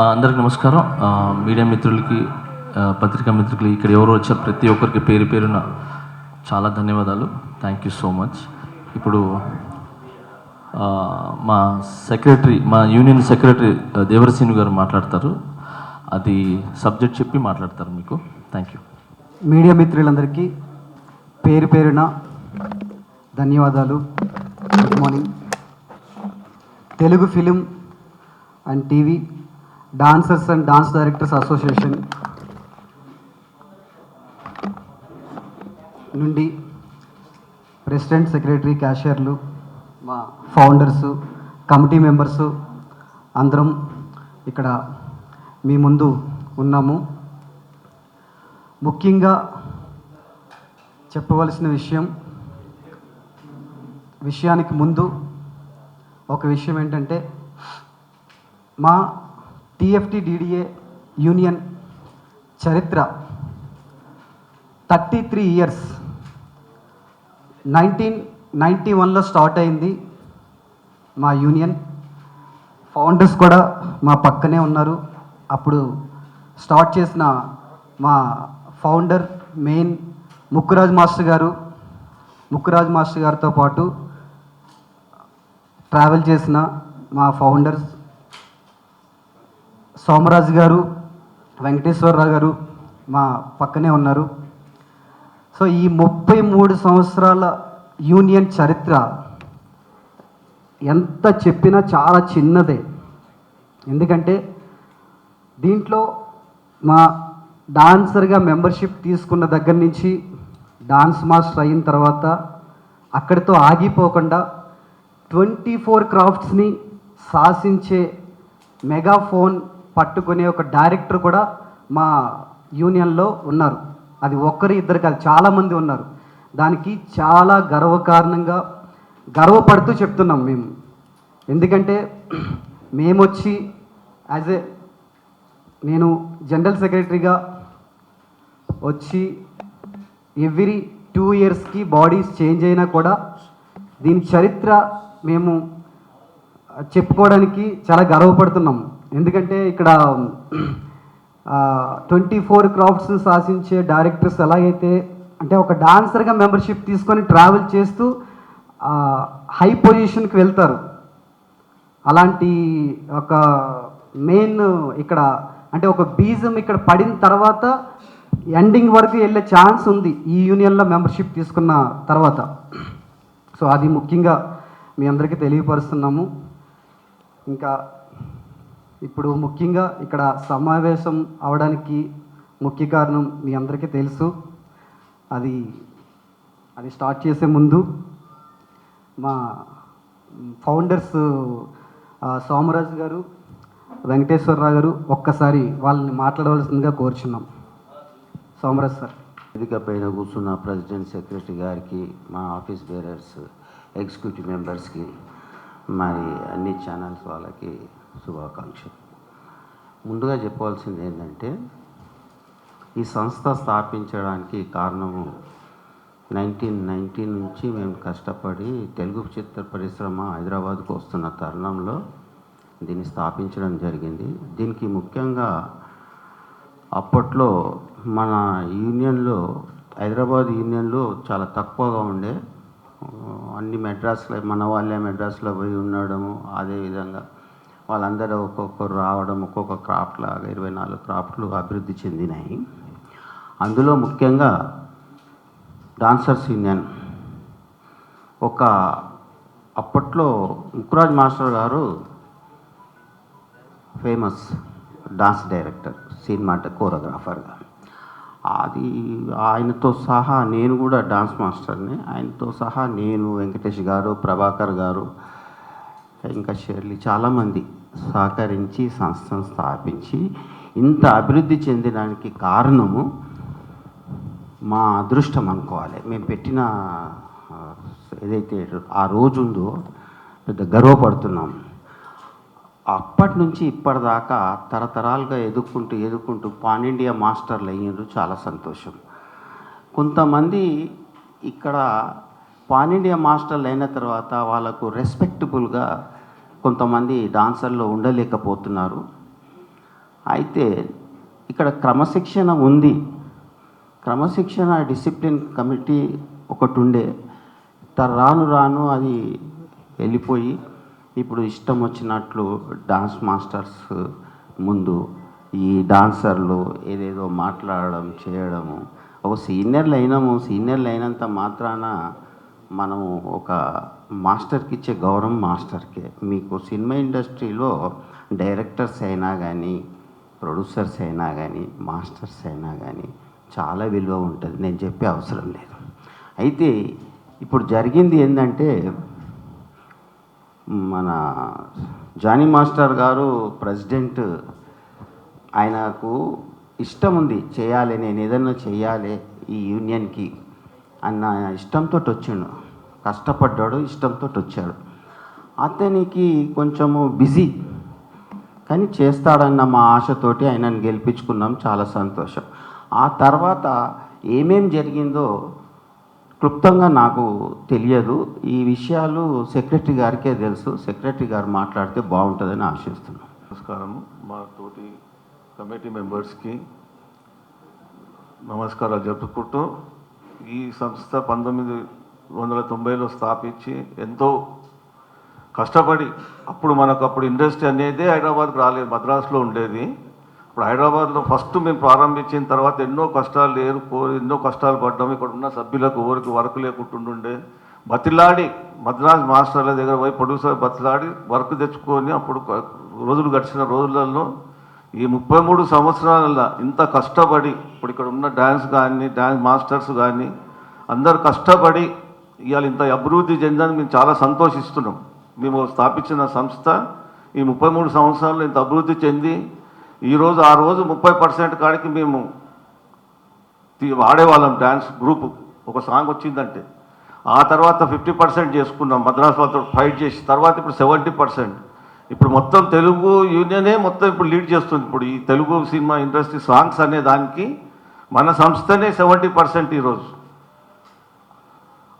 అందరికి నమస్కారం. మీడియా మిత్రులకి, పత్రికా మిత్రులకి, ఇక్కడ ఎవరు వచ్చారు ప్రతి ఒక్కరికి పేరు పేరున చాలా ధన్యవాదాలు. Thank you so much. ఇప్పుడు మా సెక్రటరీ, మా యూనియన్ సెక్రటరీ దేవరసీను గారు మాట్లాడతారు. అది సబ్జెక్ట్ చెప్పి మాట్లాడతారు మీకు. Thank you. మీడియా మిత్రులందరికీ పేరు పేరున ధన్యవాదాలు. Good morning. Telugu film and TV dancers and dance directors association నుండి ప్రెసిడెంట్, సెక్రటరీ, క్యాషియర్లు, మా ఫౌండర్సు, కమిటీ మెంబర్సు అందరం ఇక్కడ మీ ముందు ఉన్నాము. ముఖ్యంగా చెప్పవలసిన విషయానికి ముందు ఒక విషయం ఏంటంటే, మా TFT-DDA యూనియన్ చరిత్ర 33 ఇయర్స్. 1991లో స్టార్ట్ అయింది మా యూనియన్. ఫౌండర్స్ కూడా మా పక్కనే ఉన్నారు. అప్పుడు స్టార్ట్ చేసిన మా ఫౌండర్ మెయిన్ ముక్కురాజ్ మాస్టర్ గారితో పాటు ట్రావెల్ చేసిన మా ఫౌండర్స్ సోమరాజు గారు, వెంకటేశ్వరరావు గారు మా పక్కనే ఉన్నారు. సో ఈ 33 సంవత్సరాల యూనియన్ చరిత్ర ఎంత చెప్పినా చాలా చిన్నదే. ఎందుకంటే దీంట్లో మా డాన్సర్గా మెంబర్షిప్ తీసుకున్న దగ్గర నుంచి డాన్స్ మాస్టర్ అయిన తర్వాత అక్కడితో ఆగిపోకుండా 24 క్రాఫ్ట్స్ని శాసించే మెగాఫోన్ పట్టుకునే ఒక డైరెక్టర్ కూడా మా యూనియన్లో ఉన్నారు. అది ఒక్కరు ఇద్దరు కాదు, చాలామంది ఉన్నారు. దానికి చాలా గర్వకారణంగా గర్వపడుతూ చెప్తున్నాం మేము. ఎందుకంటే మేమొచ్చి నేను జనరల్ సెక్రటరీగా వచ్చి ఎవ్రీ 2 ఇయర్స్కి బాడీస్ చేంజ్ అయినా కూడా దీని చరిత్ర మేము చెప్పుకోవడానికి చాలా గర్వపడుతున్నాం. ఎందుకంటే ఇక్కడ 24 క్రాఫ్ట్స్ని శాసించే డైరెక్టర్స్ ఎలాగైతే అంటే ఒక డాన్సర్గా మెంబర్షిప్ తీసుకొని ట్రావెల్ చేస్తూ హై పొజిషన్కి వెళ్తారు. అలాంటి ఒక మెయిన్ ఇక్కడ అంటే ఒక బీజం ఇక్కడ పడిన తర్వాత ఎండింగ్ వరకు వెళ్ళే ఛాన్స్ ఉంది ఈ యూనియన్లో మెంబర్షిప్ తీసుకున్న తర్వాత. సో అది ముఖ్యంగా మీ అందరికీ తెలియపరుస్తున్నాము. ఇంకా ఇప్పుడు ముఖ్యంగా ఇక్కడ సమావేశం అవడానికి ముఖ్య కారణం మీ అందరికీ తెలుసు. అది స్టార్ట్ చేసే ముందు మా ఫౌండర్స్ సోమరాజు గారు, వెంకటేశ్వరరావు గారు ఒక్కసారి వాళ్ళని మాట్లాడవలసిందిగా కోరుచున్నాం. సోమరాజు సార్. వేదిక పైన కూర్చున్న ప్రెసిడెంట్, సెక్రటరీ గారికి, మా ఆఫీస్ బేరర్స్, ఎగ్జిక్యూటివ్ మెంబర్స్కి, మరి అన్ని ఛానల్స్ వాళ్ళకి శుభాకాంక్షలు. ముందుగా చెప్పవలసింది ఏంటంటే, ఈ సంస్థ స్థాపించడానికి కారణము 1919 నుంచి మేము కష్టపడి తెలుగు చిత్ర పరిశ్రమ హైదరాబాద్కు వస్తున్న తరుణంలో దీన్ని స్థాపించడం జరిగింది. దీనికి ముఖ్యంగా అప్పట్లో మన యూనియన్లో, హైదరాబాద్ యూనియన్లో చాలా తక్కువగా ఉండే. అన్ని మెడ్రాస్లో మన వాళ్ళే మెడ్రాస్లో పోయి ఉండడము, అదేవిధంగా వాళ్ళందరూ ఒక్కొక్కరు రావడం, ఒక్కొక్క క్రాఫ్ట్ లాగా 24 క్రాఫ్ట్లు అభివృద్ధి చెందినాయి. అందులో ముఖ్యంగా డాన్సర్స్ యూనియన్ అప్పట్లో ముక్కురాజ్ మాస్టర్ గారు ఫేమస్ డాన్స్ డైరెక్టర్, సినిమా కోరియోగ్రాఫర్గా. అది ఆయనతో సహా నేను కూడా డాన్స్ మాస్టర్ని. ఆయనతో సహా నేను, వెంకటేష్ గారు, ప్రభాకర్ గారు, ఇంకా షెర్లీ చాలామంది సహకరించి సంస్థను స్థాపించి ఇంత అభివృద్ధి చెందడానికి కారణము మా అదృష్టం అనుకోవాలి. మేము పెట్టిన ఏదైతే ఆ రోజు ఉందో పెద్ద గర్వపడుతున్నాం. అప్పటి నుంచి ఇప్పటిదాకా తరతరాలుగా ఎదుక్కుంటూ పాన్ ఇండియా మాస్టర్లు అయ్యారు. చాలా సంతోషం. కొంతమంది ఇక్కడ పాన్ ఇండియా మాస్టర్లు అయిన తర్వాత వాళ్ళకు రెస్పెక్టబుల్గా కొంతమంది డాన్సర్లు ఉండలేకపోతున్నారు. అయితే ఇక్కడ క్రమశిక్షణ ఉంది. క్రమశిక్షణ డిసిప్లిన్ కమిటీ ఒకటి ఉండే, రాను రాను అది వెళ్ళిపోయి ఇప్పుడు ఇష్టం వచ్చినట్లు డాన్స్ మాస్టర్స్ ముందు ఈ డాన్సర్లు ఏదేదో మాట్లాడడం చేయడము. ఒక సీనియర్లు అయినంత మాత్రాన మనము ఒక మాస్టర్కి ఇచ్చే గౌరవం మాస్టర్కే. మీకు సినిమా ఇండస్ట్రీలో డైరెక్టర్స్ అయినా కానీ, ప్రొడ్యూసర్స్ అయినా కానీ, మాస్టర్స్ అయినా కానీ చాలా విలువ ఉంటుంది, నేను చెప్పే అవసరం లేదు. అయితే ఇప్పుడు జరిగింది ఏంటంటే, మన జానీ మాస్టర్ గారు ప్రెసిడెంట్, ఆయనకు ఇష్టం ఉంది చేయాలి, నేను ఏదన్నా చేయాలి ఈ యూనియన్కి అన్న ఇష్టంతో వచ్చిండు, కష్టపడ్డాడు, ఇష్టంతో వచ్చాడు. అతనికి కొంచెము బిజీ, కానీ చేస్తాడన్న మా ఆశతోటి ఆయనను గెలిపించుకున్నాం, చాలా సంతోషం. ఆ తర్వాత ఏమేం జరిగిందో క్లుప్తంగా నాకు తెలియదు. ఈ విషయాలు సెక్రటరీ గారికే తెలుసు. సెక్రటరీ గారు మాట్లాడితే బాగుంటుందని ఆశిస్తున్నాను. నమస్కారం. మా తోటి కమిటీ మెంబర్స్కి నమస్కారాలు చెప్పుకుంటూ, ఈ సంస్థ 1990లో స్థాపించి ఎంతో కష్టపడి, అప్పుడు ఇండస్ట్రీ అనేది హైదరాబాద్కి రాలేదు, మద్రాసులో ఉండేది. ఇప్పుడు హైదరాబాద్లో ఫస్ట్ మేము ప్రారంభించిన తర్వాత ఎన్నో కష్టాలు ఎన్నో కష్టాలు పడ్డాము. ఇక్కడ ఉన్న సభ్యులకు ఎవరికి వర్క్ లేకుంటుండే, బతిలాడి మద్రాస్ మాస్టర్ల దగ్గర పోయి ప్రొడ్యూసర్ బతిలాడి వర్క్ తెచ్చుకొని అప్పుడు రోజులు గడిచిన రోజులలో ఈ 33 సంవత్సరాలలో ఇంత కష్టపడి ఇప్పుడు ఇక్కడ ఉన్న డ్యాన్స్ మాస్టర్స్ కానీ అందరు కష్టపడి ఇవాళ ఇంత అభివృద్ధి చెందని మేము చాలా సంతోషిస్తున్నాం. మేము స్థాపించిన సంస్థ ఈ 33 సంవత్సరాల్లో ఇంత అభివృద్ధి చెంది ఈరోజు ఆ రోజు 30% కాడికి మేము వాడేవాళ్ళం డ్యాన్స్ గ్రూప్. ఒక సాంగ్ వచ్చిందంటే ఆ తర్వాత 50% చేసుకున్నాం మద్రాసు వాళ్ళతో ఫైట్ చేసి. తర్వాత ఇప్పుడు 70%. ఇప్పుడు మొత్తం తెలుగు యూనియనే మొత్తం ఇప్పుడు లీడ్ చేస్తుంది. ఇప్పుడు ఈ తెలుగు సినిమా ఇండస్ట్రీ సాంగ్స్ అనే దానికి మన సంస్థనే 70% ఈరోజు.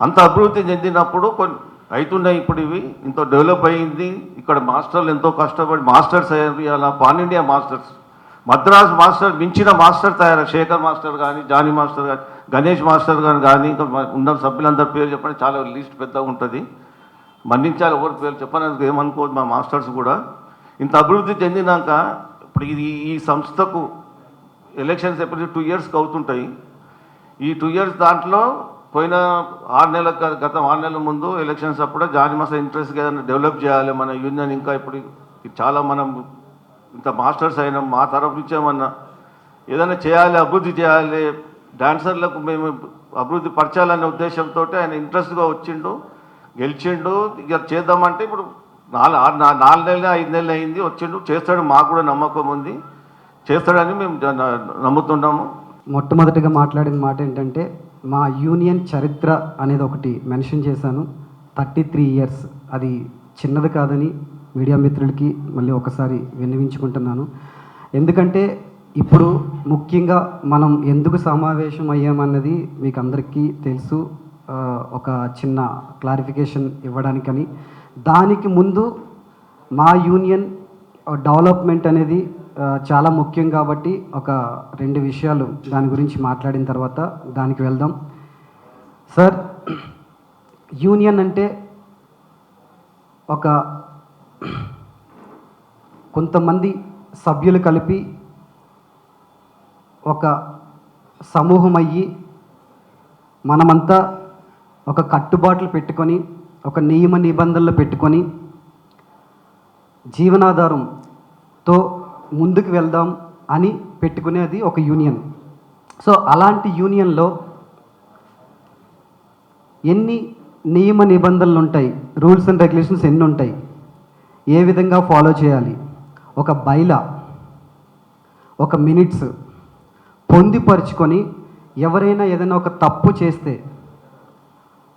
అంత అభివృద్ధి చెందినప్పుడు కొన్ని అవుతున్నాయి. ఇప్పుడు ఇవి ఇంత డెవలప్ అయ్యింది. ఇక్కడ మాస్టర్లు ఎంతో కష్టపడి మాస్టర్స్ అయ్యారు. అలా pan India masters, Madras master మించిన మాస్టర్ తయారు. శేఖర్ మాస్టర్ కానీ, జానీ మాస్టర్ కానీ, గణేష్ మాస్టర్ కానీ ఇంకా ఉన్న సభ్యులందరి పేరు చెప్పండి, చాలా లిస్ట్ పెద్దగా ఉంటుంది, మన్నించాలి. ఎవరి పేరు చెప్పడానికి ఏమనుకోదు. మా మాస్టర్స్ కూడా ఇంత అభివృద్ధి చెందినాక ఇప్పుడు ఈ సంస్థకు ఎలక్షన్స్ ఎప్పుడు 2 ఇయర్స్కి అవుతుంటాయి. ఈ 2 ఇయర్స్ దాంట్లో పోయిన 6 నెలల గత 6 నెలల ముందు ఎలక్షన్స్ అప్పుడు జానీ మాస్టర్ ఇంట్రెస్ట్గా ఏదైనా డెవలప్ చేయాలి మన యూనియన్, ఇంకా ఇప్పుడు చాలా మనం ఇంత మాస్టర్స్ అయినా మా తరఫు నుంచి ఏమన్నా ఏదైనా చేయాలి, అభివృద్ధి చేయాలి, డాన్సర్లకు మేము అభివృద్ధి పరచాలనే ఉద్దేశంతో ఆయన ఇంట్రెస్ట్గా వచ్చిండు, గెలిచిండు. ఇక చేద్దామంటే ఇప్పుడు 4 నెలలు 5 నెలలు అయింది, వచ్చిండు, చేస్తాడు. మాకు కూడా నమ్మకం ఉంది, చేస్తాడని మేము నమ్ముతున్నాము. మొట్టమొదటిగా మాట్లాడిన మాట ఏంటంటే, మా యూనియన్ చరిత్ర అనేది ఒకటి మెన్షన్ చేశాను. 33 ఇయర్స్, అది చిన్నది కాదని మీడియా మిత్రులకి మళ్ళీ ఒకసారి విన్నవించుకుంటున్నాను. ఎందుకంటే ఇప్పుడు ముఖ్యంగా మనం ఎందుకు సమావేశం అయ్యామన్నది మీకు అందరికీ తెలుసు. ఒక చిన్న క్లారిఫికేషన్ ఇవ్వడానికని. దానికి ముందు మా యూనియన్ డెవలప్మెంట్ అనేది చాలా ముఖ్యం కాబట్టి ఒక 2 విషయాలు దాని గురించి మాట్లాడిన తర్వాత దానికి వెళ్దాం. సార్, యూనియన్ అంటే ఒక కొంతమంది సభ్యులు కలిపి ఒక సమూహం అయ్యి మనమంతా ఒక కట్టుబాట్లు పెట్టుకొని, ఒక నియమ నిబంధనలు పెట్టుకొని జీవనాధారంతో ముందుకు వెళ్దాం అని పెట్టుకునేది ఒక యూనియన్. సో అలాంటి యూనియన్లో ఎన్ని నియమ నిబంధనలు ఉంటాయి, రూల్స్ అండ్ రెగ్యులేషన్స్ ఎన్ని ఉంటాయి, ఏ విధంగా ఫాలో చేయాలి, ఒక బైలా, ఒక మినిట్స్ పొందిపరుచుకొని ఎవరైనా ఏదైనా ఒక తప్పు చేస్తే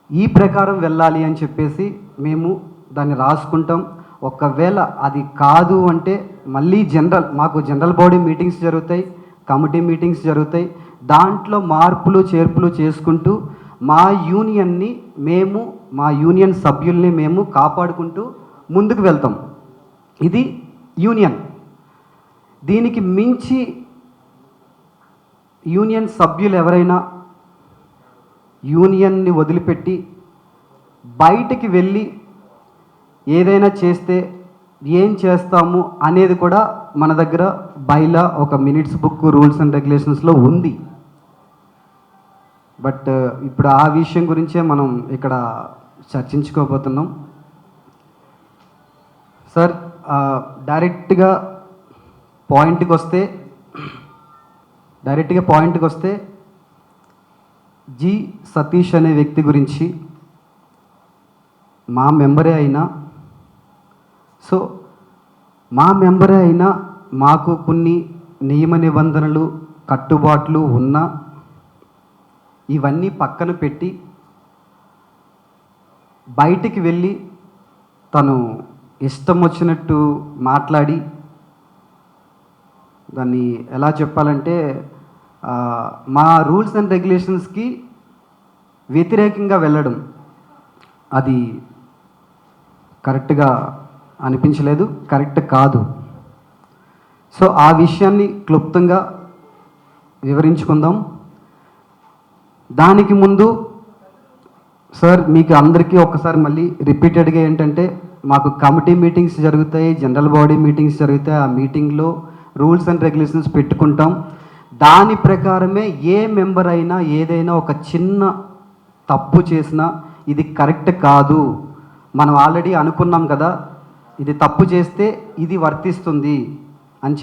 ఈ ప్రకారం వెళ్ళాలి అని చెప్పేసి మేము దాన్ని రాసుకుంటాం. ఒకవేళ అది కాదు అంటే మళ్ళీ మాకు జనరల్ బాడీ మీటింగ్స్ జరుగుతాయి, కమిటీ మీటింగ్స్ జరుగుతాయి. దాంట్లో మార్పులు చేర్పులు చేసుకుంటూ మా యూనియన్ని మా యూనియన్ సభ్యుల్ని మేము కాపాడుకుంటూ ముందుకు వెళ్తాం. ఇది యూనియన్. దీనికి మించి యూనియన్ సభ్యులు ఎవరైనా యూనియన్ని వదిలిపెట్టి బయటికి వెళ్ళి ఏదైనా చేస్తే ఏం చేస్తాము అనేది కూడా మన దగ్గర బైలా ఒక మినిట్స్ బుక్ రూల్స్ అండ్ రెగ్యులేషన్స్లో ఉంది. బట్ ఇప్పుడు ఆ విషయం గురించే మనం ఇక్కడ చర్చించుకోబోతున్నాం. సార్, డైరెక్ట్గా పాయింట్కి వస్తే జి సతీష్ అనే వ్యక్తి గురించి మా మెంబరే అయినా మాకు కొన్ని నియమ నిబంధనలు కట్టుబాట్లు ఉన్నా ఇవన్నీ పక్కన పెట్టి బయటికి వెళ్ళి తను ఇష్టం వచ్చినట్టు మాట్లాడి, దాన్ని ఎలా చెప్పాలంటే మా రూల్స్ అండ్ రెగ్యులేషన్స్కి వ్యతిరేకంగా వెళ్ళడం అది కరెక్ట్గా అనిపించలేదు, కరెక్ట్ కాదు. సో ఆ విషయాన్ని క్లుప్తంగా వివరించుకుందాం. దానికి ముందు సార్, మీకు అందరికీ ఒక్కసారి మళ్ళీ రిపీటెడ్గా ఏంటంటే, మాకు కమిటీ మీటింగ్స్ జరుగుతాయి, జనరల్ బాడీ మీటింగ్స్ జరుగుతాయి. ఆ మీటింగ్లో రూల్స్ అండ్ రెగ్యులేషన్స్ పెట్టుకుంటాం. దాని ప్రకారమే ఏ మెంబర్ అయినా ఏదైనా ఒక చిన్న తప్పు చేసినా ఇది కరెక్ట్ కాదు, మనం ఆల్రెడీ అనుకున్నాం కదా, ఇది తప్పు చేస్తే ఇది వర్తిస్తుంది అని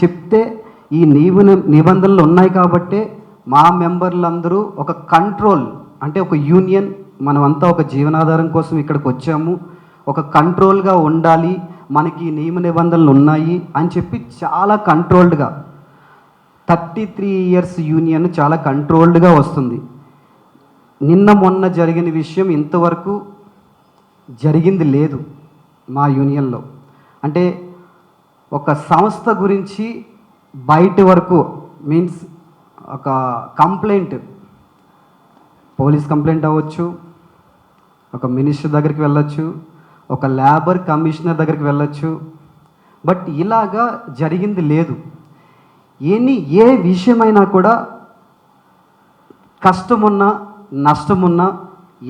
చెప్తే ఈ నిబంధనలు ఉన్నాయి కాబట్టే మా మెంబర్లందరూ ఒక కంట్రోల్, అంటే ఒక యూనియన్, మనమంతా ఒక జీవనాధారం కోసం ఇక్కడికి వచ్చాము, ఒక కంట్రోల్గా ఉండాలి, మనకి నియమ నిబంధనలు ఉన్నాయి అని చెప్పి చాలా కంట్రోల్డ్గా 33 ఇయర్స్ యూనియన్ చాలా కంట్రోల్డ్గా వస్తుంది. నిన్న మొన్న జరిగిన విషయం ఇంతవరకు జరిగింది లేదు మా యూనియన్లో. అంటే ఒక సంస్థ గురించి బయట వరకు మీన్స్ ఒక కంప్లైంట్, పోలీస్ కంప్లైంట్ అవ్వచ్చు, ఒక మినిస్టర్ దగ్గరికి వెళ్ళొచ్చు, ఒక లేబర్ కమిషనర్ దగ్గరికి వెళ్ళొచ్చు, బట్ ఇలాగా జరిగింది లేదు. ఏ విషయమైనా కూడా కష్టమున్నా నష్టమున్నా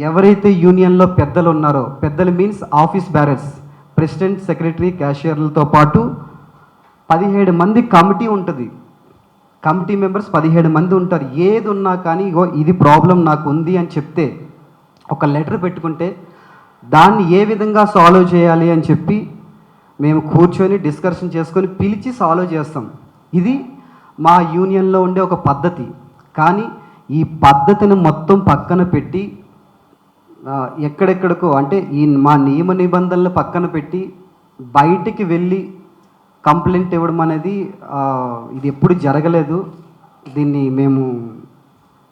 ఎవరైతే యూనియన్లో పెద్దలు ఉన్నారో, పెద్దలు means office bearers, president, secretary, క్యాషియర్లతో పాటు 17 మంది కమిటీ ఉంటుంది. కమిటీ మెంబర్స్ 17 మంది ఉంటారు. ఏది ఉన్నా కానీ ఇగో ఇది ప్రాబ్లం నాకు ఉంది అని చెప్తే ఒక లెటర్ పెట్టుకుంటే దాన్ని ఏ విధంగా సాల్వ్ చేయాలి అని చెప్పి మేము కూర్చొని డిస్కషన్ చేసుకొని పిలిచి సాల్వ్ చేస్తాం. ఇది మా యూనియన్లో ఉండే ఒక పద్ధతి. కానీ ఈ పద్ధతిని మొత్తం పక్కన పెట్టి ఎక్కడెక్కడికో, అంటే మా నియమ నిబంధనలు పక్కన పెట్టి బయటికి వెళ్ళి కంప్లైంట్ ఇవ్వడం అనేది ఇది ఎప్పుడు జరగలేదు. దీన్ని మేము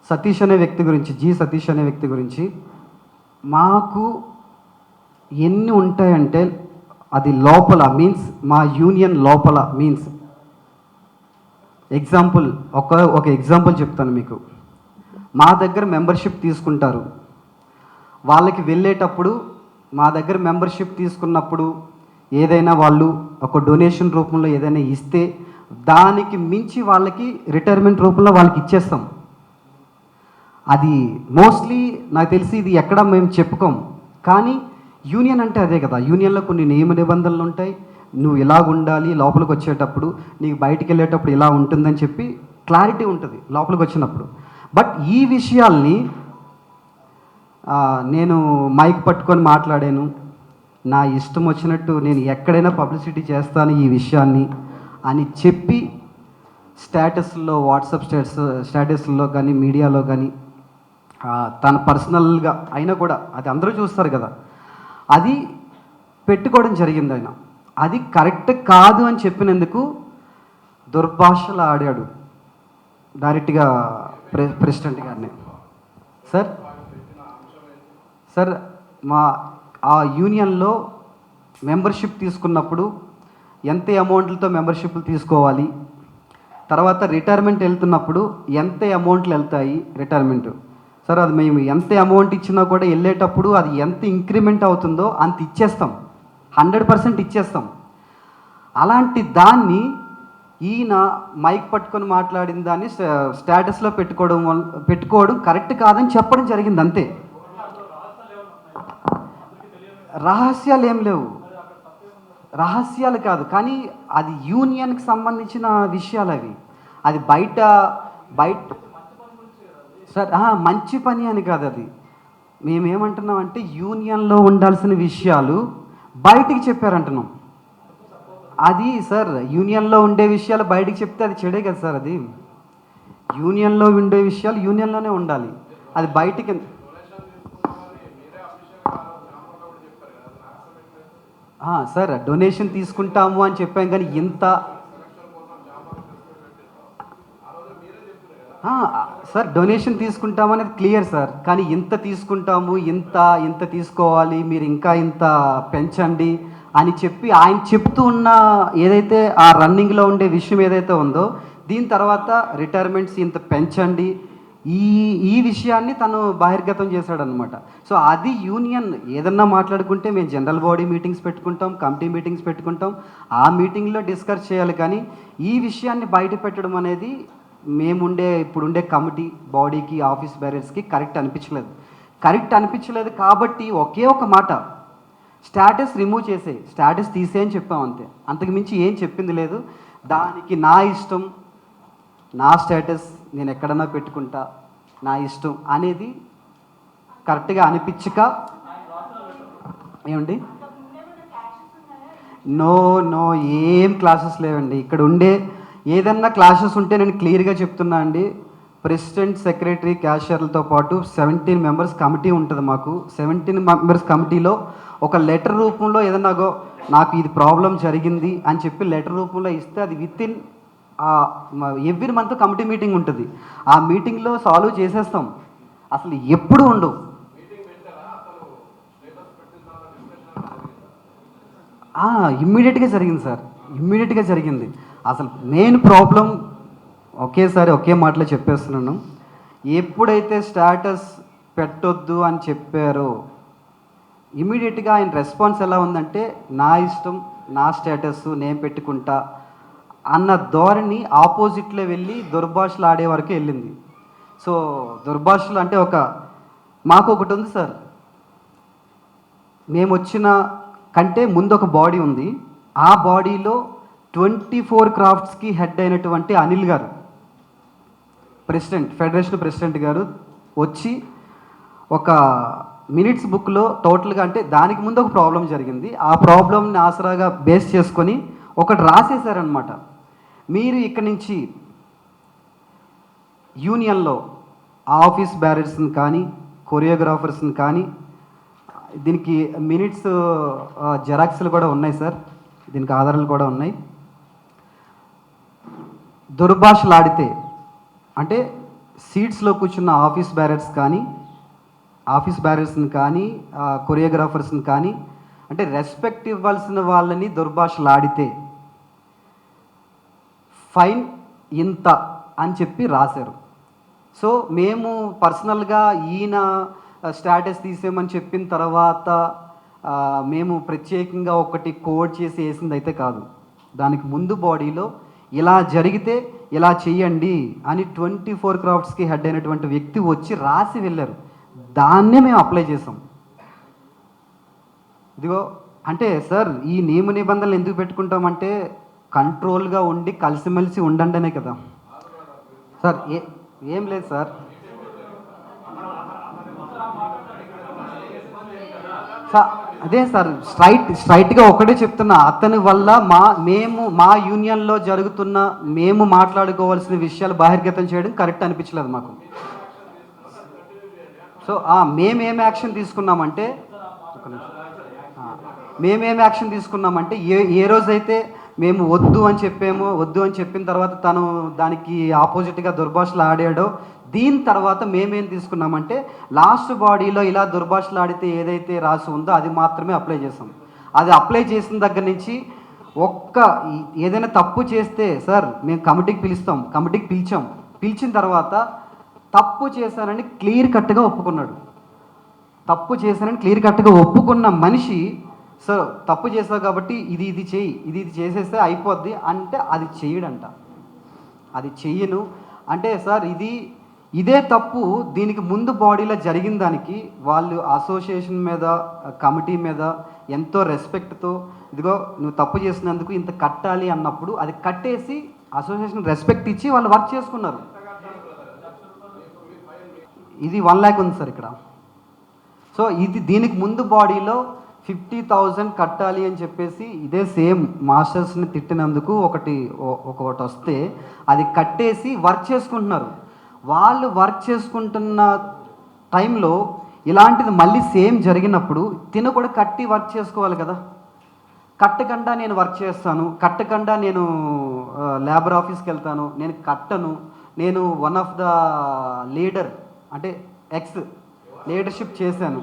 సతీష్ అనే వ్యక్తి గురించి, జి సతీష్ అనే వ్యక్తి గురించి మాకు ఎన్ని ఉంటాయంటే, అది లోపల మీన్స్ మా యూనియన్ లోపల మీన్స్ ఎగ్జాంపుల్, ఒక ఎగ్జాంపుల్ చెప్తాను మీకు. మా దగ్గర మెంబర్షిప్ తీసుకుంటారు. వాళ్ళకి వెళ్ళేటప్పుడు మా దగ్గర మెంబర్షిప్ తీసుకున్నప్పుడు ఏదైనా వాళ్ళు ఒక డొనేషన్ రూపంలో ఏదైనా ఇస్తే దానికి మించి వాళ్ళకి రిటైర్మెంట్ రూపంలో వాళ్ళకి ఇచ్చేస్తాం. అది మోస్ట్లీ నాకు తెలిసి ఇది ఎక్కడ మేము చెప్పుకోం. కానీ యూనియన్ అంటే అదే కదా, యూనియన్లో కొన్ని నియమ నిబంధనలు ఉంటాయి. నువ్వు ఇలాగ ఉండాలి, లోపలికి వచ్చేటప్పుడు నీకు బయటికి వెళ్ళేటప్పుడు ఇలా ఉంటుందని చెప్పి క్లారిటీ ఉంటుంది లోపలికి వచ్చినప్పుడు. బట్ ఈ విషయాల్ని నేను మైక్ పట్టుకొని మాట్లాడాను, నా ఇష్టం వచ్చినట్టు నేను ఎక్కడైనా పబ్లిసిటీ చేస్తాను ఈ విషయాన్ని అని చెప్పి స్టేటస్లో, వాట్సాప్ స్టేటస్లో కానీ మీడియాలో కానీ తన పర్సనల్గా అయినా కూడా అది అందరూ చూస్తారు కదా, అది పెట్టుకోవడం జరిగింది. ఆయన అది కరెక్ట్ కాదు అని చెప్పినందుకు దుర్భాషలు ఆడాడు డైరెక్ట్గా ప్రెసిడెంట్ గారిని. సార్ మా ఆ యూనియన్లో మెంబర్షిప్ తీసుకున్నప్పుడు ఎంత అమౌంట్లతో మెంబర్షిప్లు తీసుకోవాలి, తర్వాత రిటైర్మెంట్ వెళ్తున్నప్పుడు ఎంత అమౌంట్లు వెళ్తాయి రిటైర్మెంట్. సార్ అది మేము ఎంత అమౌంట్ ఇచ్చినా కూడా వెళ్ళేటప్పుడు అది ఎంత ఇంక్రిమెంట్ అవుతుందో అంత ఇచ్చేస్తాం, 100% ఇచ్చేస్తాం. అలాంటి దాన్ని ఈయన మైక్ పట్టుకొని మాట్లాడిన దాన్ని స్టేటస్లో పెట్టుకోవడం కరెక్ట్ కాదని చెప్పడం జరిగింది అంతే. రహస్యాలు ఏం లేవు, రహస్యాలు కాదు, కానీ అది యూనియన్కి సంబంధించిన విషయాలు అవి. అది బయట సార్ మంచి పని అని కాదు. అది మేమేమంటున్నామంటే యూనియన్లో ఉండాల్సిన విషయాలు బయటికి చెప్పారంటున్నాం. అది సార్ యూనియన్లో ఉండే విషయాలు బయటికి చెప్తే అది చెడే కదా సార్. అది యూనియన్లో ఉండే విషయాలు యూనియన్లోనే ఉండాలి, అది బయటికి. సార్ డొనేషన్ తీసుకుంటాము అని చెప్పాం, కానీ ఇంత సార్ డొనేషన్ తీసుకుంటాము అనేది క్లియర్ సార్, కానీ ఇంత తీసుకుంటాము, ఇంత తీసుకోవాలి, మీరు ఇంకా ఇంత పెంచండి అని చెప్పి ఆయన చెప్తూ ఉన్న ఏదైతే ఆ రన్నింగ్లో ఉండే విషయం ఏదైతే ఉందో, దీని తర్వాత రిటైర్మెంట్స్ ఇంత పెంచండి, ఈ విషయాన్ని తను బహిర్గతం చేశాడనమాట. సో అది యూనియన్ ఏదన్నా మాట్లాడుకుంటే మేము జనరల్ బాడీ మీటింగ్స్ పెట్టుకుంటాం, కమిటీ మీటింగ్స్ పెట్టుకుంటాం, ఆ మీటింగ్లో డిస్కస్ చేయాలి. కానీ ఈ విషయాన్ని బయట పెట్టడం అనేది ఇప్పుడుండే కమిటీ బాడీకి, ఆఫీస్ బేరర్స్కి కరెక్ట్ అనిపించలేదు. కాబట్టి ఒకే ఒక మాట, స్టేటస్ రిమూవ్ చేసే, స్టేటస్ తీసేయని చెప్పాం అంతే, అంతకు మించి ఏం చెప్పింది లేదు. దానికి నా ఇష్టం, నా స్టేటస్ నేను ఎక్కడన్నా పెట్టుకుంటా, నా ఇష్టం అనేది కరెక్ట్గా అనిపించక ఏమండి. నో ఏం క్లాసెస్ లేవండి. ఇక్కడ ఉండే ఏదన్నా క్లాసెస్ ఉంటే నేను క్లియర్గా చెప్తున్నా అండి. ప్రెసిడెంట్, సెక్రటరీ, క్యాషియర్లతో పాటు 17 మెంబర్స్ కమిటీ ఉంటుంది మాకు. 17 మెంబర్స్ కమిటీలో ఒక లెటర్ రూపంలో ఏదన్నా నాకు ఇది ప్రాబ్లం జరిగింది అని చెప్పి లెటర్ రూపంలో ఇస్తే అది within every month committee meeting ఉంటుంది. ఆ మీటింగ్లో సాల్వ్ చేసేస్తాం. అసలు ఎప్పుడు ఉండవు. ఇమ్మీడియట్గా జరిగింది సార్, ఇమ్మీడియట్గా జరిగింది. అసలు మెయిన్ ప్రాబ్లం ఒకే మాటలో చెప్పేస్తున్నాను. ఎప్పుడైతే స్టేటస్ పెట్టొద్దు అని చెప్పారో ఇమ్మీడియట్గా ఆయన రెస్పాన్స్ ఎలా ఉందంటే, నా ఇష్టం, నా స్టేటస్ నేను పెట్టుకుంటా అన్న ధోరణి ఆపోజిట్లో వెళ్ళి దుర్భాషలు ఆడే వరకు వెళ్ళింది. సో దుర్భాషలు అంటే మాకు ఒకటి ఉంది సార్, మేము వచ్చిన కంటే ముందు ఒక బాడీ ఉంది. ఆ బాడీలో 24 క్రాఫ్ట్స్కి హెడ్ అయినటువంటి అనిల్ గారు, ప్రెసిడెంట్, ఫెడరేషన్ ప్రెసిడెంట్ గారు వచ్చి ఒక మినిట్స్ బుక్లో టోటల్గా, అంటే దానికి ముందు ఒక ప్రాబ్లం జరిగింది, ఆ ప్రాబ్లంని ఆసరాగా బేస్ చేసుకొని ఒకటి రాసేశారనమాట. మీరు ఇక్కడి నుంచి యూనియన్లో ఆఫీస్ బ్యారర్స్ని కానీ, కొరియోగ్రాఫర్స్ని కానీ, దీనికి మినిట్స్ జెరాక్స్లు కూడా ఉన్నాయి సార్, దీనికి ఆధారాలు కూడా ఉన్నాయి. దుర్భాషలాడితే అంటే సీట్స్లో కూర్చున్న ఆఫీస్ బ్యారర్స్ని కానీ కొరియోగ్రాఫర్స్ని కానీ, అంటే రెస్పెక్ట్ ఇవ్వాల్సిన వాళ్ళని దుర్భాషలాడితే ఫైన్ ఇంత అని చెప్పి రాశారు. సో మేము పర్సనల్గా ఈయన స్టేటస్ తీసేయమని చెప్పిన తర్వాత మేము ప్రత్యేకంగా ఒకటి కోడ్ చేసి వేసింది అయితే కాదు. దానికి ముందు బాడీలో ఇలా జరిగితే ఇలా చెయ్యండి అని 24 క్రాఫ్ట్స్కి హెడ్ అయినటువంటి వ్యక్తి వచ్చి రాసి వెళ్ళారు. దాన్నే మేము అప్లై చేసాం. ఇదిగో అంటే సార్, ఈ నియమ నిబంధనలు ఎందుకు పెట్టుకుంటామంటే కంట్రోల్గా ఉండి కలిసిమెలిసి ఉండండినే కదా సార్. ఏం లేదు సార్. అదే సార్, స్ట్రైట్గా ఒకటే చెప్తున్నా, అతని వల్ల మా యూనియన్లో జరుగుతున్న మేము మాట్లాడుకోవాల్సిన విషయాలు బహిర్గతం చేయడం కరెక్ట్ అనిపించలేదు మాకు. సో మేమేం యాక్షన్ తీసుకున్నామంటే ఏ రోజైతే మేము వద్దు అని చెప్పిన తర్వాత తను దానికి ఆపోజిట్గా దుర్భాషలు ఆడాడో, దీని తర్వాత మేమేం తీసుకున్నామంటే లాస్ట్ బాడీలో ఇలా దుర్భాషలు ఆడితే ఏదైతే రాసి ఉందో అది మాత్రమే అప్లై చేసాం. అది అప్లై చేసిన దగ్గర నుంచి ఏదైనా తప్పు చేస్తే సార్ మేము కమిటీకి పిలిచిన తర్వాత తప్పు చేశానని క్లియర్ కట్గా ఒప్పుకున్నాడు. తప్పు చేశానని క్లియర్ కట్గా ఒప్పుకున్న మనిషి సో తప్పు చేస్తావు కాబట్టి ఇది చెయ్యి, ఇది చేసేస్తే అయిపోద్ది అంటే అది చెయ్యడంట. అది చెయ్యను అంటే సార్ ఇదే తప్పు దీనికి ముందు బాడీలో జరిగిన దానికి వాళ్ళు అసోసియేషన్ మీద కమిటీ మీద ఎంతో రెస్పెక్ట్తో ఇదిగో నువ్వు తప్పు చేసినందుకు ఇంత కట్టాలి అన్నప్పుడు అది కట్టేసి అసోసియేషన్ రెస్పెక్ట్ ఇచ్చి వాళ్ళు వర్క్ చేసుకున్నారు. ఇది 1 lakh ఉంది సార్ ఇక్కడ. సో దీనికి ముందు బాడీలో 50,000 కట్టాలి అని చెప్పేసి ఇదే సేమ్ మాస్టర్స్ని తిట్టినందుకు ఒకటి వస్తే అది కట్టేసి వర్క్ చేసుకుంటున్నారు. వాళ్ళు వర్క్ చేసుకుంటున్న టైంలో ఇలాంటిది మళ్ళీ సేమ్ జరిగినప్పుడు తిను కూడా కట్టి వర్క్ చేసుకోవాలి కదా. కట్టకుండా నేను వర్క్ చేస్తాను, కట్టకుండా నేను లేబర్ ఆఫీస్కి వెళ్తాను, నేను కట్టను, నేను వన్ ఆఫ్ ద లీడర్ అంటే లీడర్షిప్ చేశాను.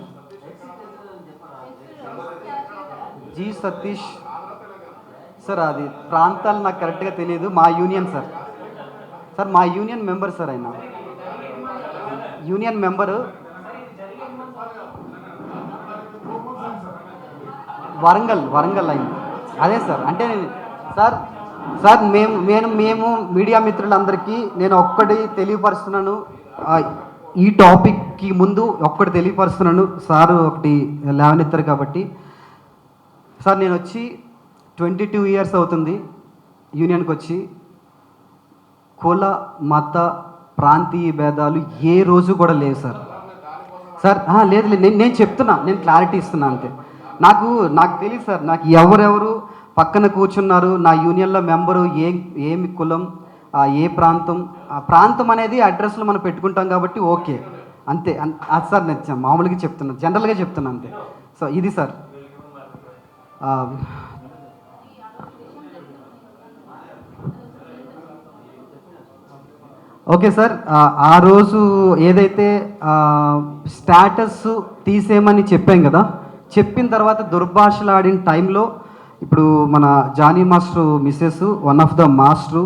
జి సతీష్ సార్, అది ప్రాంతాలు నాకు కరెక్ట్గా తెలియదు. మా యూనియన్ సార్, మా యూనియన్ మెంబర్ సార్, ఆయన యూనియన్ మెంబరు. వరంగల్ అయింది. అదే సార్, అంటే సార్ మేము మీడియా మిత్రులందరికీ నేను ఒక్కటి తెలియపరుస్తున్నాను. ఈ టాపిక్కి ముందు ఒక్కటి తెలియపరుస్తున్నాను. సార్ ఒకటి లేవనెత్తారు కాబట్టి సార్, నేను వచ్చి 22 years అవుతుంది యూనియన్కి వచ్చి. కుల మత ప్రాంతీయ భేదాలు ఏ రోజు కూడా లేవు సార్. లేదు నేను చెప్తున్నా, నేను క్లారిటీ ఇస్తున్నా అంతే. నాకు తెలియదు సార్, నాకు ఎవరెవరు పక్కన కూర్చున్నారు, నా యూనియన్లో మెంబరు, ఏమి కులం, ఏ ప్రాంతం, ఆ ప్రాంతం అనేది అడ్రస్లో మనం పెట్టుకుంటాం కాబట్టి ఓకే అంతే. అది సార్ నేను మామూలుగా చెప్తున్నా, జనరల్గా చెప్తున్నా అంతే. సో ఇది సార్. ఓకే సార్, ఆ రోజు ఏదైతే స్టేటస్ తీసేయమని చెప్పాం కదా, చెప్పిన తర్వాత దుర్భాషలు ఆడిన టైంలో ఇప్పుడు మన Johnny master Mrs one of the master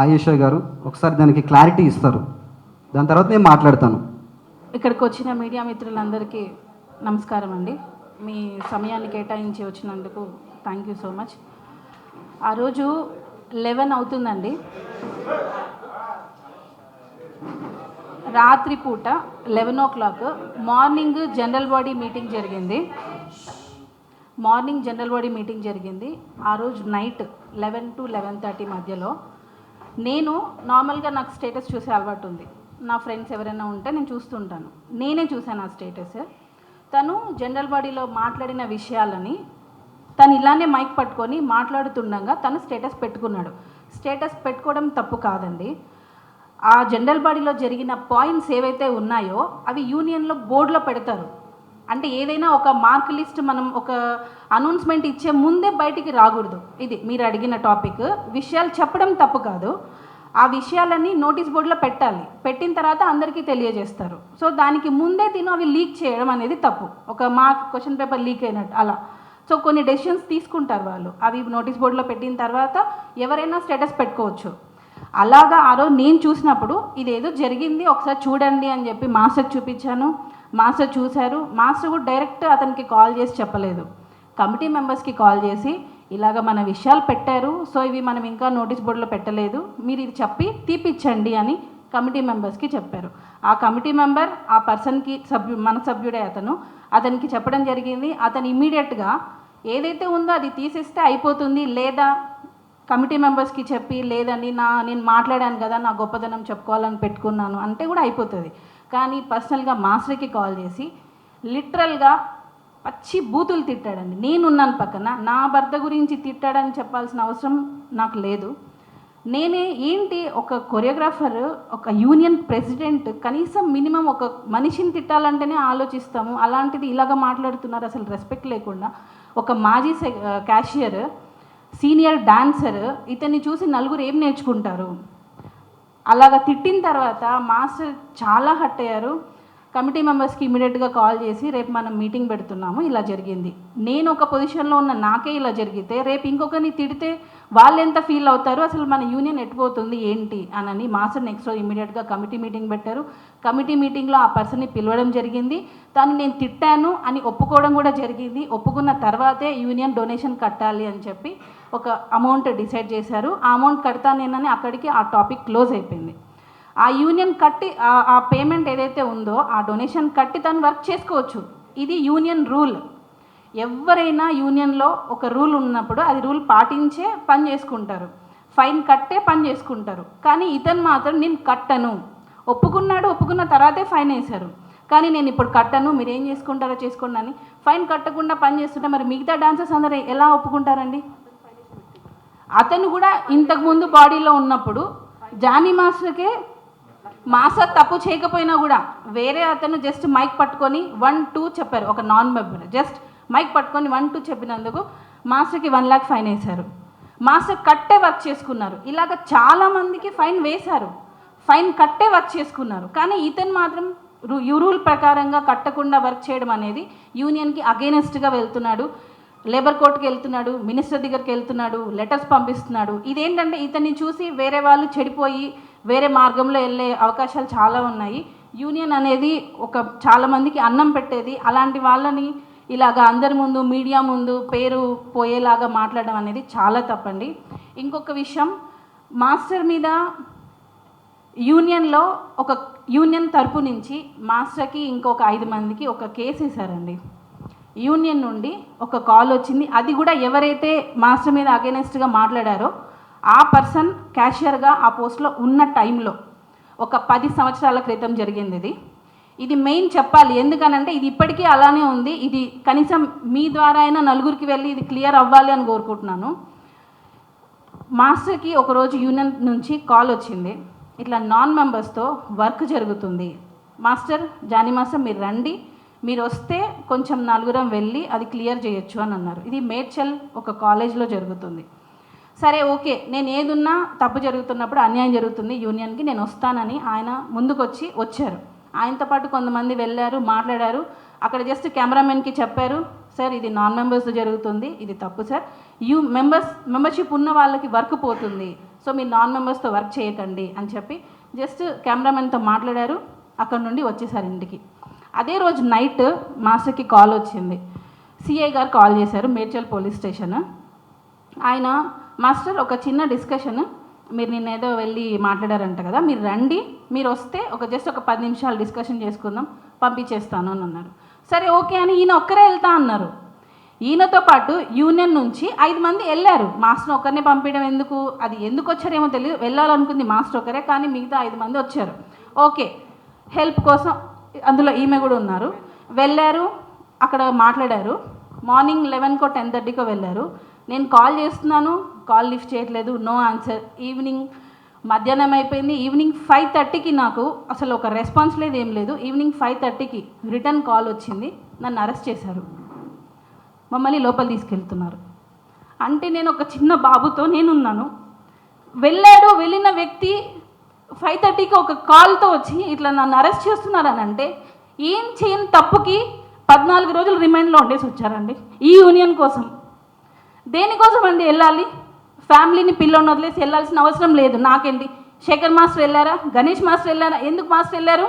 Ayesha గారు ఒకసారి దానికి క్లారిటీ ఇస్తారు. దాని తర్వాత నేను మాట్లాడతాను. ఇక్కడికి వచ్చిన మీడియా మిత్రులందరికీ నమస్కారం అండి. మీ సమయాన్ని కేటాయించి వచ్చినందుకు థ్యాంక్ యూ సో మచ్. ఆ రోజు 11 అవుతుందండి, రాత్రిపూట 11 o'clock morning general body meeting జరిగింది. ఆ రోజు నైట్ 11 to 11:30 మధ్యలో నేను నార్మల్గా నాకు స్టేటస్ చూసే అలవాటు ఉంది. నా ఫ్రెండ్స్ ఎవరైనా ఉంటే నేను చూస్తుంటాను. నేనే చూశాను ఆ స్టేటస్. తను జనరల్ బాడీలో మాట్లాడిన విషయాలని తను ఇలానే మైక్ పట్టుకొని మాట్లాడుతుండగా తను స్టేటస్ పెట్టుకున్నాడు. స్టేటస్ పెట్టుకోవడం తప్పు కాదండి. ఆ జనరల్ బాడీలో జరిగిన పాయింట్స్ ఏవైతే ఉన్నాయో అవి యూనియన్లో బోర్డులో పెడతారు. అంటే ఏదైనా ఒక మార్క్ లిస్ట్ మనం ఒక అనౌన్స్మెంట్ ఇచ్చే ముందే బయటికి రాకూడదు. ఇది మీరు అడిగిన టాపిక్. విషయాలు చెప్పడం తప్పు కాదు, ఆ విషయాలన్నీ నోటీస్ బోర్డులో పెట్టాలి. పెట్టిన తర్వాత అందరికీ తెలియజేస్తారు. సో దానికి ముందే అవి లీక్ చేయడం అనేది తప్పు. ఒక మార్క్ క్వశ్చన్ పేపర్ లీక్ అయినట్టు అలా. సో కొన్ని డెసిషన్స్ తీసుకుంటారు వాళ్ళు. అవి నోటీస్ బోర్డులో పెట్టిన తర్వాత ఎవరైనా స్టేటస్ పెట్టుకోవచ్చు. అలాగా ఆ రోజు నేను చూసినప్పుడు ఇదేదో జరిగింది ఒకసారి చూడండి అని చెప్పి మాస్టర్ చూపించాను. మాస్టర్ చూశారు. మాస్టర్ కూడా డైరెక్ట్ అతనికి కాల్ చేసి చెప్పలేదు, కమిటీ మెంబర్స్కి కాల్ చేసి ఇలాగ మన విషయాలు పెట్టారు, సో ఇవి మనం ఇంకా నోటీస్ బోర్డులో పెట్టలేదు, మీరు ఇది చెప్పి తీపిచ్చండి అని కమిటీ మెంబర్స్కి చెప్పారు. ఆ కమిటీ మెంబర్ ఆ పర్సన్కి మన సభ్యుడే అతనికి చెప్పడం జరిగింది. అతను ఇమ్మీడియట్గా ఏదైతే ఉందో అది తీసేస్తే అయిపోతుంది, లేదా కమిటీ మెంబర్స్కి చెప్పి లేదని నేను మాట్లాడాను కదా, నా గొప్పదనం చెప్పుకోవాలని పెట్టుకున్నాను అంటే కూడా అయిపోతుంది. కానీ పర్సనల్గా మాస్టర్కి కాల్ చేసి లిటరల్గా పచ్చి బూతులు తిట్టాడండి. నేనున్నాను పక్కన, నా భర్త గురించి తిట్టాడని చెప్పాల్సిన అవసరం నాకు లేదు. ఏంటి ఒక కొరియోగ్రాఫర్, ఒక యూనియన్ ప్రెసిడెంట్, కనీసం మినిమం ఒక మనిషిని తిట్టాలంటేనే ఆలోచిస్తాము. అలాంటిది ఇలాగ మాట్లాడుతున్నారు అసలు రెస్పెక్ట్ లేకుండా. ఒక మాజీ క్యాషియర్, సీనియర్ డాన్సర్, ఇతన్ని చూసి నలుగురు ఏం నేర్చుకుంటారు? అలాగ తిట్టిన తర్వాత మాస్టర్ చాలా హర్ట్ అయ్యారు. కమిటీ మెంబర్స్కి ఇమీడియట్గా కాల్ చేసి రేపు మనం మీటింగ్ పెడుతున్నాము, ఇలా జరిగింది. నేను ఒక పొజిషన్లో ఉన్న నాకే ఇలా జరిగితే రేపు ఇంకొకరిని తిడితే వాళ్ళు ఎంత ఫీల్ అవుతారు, అసలు మన యూనియన్ ఎట్టుపోతుంది ఏంటి అని మాస్టర్ నెక్స్ట్ రోజు ఇమీడియట్గా కమిటీ మీటింగ్ పెట్టారు. కమిటీ మీటింగ్లో ఆ పర్సన్ని పిలవడం జరిగింది. తను నేను తిట్టాను అని ఒప్పుకోవడం కూడా జరిగింది. ఒప్పుకున్న తర్వాతే యూనియన్ డొనేషన్ కట్టాలి అని చెప్పి ఒక అమౌంట్ డిసైడ్ చేశారు. ఆ అమౌంట్ కడతానేనని అక్కడికి ఆ టాపిక్ క్లోజ్ అయిపోయింది. ఆ యూనియన్ కట్టి ఆ పేమెంట్ ఏదైతే ఉందో ఆ డొనేషన్ కట్టి తను వర్క్ చేసుకోవచ్చు. ఇది యూనియన్ రూల్. ఎవరైనా యూనియన్లో ఒక రూల్ ఉన్నప్పుడు అది రూల్ పాటించే పని చేసుకుంటారు, ఫైన్ కట్టే పని చేసుకుంటారు. కానీ ఇతను మాత్రం నేను కట్టను ఒప్పుకున్నాడు, ఒప్పుకున్న తర్వాతే ఫైన్ వేశారు. కానీ నేను ఇప్పుడు కట్టను, మీరు ఏం చేసుకుంటారో చేసుకోండి అని ఫైన్ కట్టకుండా పని చేస్తుంటే మరి మిగతా డాన్సర్స్ అందరూ ఎలా ఒప్పుకుంటారండి? అతను కూడా ఇంతకుముందు బాడీలో ఉన్నప్పుడు జానీ మాస్టర్కే మాస్టర్ తప్పు చేయకపోయినా కూడా వేరే అతను జస్ట్ మైక్ పట్టుకొని 1, 2 చెప్పారు. ఒక నాన్ మెంబర్ జస్ట్ మైక్ పట్టుకొని 1, 2 చెప్పినందుకు మాస్టర్కి 1 lakh ఫైన్ వేశారు. మాస్టర్ కట్టే వర్క్ చేసుకున్నారు. ఇలాగ చాలామందికి ఫైన్ వేశారు, ఫైన్ కట్టే వర్క్ చేసుకున్నారు. కానీ ఇతను మాత్రం రూల్ ప్రకారంగా కట్టకుండా వర్క్ చేయడం అనేది యూనియన్కి అగెయినెస్ట్గా వెళ్తున్నాడు. లేబర్ కోర్టుకి వెళ్తున్నాడు, మినిస్టర్ దగ్గరికి వెళ్తున్నాడు, లెటర్స్ పంపిస్తున్నాడు. ఇదేంటంటే ఇతన్ని చూసి వేరే వాళ్ళు చెడిపోయి వేరే మార్గంలో వెళ్ళే అవకాశాలు చాలా ఉన్నాయి. యూనియన్ అనేది చాలామందికి అన్నం పెట్టేది. అలాంటి వాళ్ళని ఇలాగ అందరి ముందు మీడియా ముందు పేరు పోయేలాగా మాట్లాడడం అనేది చాలా తప్పండి. ఇంకొక విషయం, మాస్టర్ మీద యూనియన్లో ఒక యూనియన్ తరపు నుంచి మాస్టర్కి ఇంకొక 5 మందికి ఒక కేసు వేశారండి. యూనియన్ నుండి ఒక కాల్ వచ్చింది. అది కూడా ఎవరైతే మాస్టర్ మీద అగెనెస్ట్గా మాట్లాడారో ఆ పర్సన్ క్యాషియర్గా ఆ పోస్ట్లో ఉన్న టైంలో ఒక 10 సంవత్సరాల క్రితం జరిగింది. ఇది మెయిన్ చెప్పాలి, ఎందుకనంటే ఇది ఇప్పటికీ అలానే ఉంది. ఇది కనీసం మీ ద్వారా అయినా నలుగురికి వెళ్ళి ఇది క్లియర్ అవ్వాలి అని కోరుకుంటున్నాను. మాస్టర్కి ఒకరోజు యూనియన్ నుంచి కాల్ వచ్చింది, ఇట్లా నాన్ మెంబర్స్తో వర్క్ జరుగుతుంది, మాస్టర్ జానీ మాస్టర్ మీరు రండి, మీరు వస్తే కొంచెం నలుగురం వెళ్ళి అది క్లియర్ చేయొచ్చు అని అన్నారు. ఇది మేడ్చల్ ఒక కాలేజ్లో జరుగుతుంది. సరే ఓకే, నేను ఏదున్నా తప్పు జరుగుతున్నప్పుడు అన్యాయం జరుగుతుంది యూనియన్కి, నేను వస్తానని ఆయన ముందుకొచ్చి వచ్చారు. ఆయనతో పాటు కొంతమంది వెళ్ళారు, మాట్లాడారు. అక్కడ జస్ట్ కెమెరామెన్కి చెప్పారు, సార్ ఇది నాన్ మెంబర్స్తో జరుగుతుంది, ఇది తప్పు సార్, మెంబర్షిప్ ఉన్న వాళ్ళకి వర్క్ పోతుంది, సో మీరు నాన్ మెంబర్స్తో వర్క్ చేయకండి అని చెప్పి జస్ట్ కెమెరామెన్తో మాట్లాడారు. అక్కడ నుండి వచ్చేసారు ఇంటికి. అదే రోజు నైట్ మాస్టర్కి కాల్ వచ్చింది. సిఐ గారు కాల్ చేశారు, మేడ్చల్ పోలీస్ స్టేషన్. ఆయన మాస్టర్ ఒక చిన్న డిస్కషన్, మీరు నిన్నేదో వెళ్ళి మాట్లాడారంట కదా, మీరు రండి, మీరు వస్తే జస్ట్ ఒక 10 నిమిషాలు డిస్కషన్ చేసుకుందాం, పంపించేస్తాను అని అన్నారు. సరే ఓకే అని ఈయన ఒక్కరే వెళ్తా అన్నారు. ఈయనతో పాటు యూనియన్ నుంచి 5 మంది వెళ్ళారు. మాస్టర్ ఒక్కరినే పంపించడం ఎందుకు, అది ఎందుకు వచ్చారేమో తెలియదు, వెళ్ళాలనుకుంది మాస్టర్ ఒకరే, కానీ మిగతా 5 మంది వచ్చారు. ఓకే, హెల్ప్ కోసం అందులో ఈమె కూడా ఉన్నారు. వెళ్ళారు, అక్కడ మాట్లాడారు. మార్నింగ్ 11కో 10:30కో వెళ్ళారు. నేను కాల్ చేస్తున్నాను, కాల్ లిఫ్ట్ చేయట్లేదు, నో ఆన్సర్. ఈవినింగ్ మధ్యాహ్నం అయిపోయింది. ఈవినింగ్ 5:30కి నాకు అసలు ఒక రెస్పాన్స్ లేదు, ఏం లేదు. ఈవినింగ్ 5:30కి రిటర్న్ కాల్ వచ్చింది, నన్ను అరెస్ట్ చేశారు, మమ్మల్ని లోపల తీసుకెళ్తున్నారు. అంటే నేను ఒక చిన్న బాబుతో నేనున్నాను. వెళ్ళిన వ్యక్తి 5:30కి ఒక కాల్తో వచ్చి ఇట్లా నన్ను అరెస్ట్ చేస్తున్నారని అంటే ఏం చేయని తప్పుకి 14 రోజులు రిమైండ్లో ఉండేసి వచ్చారండి ఈ యూనియన్ కోసం. దేనికోసం అండి వెళ్ళాలి? ఫ్యామిలీని పిల్లని వదిలేసి వెళ్ళాల్సిన అవసరం లేదు. నాకేంటి, శేఖర్ మాస్టర్ వెళ్ళారా, గణేష్ మాస్టర్ వెళ్ళారా, ఎందుకు మాస్టర్ వెళ్ళారు?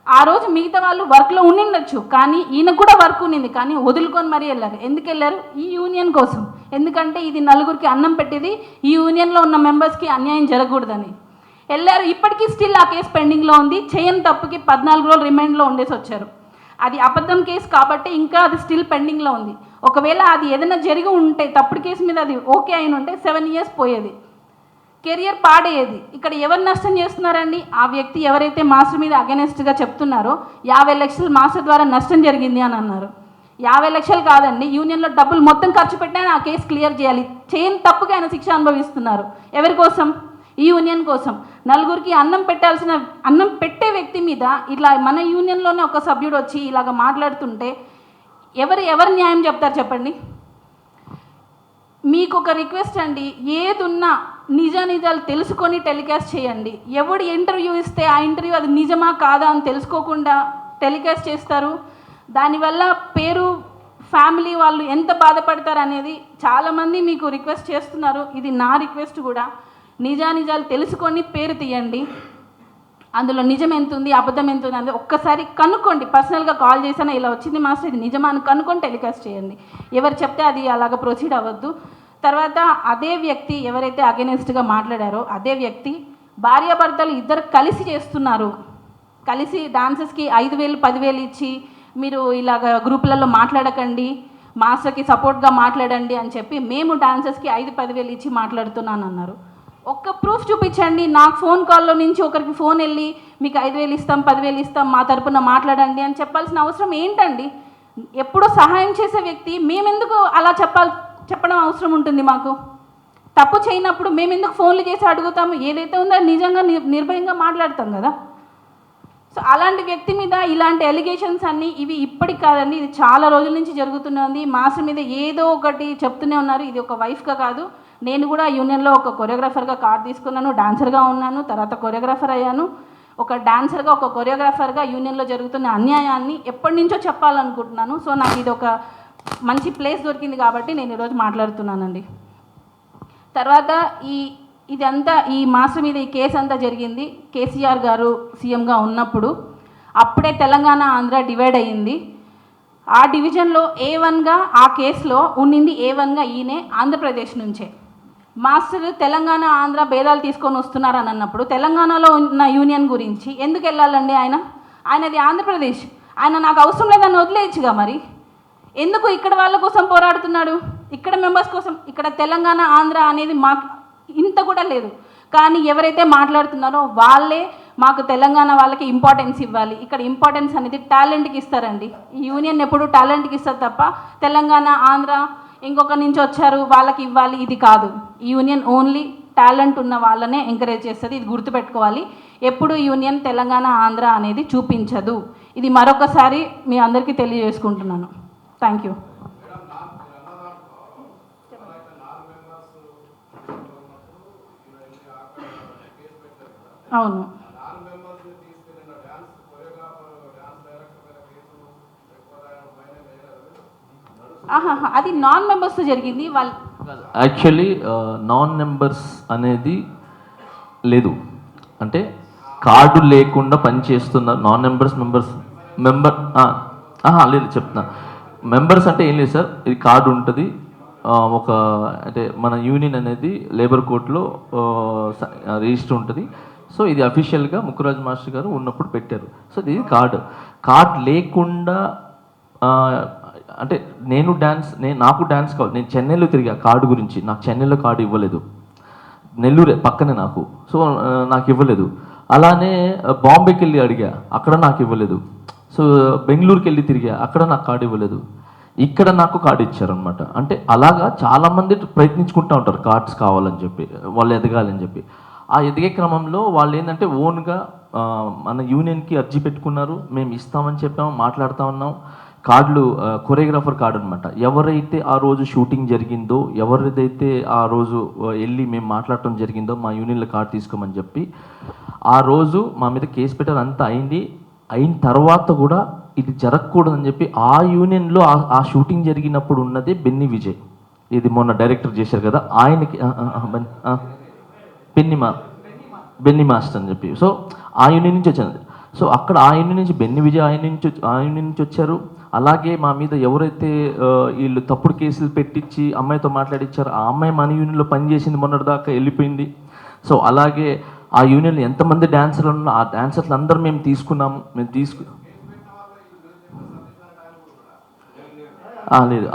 ఆ రోజు మిగతా వాళ్ళు వర్క్లో ఉండిండొచ్చు, కానీ ఈయన కూడా వర్క్ ఉండింది, కానీ వదులుకొని మరీ వెళ్ళారు. ఎందుకు వెళ్ళారు? ఈ యూనియన్ కోసం. ఎందుకంటే ఇది నలుగురికి అన్నం పెట్టేది, ఈ యూనియన్లో ఉన్న మెంబర్స్కి అన్యాయం జరగకూడదని వెళ్ళారు. ఇప్పటికీ స్టిల్ ఆ కేసు పెండింగ్లో ఉంది. చేయని తప్పుకి 14 రోజులు రిమైండ్లో ఉండేసి వచ్చారు. అది అబద్ధం కేసు కాబట్టి ఇంకా అది స్టిల్ పెండింగ్లో ఉంది. ఒకవేళ అది ఏదైనా జరిగి ఉంటే, తప్పుడు కేసు మీద అది ఓకే అయిన ఉంటే 7 years పోయేది, కెరియర్ పాడేది. ఇక్కడ ఎవరు నష్టం చేస్తున్నారండి? ఆ వ్యక్తి ఎవరైతే మాస్టర్ మీద అగెనెస్ట్గా చెప్తున్నారో 50 లక్షలు మాస్టర్ ద్వారా నష్టం జరిగింది అని అన్నారు. 50 లక్షలు కాదండి, యూనియన్లో డబ్బులు మొత్తం ఖర్చు పెట్టినా ఆ కేసు క్లియర్ చేయాలి. చేయని తప్పుగా ఆయన శిక్ష అనుభవిస్తున్నారు. ఎవరి కోసం? ఈ యూనియన్ కోసం. నలుగురికి అన్నం పెట్టే వ్యక్తి మీద ఇట్లా మన యూనియన్లోనే ఒక సభ్యుడు వచ్చి ఇలాగ మాట్లాడుతుంటే ఎవరు న్యాయం చెప్తారు చెప్పండి? మీకు ఒక రిక్వెస్ట్ అండి, ఏదున్నా నిజాలు తెలుసుకొని టెలికాస్ట్ చేయండి. ఎవడు ఇంటర్వ్యూ ఇస్తే ఆ ఇంటర్వ్యూ అది నిజమా కాదా అని తెలుసుకోకుండా టెలికాస్ట్ చేస్తారు. దానివల్ల పేరు ఫ్యామిలీ వాళ్ళు ఎంత బాధపడతారు అనేది చాలామంది మీకు రిక్వెస్ట్ చేస్తున్నారు. ఇది నా రిక్వెస్ట్ కూడా. నిజానిజాలు తెలుసుకొని పేరు తీయండి. అందులో నిజం ఎంత ఉంది, అబద్ధం ఎంత ఉంది అనేది ఒక్కసారి కనుక్కోండి. పర్సనల్గా కాల్ చేసినా ఇలా వచ్చింది మాస్టర్, ఇది నిజమా అని కనుక్కొని టెలికాస్ట్ చేయండి. ఎవరు చెప్తే అది అలాగ ప్రొసీడ్ అవ్వద్దు. తర్వాత అదే వ్యక్తి ఎవరైతే అగెనిస్ట్గా మాట్లాడారో అదే వ్యక్తి భార్యాభర్తలు ఇద్దరు కలిసి చేస్తున్నారు. కలిసి డాన్సెస్కి 5,000 10,000 ఇచ్చి మీరు ఇలాగ గ్రూపులలో మాట్లాడకండి, మాస్టర్కి సపోర్ట్గా మాట్లాడండి అని చెప్పి మేము డాన్సెస్కి 5,000 ఇచ్చి మాట్లాడుతున్నాను అన్నారు. ఒక్క ప్రూఫ్ చూపించండి. నాకు ఫోన్ కాల్లో నుంచి ఒకరికి ఫోన్ వెళ్ళి మీకు 5,000 ఇస్తాం 10,000 ఇస్తాం మా తరపున మాట్లాడండి అని చెప్పాల్సిన అవసరం ఏంటండి? ఎప్పుడో సహాయం చేసే వ్యక్తి మేమెందుకు అలా చెప్పడం అవసరం ఉంటుంది? మాకు తప్పు చేయనప్పుడు మేమెందుకు ఫోన్లు చేసి అడుగుతాము? ఏదైతే ఉందో నిజంగా నిర్భయంగా మాట్లాడతాం కదా. సో అలాంటి వ్యక్తి మీద ఇలాంటి ఎలిగేషన్స్ అన్నీ ఇవి ఇప్పటికి కాదండి, ఇది చాలా రోజుల నుంచి జరుగుతున్నది. మాస్టర్ మీద ఏదో ఒకటి చెప్తూనే ఉన్నారు. ఇది ఒక వైఫ్గా కాదు, నేను కూడా యూనియన్లో ఒక కొరియోగ్రాఫర్గా కార్డు తీసుకున్నాను, డాన్సర్గా ఉన్నాను, తర్వాత కొరియోగ్రాఫర్ అయ్యాను. ఒక డాన్సర్గా ఒక కొరియోగ్రాఫర్గా యూనియన్లో జరుగుతున్న అన్యాయాన్ని ఎప్పటి నుంచో చెప్పాలనుకుంటున్నాను. సో నాకు ఇది ఒక మంచి ప్లేస్ దొరికింది కాబట్టి నేను ఈరోజు మాట్లాడుతున్నానండి. తర్వాత ఇదంతా ఈ మాస్టర్ మీద ఈ కేసు అంతా జరిగింది కేసీఆర్ గారు సీఎంగా ఉన్నప్పుడు. అప్పుడే తెలంగాణ ఆంధ్ర డివైడ్ అయ్యింది. ఆ డివిజన్లో A1గా ఆ కేసులో ఉన్నింది A1గా ఈయనే ఆంధ్రప్రదేశ్ నుంచే. మాస్టర్ తెలంగాణ ఆంధ్ర భేదాలు తీసుకొని వస్తున్నారని అన్నప్పుడు తెలంగాణలో ఉన్న యూనియన్ గురించి ఎందుకు వెళ్ళాలండి? ఆయనది ఆంధ్రప్రదేశ్. ఆయన నాకు అవసరం లేదని వదిలేయచ్చుగా. మరి ఎందుకు ఇక్కడ వాళ్ళ కోసం పోరాడుతున్నాడు? ఇక్కడ మెంబర్స్ కోసం. ఇక్కడ తెలంగాణ ఆంధ్ర అనేది మాకు ఇంత కూడా లేదు. కానీ ఎవరైతే మాట్లాడుతున్నారో వాళ్ళే మాకు తెలంగాణ వాళ్ళకి ఇంపార్టెన్స్ ఇవ్వాలి. ఇక్కడ ఇంపార్టెన్స్ అనేది టాలెంట్కి ఇస్తారండి. ఈ యూనియన్ ఎప్పుడు టాలెంట్కి ఇస్తారు తప్ప తెలంగాణ ఆంధ్ర ఇంకొక నుంచి వచ్చారు వాళ్ళకి ఇవ్వాలి ఇది కాదు. ఈ యూనియన్ ఓన్లీ టాలెంట్ ఉన్న వాళ్ళనే ఎంకరేజ్ చేస్తుంది. ఇది గుర్తుపెట్టుకోవాలి. ఎప్పుడు యూనియన్ తెలంగాణ ఆంధ్ర అనేది చూపించదు. ఇది మరొకసారి మీ అందరికీ తెలియజేసుకుంటున్నాను. Thank you. అవును, అది నాన్ మెంబర్స్తో జరిగింది. వాళ్ళు యాక్చువల్లీ నాన్ మెంబర్స్ అనేది లేదు, అంటే కార్డు లేకుండా పనిచేస్తున్నారు. నాన్ మెంబర్స్ లేదు చెప్తున్నా. మెంబర్స్ అంటే ఏం లేదు సార్, ఇది కార్డు ఉంటుంది. ఒక అంటే మన యూనియన్ అనేది లేబర్ కోర్టులో రిజిస్టర్ ఉంటుంది. సో ఇది అఫీషియల్గా ముక్కురాజ్ మాస్టర్ గారు ఉన్నప్పుడు పెట్టారు. సో ఇది కార్డ్ లేకుండా అంటే నాకు డ్యాన్స్ కావాలి. నేను చెన్నైలో తిరిగా కార్డు గురించి. నాకు చెన్నైలో కార్డు ఇవ్వలేదు. నెల్లూరే పక్కనే నాకు. సో నాకు ఇవ్వలేదు. అలానే బాంబేకి వెళ్ళి అడిగా, అక్కడ నాకు ఇవ్వలేదు. సో బెంగళూరుకి వెళ్ళి తిరిగా, అక్కడ నాకు కార్డు ఇవ్వలేదు. ఇక్కడ నాకు కార్డు ఇచ్చారనమాట. అంటే అలాగా చాలామంది ప్రయత్నించుకుంటూ ఉంటారు కార్డ్స్ కావాలని చెప్పి, వాళ్ళు ఎదగాలని చెప్పి. ఆ ఎదిగే క్రమంలో వాళ్ళు ఏంటంటే ఓన్గా మన యూనియన్కి అర్జీ పెట్టుకున్నారు. మేము ఇస్తామని చెప్పాము, మాట్లాడుతూ ఉన్నాం. కార్డులు కొరియోగ్రాఫర్ కార్డు అనమాట. ఎవరైతే ఆ రోజు షూటింగ్ జరిగిందో, ఎవరిదైతే ఆ రోజు వెళ్ళి మేము మాట్లాడటం జరిగిందో మా యూనియన్లో కార్డు తీసుకోమని చెప్పి ఆ రోజు మా మీద కేసు పెట్టారు. అంతా అయిన తర్వాత కూడా ఇది జరగకూడదని చెప్పి ఆ యూనియన్లో ఆ షూటింగ్ జరిగినప్పుడు ఉన్నదే బెన్నీ విజయ్. ఇది మొన్న డైరెక్టర్ చేశారు కదా, ఆయనకి బెన్నీ మాస్టర్ అని చెప్పి. సో ఆ యూనియన్ నుంచి వచ్చాను. సో అక్కడ ఆ యూనియన్ నుంచి బెన్నీ విజయ్ ఆ యూనియన్ నుంచి వచ్చారు. అలాగే మా మీద ఎవరైతే వీళ్ళు తప్పుడు కేసులు పెట్టించి అమ్మాయితో మాట్లాడిచ్చారో ఆ అమ్మాయి మన యూనియన్లో పనిచేసింది, మొన్నటిదాకా వెళ్ళిపోయింది. సో అలాగే ఆ యూనియన్లో ఎంతమంది డాన్సర్లు ఉన్నా ఆ డాన్సర్లు అందరూ మేము తీసుకున్నాము. లేదు,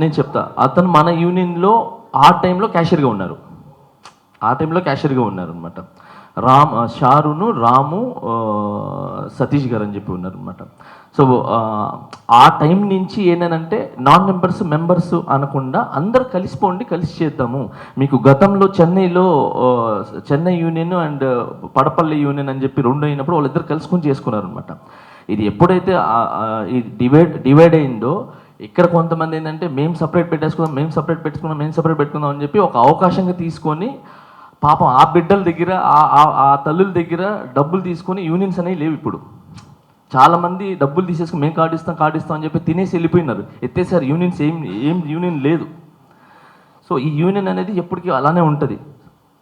నేను చెప్తా. అతను మన యూనియన్లో ఆ టైంలో క్యాషియర్గా ఉన్నారు. అనమాట. షారును రాము సతీష్ గారు అని చెప్పి ఉన్నారు అనమాట. సో ఆ టైం నుంచి ఏంటంటే నాన్ మెంబర్స్ అనకుండా అందరు కలిసిపోండి, కలిసి చేద్దాము. మీకు గతంలో చెన్నై యూనియన్ అండ్ పడపల్లి యూనియన్ అని చెప్పి రెండు అయినప్పుడు వాళ్ళిద్దరు కలుసుకొని చేసుకున్నారు అనమాట. ఇది ఎప్పుడైతే ఈ డివైడ్ అయిందో ఇక్కడ కొంతమంది ఏంటంటే మేము సపరేట్ పెట్టుకుందాం అని చెప్పి ఒక అవకాశంగా తీసుకొని పాపం ఆ బిడ్డల దగ్గర ఆ తల్లుల దగ్గర డబ్బులు తీసుకొని యూనియన్స్ అనేవి లేవు ఇప్పుడు. చాలామంది డబ్బులు తీసేసుకుని మేము కార్డు ఇస్తాం అని చెప్పి తినేసి వెళ్ళిపోయినారు. ఎత్తేసారు. యూనియన్స్ ఏం యూనియన్ లేదు. సో ఈ యూనియన్ అనేది ఎప్పటికీ అలానే ఉంటుంది.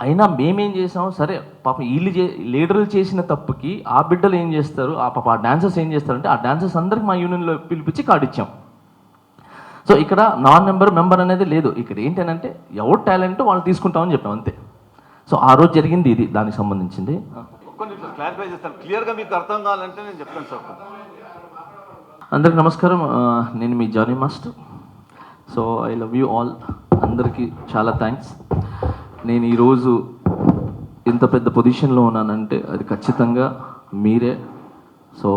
అయినా మేమేం చేసాం, సరే పాపం వీళ్ళు లీడర్లు చేసిన తప్పుకి ఆ బిడ్డలు ఏం చేస్తారు, ఆ పాప ఆ డాన్సర్స్ ఏం చేస్తారంటే ఆ డాన్సర్స్ అందరికి మా యూనియన్లో పిలిపించి కార్డు ఇచ్చాం. సో ఇక్కడ మెంబర్ అనేది లేదు. ఇక్కడ ఏంటంటే ఎవరు టాలెంట్ వాళ్ళు తీసుకుంటామని చెప్పాం అంతే. సో ఆ రోజు జరిగింది ఇది, దానికి సంబంధించింది. కొన్ని క్లారిఫై చేస్తాను, క్లియర్గా మీకు అర్థం కావాలంటే నేను చెప్తాను సార్. అందరికి నమస్కారం. నేను మీ Jani master. So I love you all. అందరికీ చాలా థ్యాంక్స్. నేను ఈరోజు ఇంత పెద్ద పొజిషన్లో ఉన్నానంటే అది ఖచ్చితంగా మీరే. సో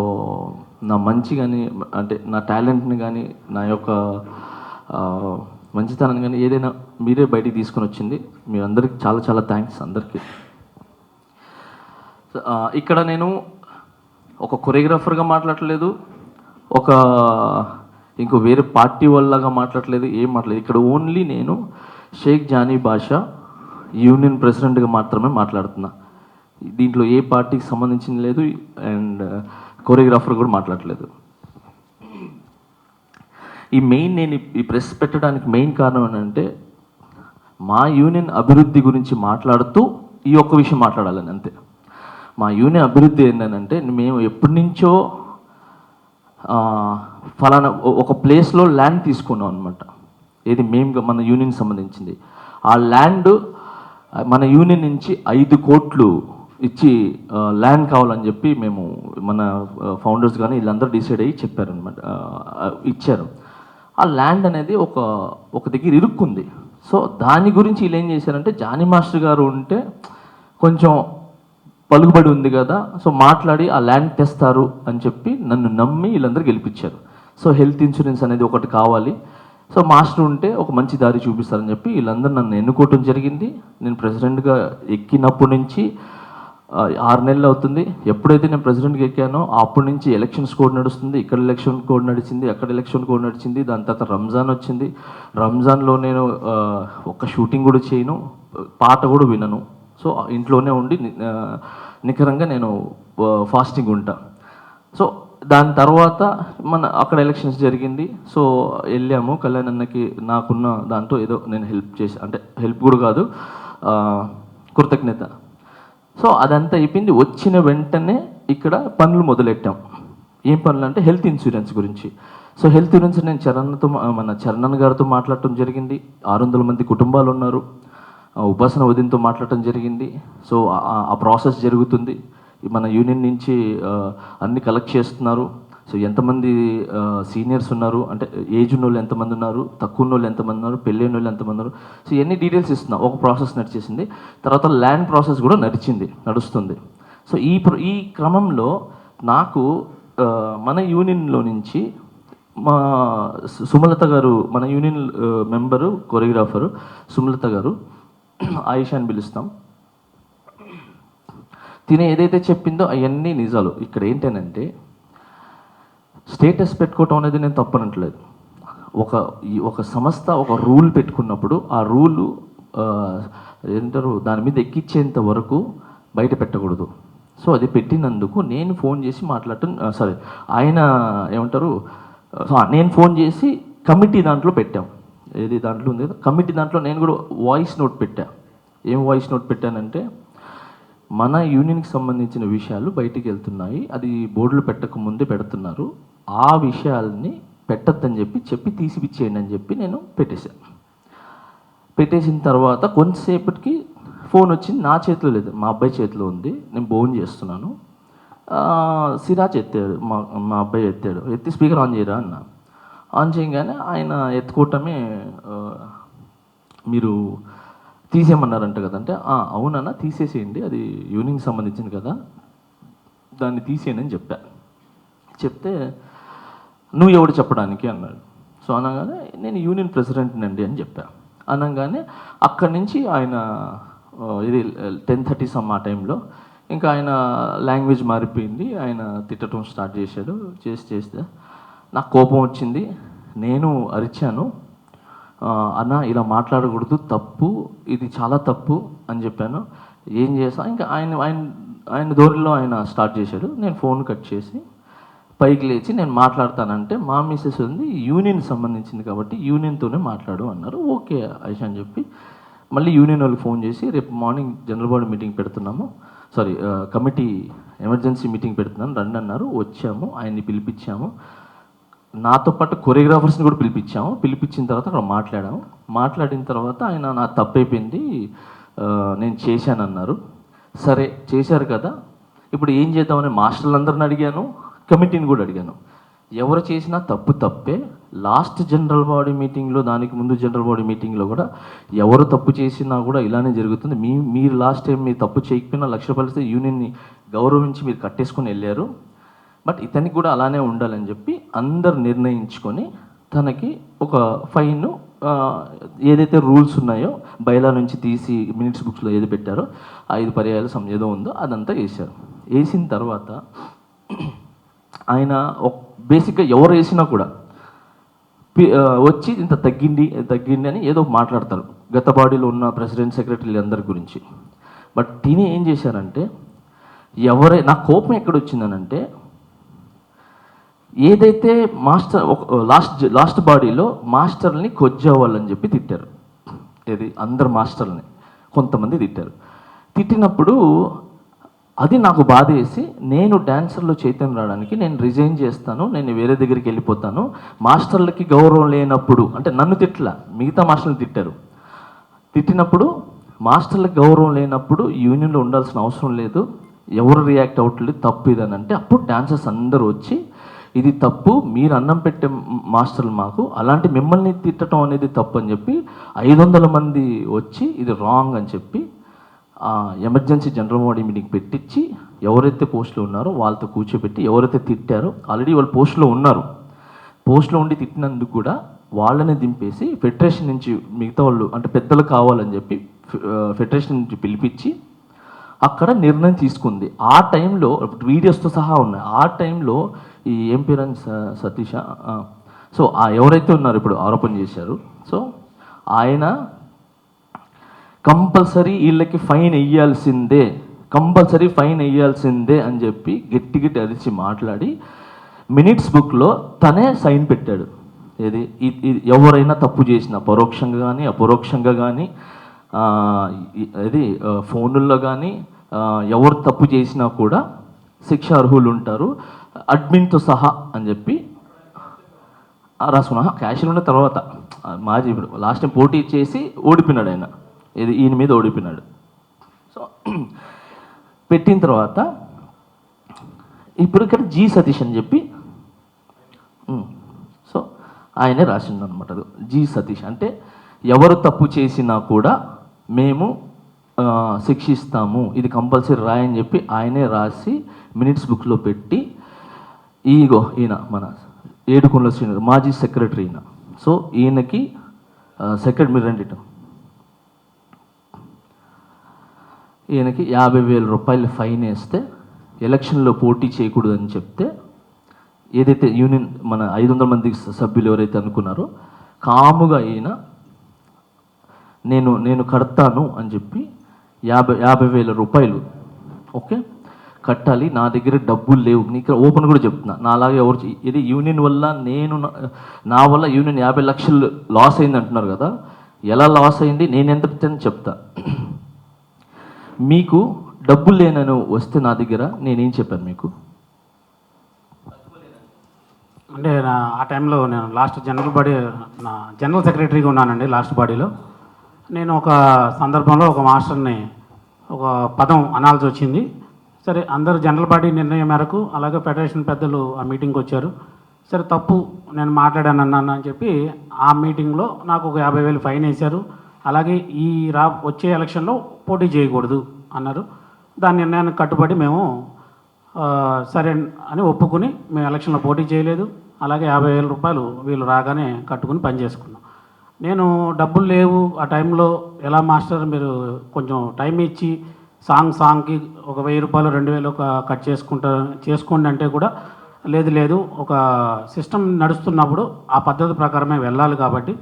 నా మంచి కానీ అంటే నా టాలెంట్ని కానీ నా యొక్క మంచితనాన్ని కానీ ఏదైనా మీరే బయటికి తీసుకొని వచ్చింది. మీ అందరికి చాలా చాలా థ్యాంక్స్ అందరికీ. ఇక్కడ నేను ఒక కొరియోగ్రాఫర్గా మాట్లాడలేదు, ఒక ఇంకో వేరే పార్టీ వాళ్ళగా మాట్లాడలేదు, ఏం మాట్లాడలేదు. ఇక్కడ ఓన్లీ నేను షేక్ జానీ బాషా యూనియన్ ప్రెసిడెంట్గా మాత్రమే మాట్లాడుతున్నా. దీంట్లో ఏ పార్టీకి సంబంధించింది లేదు అండ్ కొరియోగ్రాఫర్ కూడా మాట్లాడలేదు. నేను ఈ ప్రెస్ పెట్టడానికి మెయిన్ కారణం ఏంటంటే మా యూనియన్ అభివృద్ధి గురించి మాట్లాడుతూ ఈ ఒక్క విషయం మాట్లాడాలని అంతే. మా యూనియన్ అభివృద్ధి ఏంటంటే మేము ఎప్పటి నుంచో ఫలానా ఒక ప్లేస్లో ల్యాండ్ తీసుకున్నాం అనమాట. ఏది మేము మన యూనియన్ సంబంధించింది. ఆ ల్యాండ్ మన యూనియన్ నుంచి 5 కోట్లు ఇచ్చి ల్యాండ్ కావాలని చెప్పి మేము మన ఫౌండర్స్ కానీ వీళ్ళందరూ డిసైడ్ అయ్యి చెప్పారనమాట, ఇచ్చారు. ఆ ల్యాండ్ అనేది ఒక దగ్గర ఇరుక్కుంది. సో దాని గురించి వీళ్ళు ఏం చేశారంటే జానీ మాస్టర్ గారు ఉంటే కొంచెం పలుకుబడి ఉంది కదా, సో మాట్లాడి ఆ ల్యాండ్ తెస్తారు అని చెప్పి నన్ను నమ్మి వీళ్ళందరూ గెలిపించారు. సో హెల్త్ ఇన్సూరెన్స్ అనేది ఒకటి కావాలి, సో మాస్టర్ ఉంటే ఒక మంచి దారి చూపిస్తారని చెప్పి వీళ్ళందరూ నన్ను ఎన్నుకోవటం జరిగింది. నేను ప్రెసిడెంట్గా ఎక్కినప్పటి నుంచి 6 నెలలు అవుతుంది. ఎప్పుడైతే నేను ప్రెసిడెంట్గా ఎక్కానో అప్పటి నుంచి ఎలక్షన్స్ కోడ్ నడుస్తుంది. ఇక్కడ ఎలక్షన్ కోడ్ నడిచింది, అక్కడ ఎలక్షన్ కోడ్ నడిచింది. దాని తర్వాత రంజాన్ వచ్చింది. రంజాన్లో నేను ఒక్క షూటింగ్ కూడా చేయను, పాట కూడా వినను. సో ఇంట్లోనే ఉండి నికరంగా నేను ఫాస్టింగ్ ఉంటా. సో దాని తర్వాత అక్కడ ఎలక్షన్స్ జరిగింది. సో వెళ్ళాము కళ్యాణ్ అన్నకి నాకున్న దాంతో ఏదో నేను హెల్ప్ చేసి, అంటే హెల్ప్ కూడా కాదు, కృతజ్ఞత. సో అదంతా అయిపోయింది. వచ్చిన వెంటనే ఇక్కడ పనులు మొదలెట్టాం. ఏం పనులు అంటే హెల్త్ ఇన్సూరెన్స్ గురించి. సో హెల్త్ ఇన్సూరెన్స్ నేను చరణ్ గారితో మాట్లాడటం జరిగింది. 600 మంది కుటుంబాలు ఉన్నారు. ఉపాసన వదినతో మాట్లాడటం జరిగింది. సో ఆ ప్రాసెస్ జరుగుతుంది. మన యూనియన్ నుంచి అన్ని కలెక్ట్ చేస్తున్నారు. సో ఎంతమంది సీనియర్స్ ఉన్నారు, అంటే ఏజ్ ఉన్న వాళ్ళు ఎంతమంది ఉన్నారు, తక్కువ ఉన్న వాళ్ళు ఎంతమంది ఉన్నారు, పెళ్ళైన వాళ్ళు ఎంతమంది ఉన్నారు, సో ఇవన్నీ డీటెయిల్స్ ఇస్తున్నాం. ఒక ప్రాసెస్ నడిచేసింది. తర్వాత ల్యాండ్ ప్రాసెస్ కూడా నడుస్తుంది. సో ఈ క్రమంలో నాకు మన యూనియన్లో నుంచి మా సుమలత గారు, మన యూనియన్ మెంబరు కొరియోగ్రాఫరు సుమలత గారు, ఆయిషా అని పిలుస్తాం, తినే ఏదైతే చెప్పిందో అవన్నీ నిజాలు. ఇక్కడ ఏంటంటే స్టేటస్ పెట్టుకోవటం అనేది నేను తప్పనట్లేదు. ఒక సంస్థ ఒక రూల్ పెట్టుకున్నప్పుడు ఆ రూలు ఏంటారు దాని మీద ఎక్కించేంత వరకు బయట పెట్టకూడదు. సో అది పెట్టినందుకు నేను ఫోన్ చేసి ఆయన ఏమంటారు, నేను ఫోన్ చేసి కమిటీ దాంట్లో పెట్టాం. ఏది దాంట్లో ఉంది కదా కమిటీ, దాంట్లో నేను కూడా వాయిస్ నోట్ పెట్టా. ఏం వాయిస్ నోట్ పెట్టానంటే, మన యూనియన్కి సంబంధించిన విషయాలు బయటికి వెళ్తున్నాయి, అది బోర్డులు పెట్టక ముందే పెడుతున్నారు, ఆ విషయాల్ని పెట్టద్దని చెప్పి తీసిపిచ్చేయండి అని చెప్పి నేను పెట్టేసిన తర్వాత కొంతసేపటికి ఫోన్ వచ్చింది. నా చేతిలో లేదు, మా అబ్బాయి చేతిలో ఉంది. నేను ఫోన్ చేస్తున్నాను. సిరాజ్ ఎత్తాడు, మా అబ్బాయి ఎత్తి స్పీకర్ ఆన్ చేయరా అన్న. ఆన్ చేయగానే ఆయన ఎత్తుకోవటమే, మీరు తీసేయమన్నారంట కదంటే, అవునన్నా తీసేసేయండి, అది యూనియన్కి సంబంధించింది కదా, దాన్ని తీసేయండి అని చెప్తే నువ్వు ఎవడు చెప్పడానికి అన్నాడు. సో అనగానే నేను యూనియన్ ప్రెసిడెంట్నండి అని అనగానే అక్కడి నుంచి ఆయన ఇది 10:30 ఆ టైంలో ఇంకా ఆయన లాంగ్వేజ్ మారిపోయింది. ఆయన తిట్టడం స్టార్ట్ చేశాడు. చేస్తే నాకు కోపం వచ్చింది. నేను అరిచాను, అన్న ఇలా మాట్లాడకూడదు, తప్పు, ఇది చాలా తప్పు అని చెప్పాను. ఏం చేసా ఇంకా ఆయన ధోరణిలో ఆయన స్టార్ట్ చేశాడు. నేను ఫోన్ కట్ చేసి పైకి లేచి నేను మాట్లాడతానంటే మా మిస్సెస్ ఉంది యూనియన్ సంబంధించింది కాబట్టి యూనియన్తోనే మాట్లాడు అన్నారు. ఓకే ఐషా అని చెప్పి మళ్ళీ యూనియన్ వాళ్ళకి ఫోన్ చేసి రేపు మార్నింగ్ జనరల్ బాడీ మీటింగ్ పెడుతున్నాము, సారీ కమిటీ ఎమర్జెన్సీ మీటింగ్ పెడుతున్నాను రండి అన్నారు. వచ్చాము, ఆయన్ని పిలిపించాము, నాతో పాటు కొరియోగ్రాఫర్స్ని కూడా పిలిపించిన తర్వాత అక్కడ మాట్లాడిన తర్వాత ఆయన నా తప్పైపోయింది నేను చేశానన్నారు. సరే చేశారు కదా, ఇప్పుడు ఏం చేద్దామని మాస్టర్లందరిని అడిగాను, కమిటీని కూడా అడిగాను. ఎవరు చేసినా తప్పే. లాస్ట్ జనరల్ బాడీ మీటింగ్లో, దానికి ముందు జనరల్ బాడీ మీటింగ్లో కూడా ఎవరు తప్పు చేసినా కూడా ఇలానే జరుగుతుంది. మీరు లాస్ట్ టైం మీరు తప్పు చేయకపోయినా 1,00,000 రూపాయలు యూనియన్ని గౌరవించి మీరు కట్టేసుకొని వెళ్ళారు, బట్ ఇతనికి కూడా అలానే ఉండాలని చెప్పి అందరు నిర్ణయించుకొని తనకి ఒక ఫైన్ ఏదైతే రూల్స్ ఉన్నాయో బయలా నుంచి తీసి మినిట్స్ బుక్స్లో ఏది పెట్టారో 5 పర్యాయాలు ఏదో ఉందో అదంతా వేశారు. వేసిన తర్వాత ఆయన బేసిక్గా ఎవరు వేసినా కూడా వచ్చి ఇంత తగ్గింది అని ఏదో మాట్లాడతారు గత బాడీలో ఉన్న ప్రెసిడెంట్ సెక్రటరీలు అందరి గురించి. బట్ తిని ఏం చేశారంటే నా కోపం ఎక్కడ వచ్చిందనంటే ఏదైతే మాస్టర్ లాస్ట్ బాడీలో మాస్టర్ని కొజ్జావాళ్ళని చెప్పి తిట్టారు. ఏది అందరు మాస్టర్ని కొంతమంది తిట్టినప్పుడు అది నాకు బాధ వేసి నేను డాన్సర్లో చైతన్యం రావడానికి నేను రిజైన్ చేస్తాను, నేను వేరే దగ్గరికి వెళ్ళిపోతాను. మాస్టర్లకి గౌరవం లేనప్పుడు అంటే నన్ను మిగతా మాస్టర్ని తిట్టినప్పుడు మాస్టర్లకు గౌరవం లేనప్పుడు యూనియన్లో ఉండాల్సిన అవసరం లేదు, ఎవరు రియాక్ట్ అవ్వట్లేదు, తప్పు ఇదని అంటే అప్పుడు డాన్సర్స్ అందరూ వచ్చి ఇది తప్పు, మీరు అన్నం పెట్టే మాస్టర్లు మాకు, అలాంటి మిమ్మల్ని తిట్టడం అనేది తప్పు అని చెప్పి 500 మంది వచ్చి ఇది రాంగ్ అని చెప్పి ఎమర్జెన్సీ జనరల్ బాడీ మీటింగ్ పెట్టించి ఎవరైతే పోస్టులో ఉన్నారో వాళ్ళతో కూర్చోబెట్టి ఎవరైతే తిట్టారో ఆల్రెడీ వాళ్ళు పోస్టులో ఉండి తిట్టినందుకు కూడా వాళ్ళని దింపేసి ఫెడరేషన్ నుంచి మిగతా వాళ్ళు అంటే పెద్దలు కావాలని చెప్పి ఫెడరేషన్ నుంచి పిలిపించి అక్కడ నిర్ణయం తీసుకుంది. ఆ టైంలో వీడియోస్తో సహా ఉన్నాయి. ఆ టైంలో ఈ ఏం పేరని సతీష, సో ఎవరైతే ఉన్నారో ఇప్పుడు ఆరోపణ చేశారు, సో ఆయన కంపల్సరీ వీళ్ళకి ఫైన్ వేయాల్సిందే అని చెప్పి గట్టి అరిచి మాట్లాడి మినిట్స్ బుక్లో తనే సైన్ పెట్టాడు. ఏది ఎవరైనా తప్పు చేసినా పరోక్షంగా కానీ అపరోక్షంగా కానీ అది ఫోనుల్లో కానీ ఎవరు తప్పు చేసినా కూడా శిక్ష అర్హులు ఉంటారు అడ్మిన్తో సహా అని చెప్పి రాసుకున్నా. క్యాషియల్ ఉన్న తర్వాత మాజీ ఇప్పుడు లాస్ట్ టైం పోటీ చేసి ఓడిపోయినాడు ఆయన, ఇది ఈయన మీద ఓడిపోయినాడు. సో పెట్టిన తర్వాత ఇప్పుడు ఇక్కడ జి సతీష్ అని చెప్పి సో ఆయనే రాసిండు అనమాట. జి సతీష్ అంటే ఎవరు తప్పు చేసినా కూడా మేము శిక్షిస్తాము, ఇది కంపల్సరీ రాయని చెప్పి ఆయనే రాసి మినిట్స్ బుక్లో పెట్టి ఈయన మన ఏడుకొండల శ్రీనివాస్ మాజీ సెక్రటరీ ఈయన. సో ఈయనకి సెక్రటరీ మీరు రండి, ఈయనకి 50,000 రూపాయలు ఫైన్ వేస్తే ఎలక్షన్లో పోటీ చేయకూడదని చెప్తే ఏదైతే యూనియన్ మన 500 మంది సభ్యులు ఎవరైతే అనుకున్నారో కాముగా ఈయన నేను కడతాను అని చెప్పి 50,000 రూపాయలు ఓకే కట్టాలి, నా దగ్గర డబ్బులు లేవు, నీకు ఓపెన్ కూడా చెప్తున్నా, నాలాగే ఎవరు ఇది యూనియన్ వల్ల నా వల్ల యూనియన్ 50 లక్షలు లాస్ అయింది అంటున్నారు కదా, ఎలా లాస్ అయింది నేను ఎంత చెప్తా. మీకు డబ్బులు లేనని వస్తే నా దగ్గర నేనేం చెప్పాను మీకు అంటే ఆ టైంలో నేను లాస్ట్ జనరల్ సెక్రటరీగా ఉన్నానండి. లాస్ట్ బాడీలో నేను ఒక సందర్భంలో ఒక మాస్టర్ని ఒక పదం అనాల్సి వచ్చింది. సరే అందరూ జనరల్ బాడీ నిర్ణయం మేరకు అలాగే ఫెడరేషన్ పెద్దలు ఆ మీటింగ్కి వచ్చారు. సరే తప్పు నేను మాట్లాడాను అన్నాను అని చెప్పి ఆ మీటింగ్లో నాకు ఒక 50,000 ఫైన్ వేశారు. అలాగే వచ్చే ఎలక్షన్లో పోటీ చేయకూడదు అన్నారు. దాని నిర్ణయానికి కట్టుబడి మేము సరే అని ఒప్పుకుని మేము ఎలక్షన్లో పోటీ చేయలేదు. అలాగే 50,000 రూపాయలు వీళ్ళు రాగానే కట్టుకుని పని చేసుకున్నాం. నేను డబ్బులు లేవు ఆ టైంలో, ఎలా మాస్టర్ మీరు కొంచెం టైం ఇచ్చి సాంగ్కి ఒక 1,000 రూపాయలు 2,000 కట్ చేసుకోండి అంటే కూడా లేదు ఒక సిస్టమ్ నడుస్తున్నప్పుడు ఆ పద్ధతి ప్రకారమే వెళ్ళాలి కాబట్టి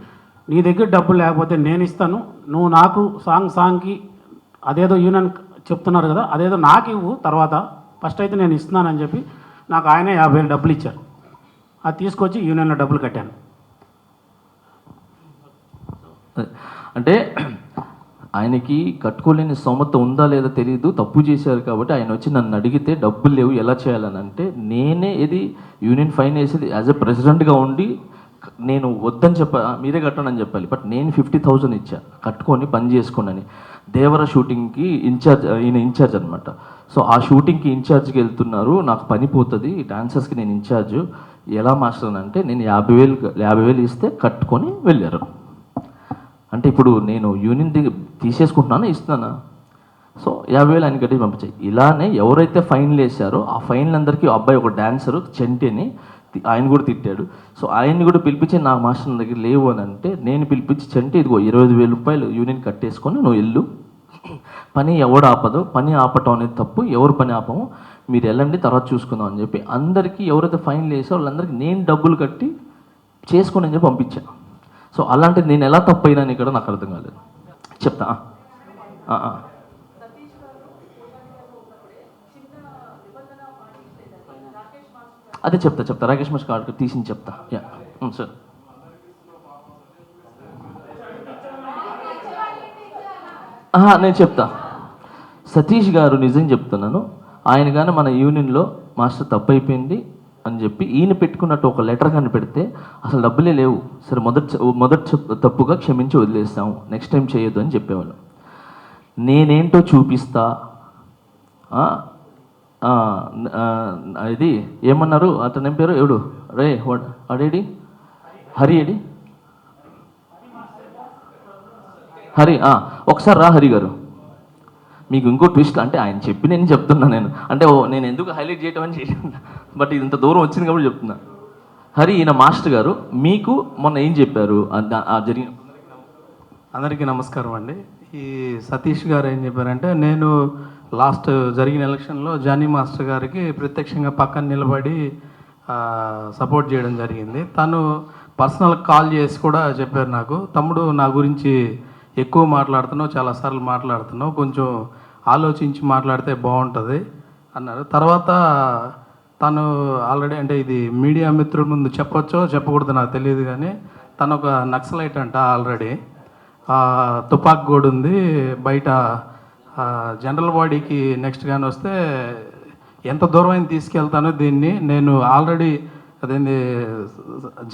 నీ దగ్గర డబ్బులు లేకపోతే నేను ఇస్తాను, నువ్వు నాకు సాంగ్కి అదేదో యూనియన్ చెప్తున్నారు కదా అదేదో నాకు ఇవ్వు, తర్వాత ఫస్ట్ అయితే నేను ఇస్తున్నానని చెప్పి నాకు ఆయనే 50,000 డబ్బులు ఇచ్చారు. అది తీసుకొచ్చి యూనియన్లో డబ్బులు కట్టాను. అంటే ఆయనకి కట్టుకోలేని స్తోమత ఉందా లేదా తెలియదు, తప్పు చేశారు కాబట్టి ఆయన వచ్చి నన్ను అడిగితే డబ్బులు లేవు ఎలా చేయాలని అంటే నేనే ఇది యూనియన్ ఫైన్ వేసేది యాజ్ ఎ ప్రెసిడెంట్గా ఉండి నేను వద్దని మీరే కట్టండి అని చెప్పాలి. బట్ నేను 50,000 ఇచ్చా కట్టుకొని పని చేసుకోనని. దేవర షూటింగ్కి ఈయన ఇన్ఛార్జ్ అనమాట. సో ఆ షూటింగ్కి ఇన్ఛార్జ్కి వెళ్తున్నారు, నాకు పని పోతుంది, డాన్సర్స్కి నేను ఇన్ఛార్జ్, ఎలా మాస్టర్ అంటే నేను 50,000 ఇస్తే కట్టుకొని వెళ్ళారు. అంటే ఇప్పుడు నేను యూనియన్ తీసేసుకుంటున్నానా ఇస్తున్నానా? సో 50,000 ఆయన గట్టి పంపించాయి. ఇలానే ఎవరైతే ఫైన్లు వేసారో ఆ ఫైన్లు అందరికీ అబ్బాయి ఒక డాన్సరు చెంటిని ఆయన కూడా తిట్టాడు. సో ఆయన్ని కూడా పిలిపించి నా మాస్టర్ దగ్గర లేవు అని అంటే నేను పిలిపించి చెంటి ఇదిగో 25,000 రూపాయలు యూనియన్ కట్టేసుకొని నువ్వు వెళ్ళు, పని ఎవడు ఆపదో, పని ఆపటం అనేది తప్పు, ఎవరు పని ఆపము, మీరు వెళ్ళండి తర్వాత చూసుకుందాం అని చెప్పి అందరికీ ఎవరైతే ఫైన్లు వేసారో వాళ్ళందరికీ నేను డబ్బులు కట్టి చేసుకొని అని చెప్పి పంపించాను. సో అలాంటిది నేను ఎలా తప్పు అయినాను ఇక్కడ నాకు అర్థం కాలేదు. చెప్తా అదే చెప్తా రాకేష్ మాస్టర్ కార్డు తీసి చెప్తా. Yeah sir. నేను చెప్తా. సతీష్ గారు నిజం చెప్తున్నాను, ఆయన కానీ మన యూనియన్లో మాస్టర్ తప్పు అయిపోయింది అని చెప్పి ఈయన పెట్టుకున్నట్టు ఒక లెటర్ కానీ పెడితే అసలు డబ్బులే లేవు, సరే మొదటి తప్పుగా క్షమించి వదిలేస్తాము, నెక్స్ట్ టైం చేయొద్దు అని చెప్పేవాళ్ళు. నేనేంటో చూపిస్తా, ఇది ఏమన్నారు అతను ఏం పేరు ఎవడు రే అడేడి హరి ఏడి హరి ఒకసారి రా హరి గారు. మీకు ఇంకో ట్విస్ట్ అంటే ఆయన చెప్పి నేను చెప్తున్నా, అంటే నేను ఎందుకు హైలైట్ చేయటం అని చేసాను, బట్ ఇంత దూరం వచ్చింది కాబట్టి చెప్తున్నా. హరి ఈయన మాస్టర్ గారు మీకు మొన్న ఏం చెప్పారు జరిగిన? అందరికీ నమస్కారం అండి. ఈ సతీష్ గారు ఏం చెప్పారంటే, నేను లాస్ట్ జరిగిన ఎలక్షన్లో జానీ మాస్టర్ గారికి ప్రత్యక్షంగా పక్కన నిలబడి సపోర్ట్ చేయడం జరిగింది. తను పర్సనల్ కాల్ చేసి కూడా చెప్పారు నాకు, తమ్ముడు నా గురించి ఎక్కువ మాట్లాడుతున్నావు, చాలాసార్లు మాట్లాడుతున్నావు, కొంచెం ఆలోచించి మాట్లాడితే బాగుంటుంది అన్నారు. తర్వాత తను ఆల్రెడీ అంటే ఇది మీడియా మిత్రుల ముందు చెప్పొచ్చో చెప్పకూడదు నాకు తెలియదు, కానీ తను ఒక నక్సలైట్ అంట, ఆల్రెడీ తుపాక్ గోడు ఉంది బయట, జనరల్ బాడీకి నెక్స్ట్ కానీ వస్తే ఎంత దూరం అయినా తీసుకెళ్తానో దీన్ని, నేను ఆల్రెడీ అదేంది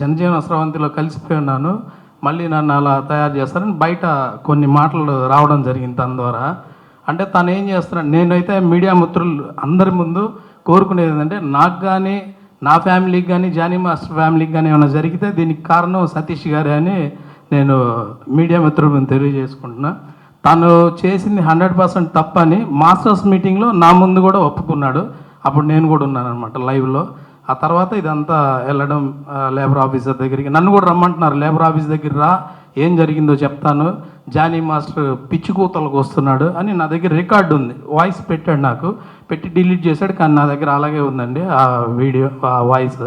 జనజీవన స్రవంతిలో కలిసిపోయి ఉన్నాను, మళ్ళీ నన్ను అలా తయారు చేస్తారని బయట కొన్ని మాటలు రావడం జరిగింది తన ద్వారా. అంటే తను ఏం చేస్తున్నాడు, నేనైతే మీడియా మిత్రులు అందరి ముందు కోరుకునేది ఏంటంటే, నాకు కానీ నా ఫ్యామిలీకి కానీ జానీ మాస్టర్ ఫ్యామిలీకి కానీ ఏమైనా జరిగితే దీనికి కారణం సతీష్ గారే అని నేను మీడియా మిత్రులను తెలియజేసుకుంటున్నా. తను చేసింది 100% తప్పని మాస్టర్స్ మీటింగ్లో నా ముందు కూడా ఒప్పుకున్నాడు. అప్పుడు నేను కూడా ఉన్నాను అనమాట లైవ్లో. ఆ తర్వాత ఇదంతా వెళ్ళడం లేబర్ ఆఫీసర్ దగ్గరికి, నన్ను కూడా రమ్మంటున్నారు, లేబర్ ఆఫీస్ దగ్గర రా, ఏం జరిగిందో చెప్తాను, జానీ మాస్టర్ పిచ్చి కూతలకు వస్తున్నాడు అని నా దగ్గర రికార్డు ఉంది, వాయిస్ పెట్టాడు, నాకు పెట్టి డిలీట్ చేశాడు, కానీ నా దగ్గర అలాగే ఉందండి ఆ వీడియో, ఆ voice.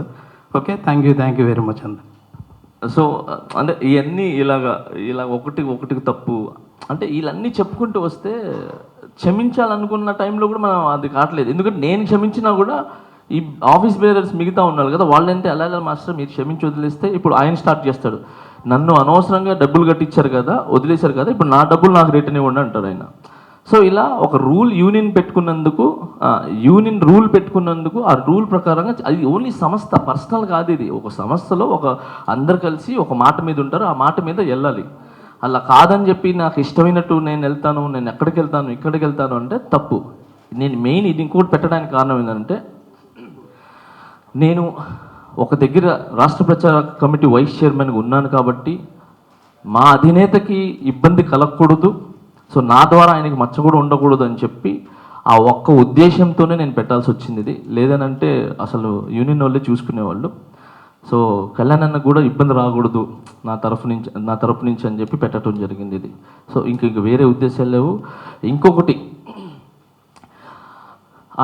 Okay, thank you very much అండి. సో అంటే ఇవన్నీ ఇలా ఒకటికి తప్పు అంటే వీళ్ళన్నీ చెప్పుకుంటూ వస్తే క్షమించాలనుకున్న టైంలో కూడా మనం అది కావట్లేదు. ఎందుకంటే నేను క్షమించినా కూడా ఈ ఆఫీస్ బేరర్స్ మిగతా ఉన్నారు కదా, వాళ్ళంటే ఎలా మాస్టర్ మీరు క్షమించి వదిలేస్తే ఇప్పుడు ఆయన స్టార్ట్ చేస్తాడు, నన్ను అనవసరంగా డబ్బులు కట్టించారు కదా, వదిలేశారు కదా, ఇప్పుడు నా డబ్బులు నాకు రిటర్న్ ఇవ్వండి అంటారు ఆయన. సో ఇలా ఒక యూనియన్ రూల్ పెట్టుకున్నందుకు ఆ రూల్ ప్రకారంగా అది ఓన్లీ సంస్థ, పర్సనల్ కాదు, ఇది ఒక సంస్థలో అందరు కలిసి ఒక మాట మీద ఉంటారు, ఆ మాట మీద వెళ్ళాలి. అలా కాదని చెప్పి నాకు ఇష్టమైనట్టు నేను వెళ్తాను, నేను ఇక్కడికి వెళ్తాను అంటే తప్పు. నేను మెయిన్ ఇది ఇంకోటి పెట్టడానికి కారణం ఏంటంటే, నేను ఒక దగ్గర రాష్ట్ర ప్రచార కమిటీ వైస్ చైర్మన్గా ఉన్నాను కాబట్టి మా అధినేతకి ఇబ్బంది కలగకూడదు, సో నా ద్వారా ఆయనకి మచ్చ కూడా ఉండకూడదు అని చెప్పి ఆ ఒక్క ఉద్దేశంతోనే నేను పెట్టాల్సి వచ్చింది ఇది. లేదనంటే అసలు యూనియన్ వాళ్ళే చూసుకునేవాళ్ళు. సో కళ్యాణ్ అన్న కూడా ఇబ్బంది రాకూడదు నా తరఫు నుంచి అని చెప్పి పెట్టడం జరిగింది ఇది. సో ఇంక వేరే ఉద్దేశాలు లేవు. ఇంకొకటి,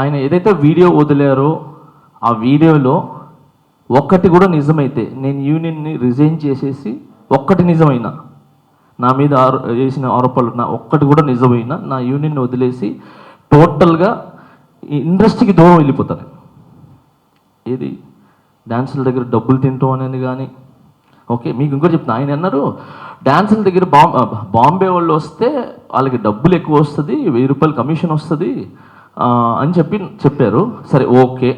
ఆయన ఏదైతే వీడియో వదిలారో ఆ వీడియోలో ఒక్కటి కూడా నిజమైతే, నేను యూనియన్ని రిజైన్ చేసేసి ఒక్కటి నిజమైనా, నా మీద చేసిన ఆరోపణలు ఒక్కటి కూడా నిజమైనా, నా యూనియన్ని వదిలేసి టోటల్గా ఇండస్ట్రీకి దూరం వెళ్ళిపోతాను. ఏది డాన్సుల దగ్గర డబ్బులు తింటాం అనేది కానీ, ఓకే మీకు ఇంకోటి చెప్తున్నా, ఆయన అన్నారు డాన్సుల దగ్గర బాంబే వాళ్ళు వస్తే వాళ్ళకి డబ్బులు ఎక్కువ వస్తుంది, 1000 రూపాయలు కమిషన్ వస్తుంది అని చెప్పారు. సరే ఓకే,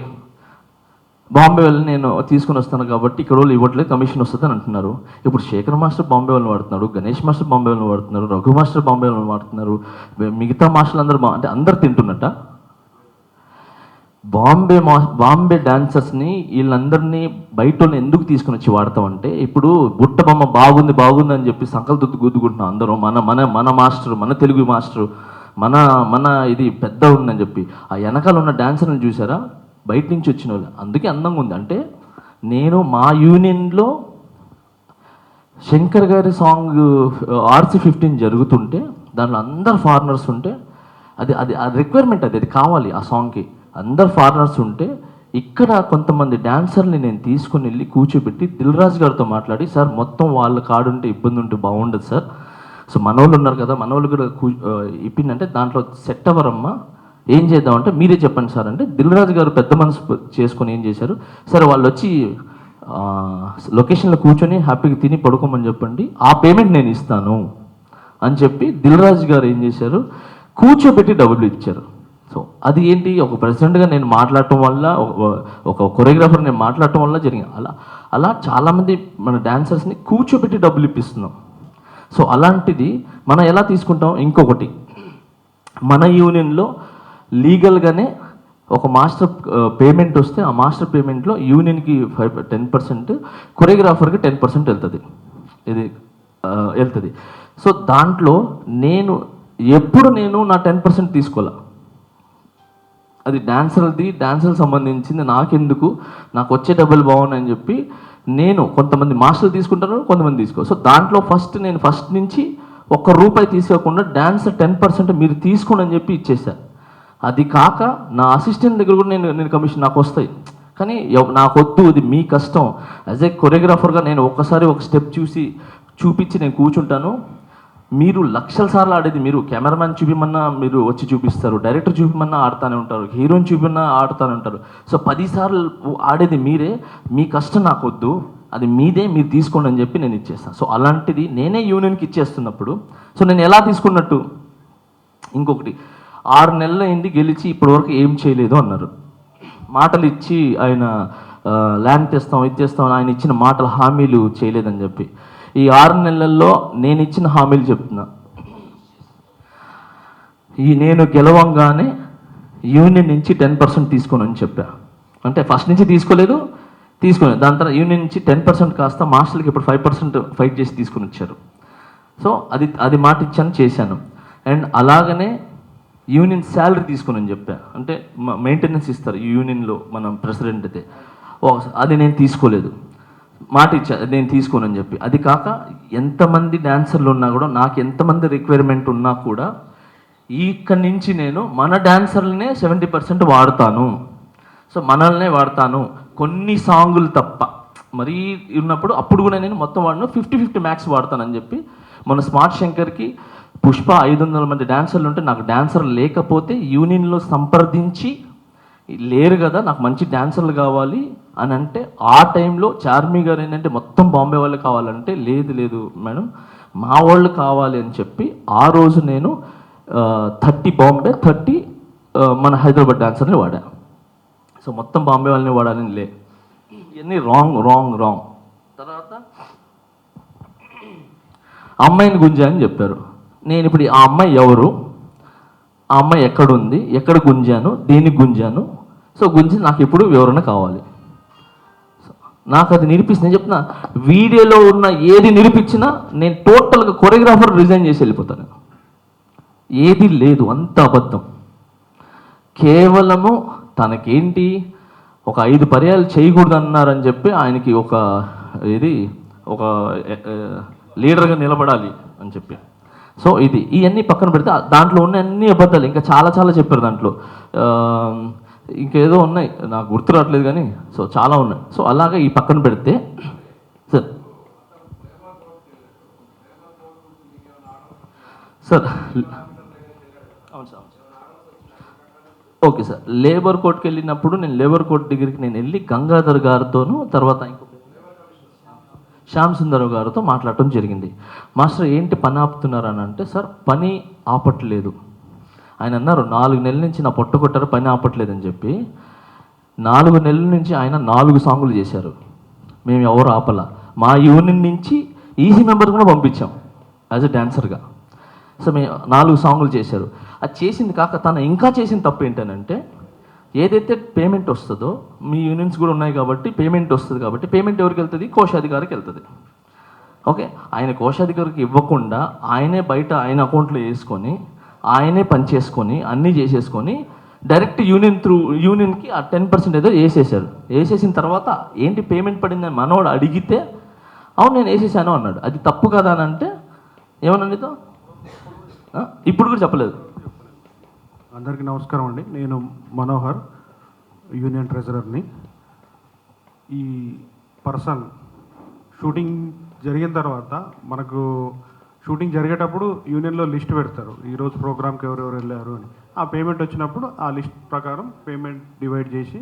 బాంబే వాళ్ళని నేను తీసుకుని వస్తాను కాబట్టి ఇక్కడ వాళ్ళు ఇవ్వట్లేదు, కమిషన్ వస్తుంది అని అంటున్నారు. ఇప్పుడు శేఖర్ మాస్టర్ బాంబే వాళ్ళని వాడుతున్నాడు, గణేష్ మాస్టర్ బాంబే వాళ్ళని వాడుతున్నారు, రఘు మాస్టర్ బాంబే వాళ్ళని వాడుతున్నారు, మిగతా మాస్టర్లు అందరూ అంటే అందరు తింటున్నట్ట. బాంబే డాన్సర్స్ని వీళ్ళందరినీ బయట ఎందుకు తీసుకుని వచ్చి వాడతామంటే, ఇప్పుడు బుట్ట బొమ్మ బాగుంది అని చెప్పి సంకల్ గుద్దుకుంటున్నాం అందరం, మన మాస్టర్, మన తెలుగు మాస్టర్, మన ఇది పెద్ద ఉందని చెప్పి. ఆ వెనకాల ఉన్న డాన్సర్ని చూసారా, బయట నుంచి వచ్చిన వాళ్ళు, అందుకే అందంగా ఉంది. అంటే నేను మా యూనియన్లో శంకర్ గారి సాంగ్ RC15 జరుగుతుంటే దాంట్లో అందరు ఫారినర్స్ ఉంటే, అది రిక్వైర్మెంట్, అది కావాలి ఆ సాంగ్కి, అందరు ఫారినర్స్ ఉంటే ఇక్కడ కొంతమంది డాన్సర్ని నేను తీసుకుని వెళ్ళి కూర్చోబెట్టి దిల్ రాజు గారితో మాట్లాడి, సార్ మొత్తం వాళ్ళ కాడుంటే ఇబ్బంది ఉంటే బాగుండదు సార్, సో మనోళ్ళు ఉన్నారు కదా, మనోళ్ళు కూడా ఇప్పిందంటే దాంట్లో సెట్ అవ్వరమ్మా, ఏం చేద్దామంటే మీరే చెప్పండి సార్ అంటే దిల్ రాజు గారు పెద్ద మనసు చేసుకొని ఏం చేశారు, సరే వాళ్ళు వచ్చి లొకేషన్లో కూర్చొని హ్యాపీగా తిని పడుకోమని చెప్పండి, ఆ పేమెంట్ నేను ఇస్తాను అని చెప్పి దిల్ రాజు గారు ఏం చేశారు, కూర్చోబెట్టి డబ్బులు ఇచ్చారు. సో అది ఏంటి, ఒక ప్రెసిడెంట్గా నేను మాట్లాడటం వల్ల, ఒక కొరియోగ్రాఫర్ నేను మాట్లాడటం వల్ల జరిగింది. అలా చాలామంది మన డాన్సర్స్ని కూర్చోబెట్టి డబ్బులు ఇప్పిస్తున్నాం. సో అలాంటిది మనం ఎలా తీసుకుంటాం. ఇంకొకటి, మన యూనియన్లో లీగల్గానే ఒక మాస్టర్ పేమెంట్ వస్తే ఆ మాస్టర్ పేమెంట్లో యూనియన్కి 10%, కొరియోగ్రాఫర్కి 10% వెళ్తుంది, ఇది వెళ్తుంది. సో దాంట్లో ఎప్పుడు నేను నా 10% తీసుకోలే, అది డాన్సర్కి సంబంధించింది, నాకెందుకు, నాకు వచ్చే డబ్బులు బాగున్నాయని చెప్పి నేను, కొంతమంది మాస్టర్లు తీసుకుంటాను, కొంతమంది తీసుకో. సో దాంట్లో నేను ఫస్ట్ నుంచి ₹1 తీసుకోకుండా డాన్సర్ 10% మీరు తీసుకోండి అని చెప్పి ఇచ్చేసాను. అది కాక నా అసిస్టెంట్ దగ్గర కూడా నేను కమిషన్ నాకు వస్తాయి, కానీ నాకు వద్దు, ఇది మీ కష్టం. యాజ్ ఏ కొరియోగ్రాఫర్గా నేను ఒక్కసారి ఒక స్టెప్ చూపించి నేను కూర్చుంటాను. మీరు లక్షల సార్లు ఆడేది మీరు, కెమెరామ్యాన్ చూపిమన్నా మీరు వచ్చి చూపిస్తారు, డైరెక్టర్ చూపిమన్నా ఆడుతూనే ఉంటారు, హీరోయిన్ చూపిమన్నా ఆడుతూనే ఉంటారు. సో 10 సార్లు ఆడేది మీరే, మీ కష్టం నాకు వద్దు, అది మీదే, మీరు తీసుకోండి అని చెప్పి నేను ఇచ్చేస్తాను. సో అలాంటిది నేనే యూనియన్కి ఇచ్చేస్తున్నప్పుడు సో నేను ఎలా తీసుకున్నట్టు. ఇంకొకటి, 6 నెలలు అయింది గెలిచి ఇప్పటివరకు ఏం చేయలేదు అన్నారు. మాటలు ఇచ్చి ఆయన ల్యాండ్ తెస్తాం, ఇది తెస్తాం, ఆయన ఇచ్చిన మాటలు హామీలు చేయలేదని చెప్పి, ఈ 6 నెలల్లో నేను ఇచ్చిన హామీలు చెప్తున్నా. నేను గెలవంగానే యూనియన్ నుంచి 10% తీసుకోనని చెప్పా. అంటే ఫస్ట్ నుంచి తీసుకోలేదు, దాని తర్వాత యూనియన్ నుంచి 10% కాస్త మాస్టర్లకి ఇప్పుడు 5% ఫైట్ చేసి తీసుకుని వచ్చారు. సో అది మాట ఇచ్చాను, చేశాను. అండ్ అలాగనే యూనియన్ శాలరీ తీసుకుని చెప్పా. అంటే మెయింటెనెన్స్ ఇస్తారు ఈ యూనియన్లో మనం ప్రెసిడెంట్ అయితే, అది నేను తీసుకోలేదు, మాట ఇచ్చా నేను తీసుకోనని చెప్పి. అది కాక ఎంతమంది డాన్సర్లు ఉన్నా కూడా, నాకు ఎంతమంది రిక్వైర్మెంట్ ఉన్నా కూడా ఇక్కడి నుంచి నేను మన డాన్సర్లనే 70% వాడతాను. సో మనల్నే వాడతాను, కొన్ని సాంగులు తప్ప మరీ ఉన్నప్పుడు అప్పుడు కూడా నేను మొత్తం వాడిన 50-50 మ్యాక్స్ వాడతానని చెప్పి. మన స్మార్ట్ శంకర్కి పుష్ప 500 మంది డాన్సర్లు ఉంటే నాకు డాన్సర్ లేకపోతే యూనియన్లో సంప్రదించి, లేరు కదా నాకు మంచి డాన్సర్లు కావాలి అని అంటే, ఆ టైంలో చార్మి గారు ఏంటంటే మొత్తం బాంబే వాళ్ళు కావాలంటే, లేదు మేడం మా వాళ్ళు కావాలి అని చెప్పి ఆ రోజు నేను 30 బాంబే 30 మన హైదరాబాద్ డాన్సర్ని వాడా. సో మొత్తం బాంబే వాళ్ళని వాడాలని ఇవన్నీ రాంగ్. తర్వాత అమ్మాయిని గుంజా అని చెప్పారు. నేను ఇప్పుడు ఆ అమ్మాయి ఎవరు, ఆ అమ్మాయి ఎక్కడుంది, ఎక్కడ గుంజాను, దేనికి గుంజాను, సో గుంజి నాకు ఇప్పుడు వివరణ కావాలి. నాకు అది నిరూపిస్తే, నేను చెప్తున్నా, వీడియోలో ఉన్న ఏది నిరూపించినా నేను టోటల్గా కొరియోగ్రాఫర్ రిజైన్ చేసి వెళ్ళిపోతాను. ఏది లేదు, అంత అబద్ధం. కేవలము తనకేంటి ఒక 5 పర్యాలు చేయకూడదు అన్నారని చెప్పి ఆయనకి ఒక లీడర్గా నిలబడాలి అని చెప్పి. సో ఇవన్నీ పక్కన పెడితే దాంట్లో ఉన్న అన్ని అబద్ధాలు, ఇంకా చాలా చెప్పారు దాంట్లో. ఇంకేదో ఉన్నాయి నాకు గుర్తు రావట్లేదు కానీ, సో చాలా ఉన్నాయి. సో అలాగే ఈ పక్కన పెడితే సార్ అవును సార్ ఓకే సార్. లేబర్ కోర్టుకి వెళ్ళినప్పుడు నేను లేబర్ కోర్ట్ దగ్గరికి నేను వెళ్ళి గంగాధర్ గారితోనూ తర్వాత ఇంకొక శ్యామ్ సుందర్ గారితో మాట్లాడటం జరిగింది. మాస్టర్ ఏంటి పని ఆపుతున్నారు అని అంటే, సార్ పని ఆపట్లేదు. ఆయన అన్నారు 4 నెలల నుంచి నా పొట్ట కొట్టారు పని ఆపట్లేదని చెప్పి. 4 నెలల నుంచి ఆయన 4 సాంగులు చేశారు. మేము ఎవరు ఆపల. మా యూనియన్ నుంచి ఈసీ మెంబర్ కూడా పంపించాం యాజ్ ఎ డాన్సర్గా. సో మేము 4 సాంగులు చేశారు. అది చేసింది కాక తను ఇంకా చేసిన తప్పు ఏంటనంటే, ఏదైతే పేమెంట్ వస్తుందో మీ యూనియన్స్ కూడా ఉన్నాయి కాబట్టి పేమెంట్ వస్తుంది కాబట్టి పేమెంట్ ఎవరికి వెళ్తుంది? కోశాధికారికి వెళ్తుంది. ఓకే, ఆయన కోశాధికారికి ఇవ్వకుండా ఆయనే బయట ఆయన అకౌంట్లో వేసుకొని ఆయనే పని చేసుకొని అన్నీ చేసేసుకొని డైరెక్ట్ యూనియన్కి ఆ 10% ఏదో వేసేసారు. వేసేసిన తర్వాత ఏంటి పేమెంట్ పడిందని మనోడు అడిగితే అవును నేను వేసేసాను అన్నాడు. అది తప్పు కదా అని అంటే ఏమన్నా ఇప్పుడు కూడా చెప్పలేదు. అందరికీ నమస్కారం అండి. నేను మనోహర్, యూనియన్ ట్రెజరర్ని. ఈ పర్సన్ షూటింగ్ జరిగిన తర్వాత మనకు షూటింగ్ జరిగేటప్పుడు యూనియన్లో లిస్ట్ పెడతారు, ఈరోజు ప్రోగ్రామ్కి ఎవరెవరు వెళ్ళారు అని. ఆ పేమెంట్ వచ్చినప్పుడు ఆ లిస్ట్ ప్రకారం పేమెంట్ డివైడ్ చేసి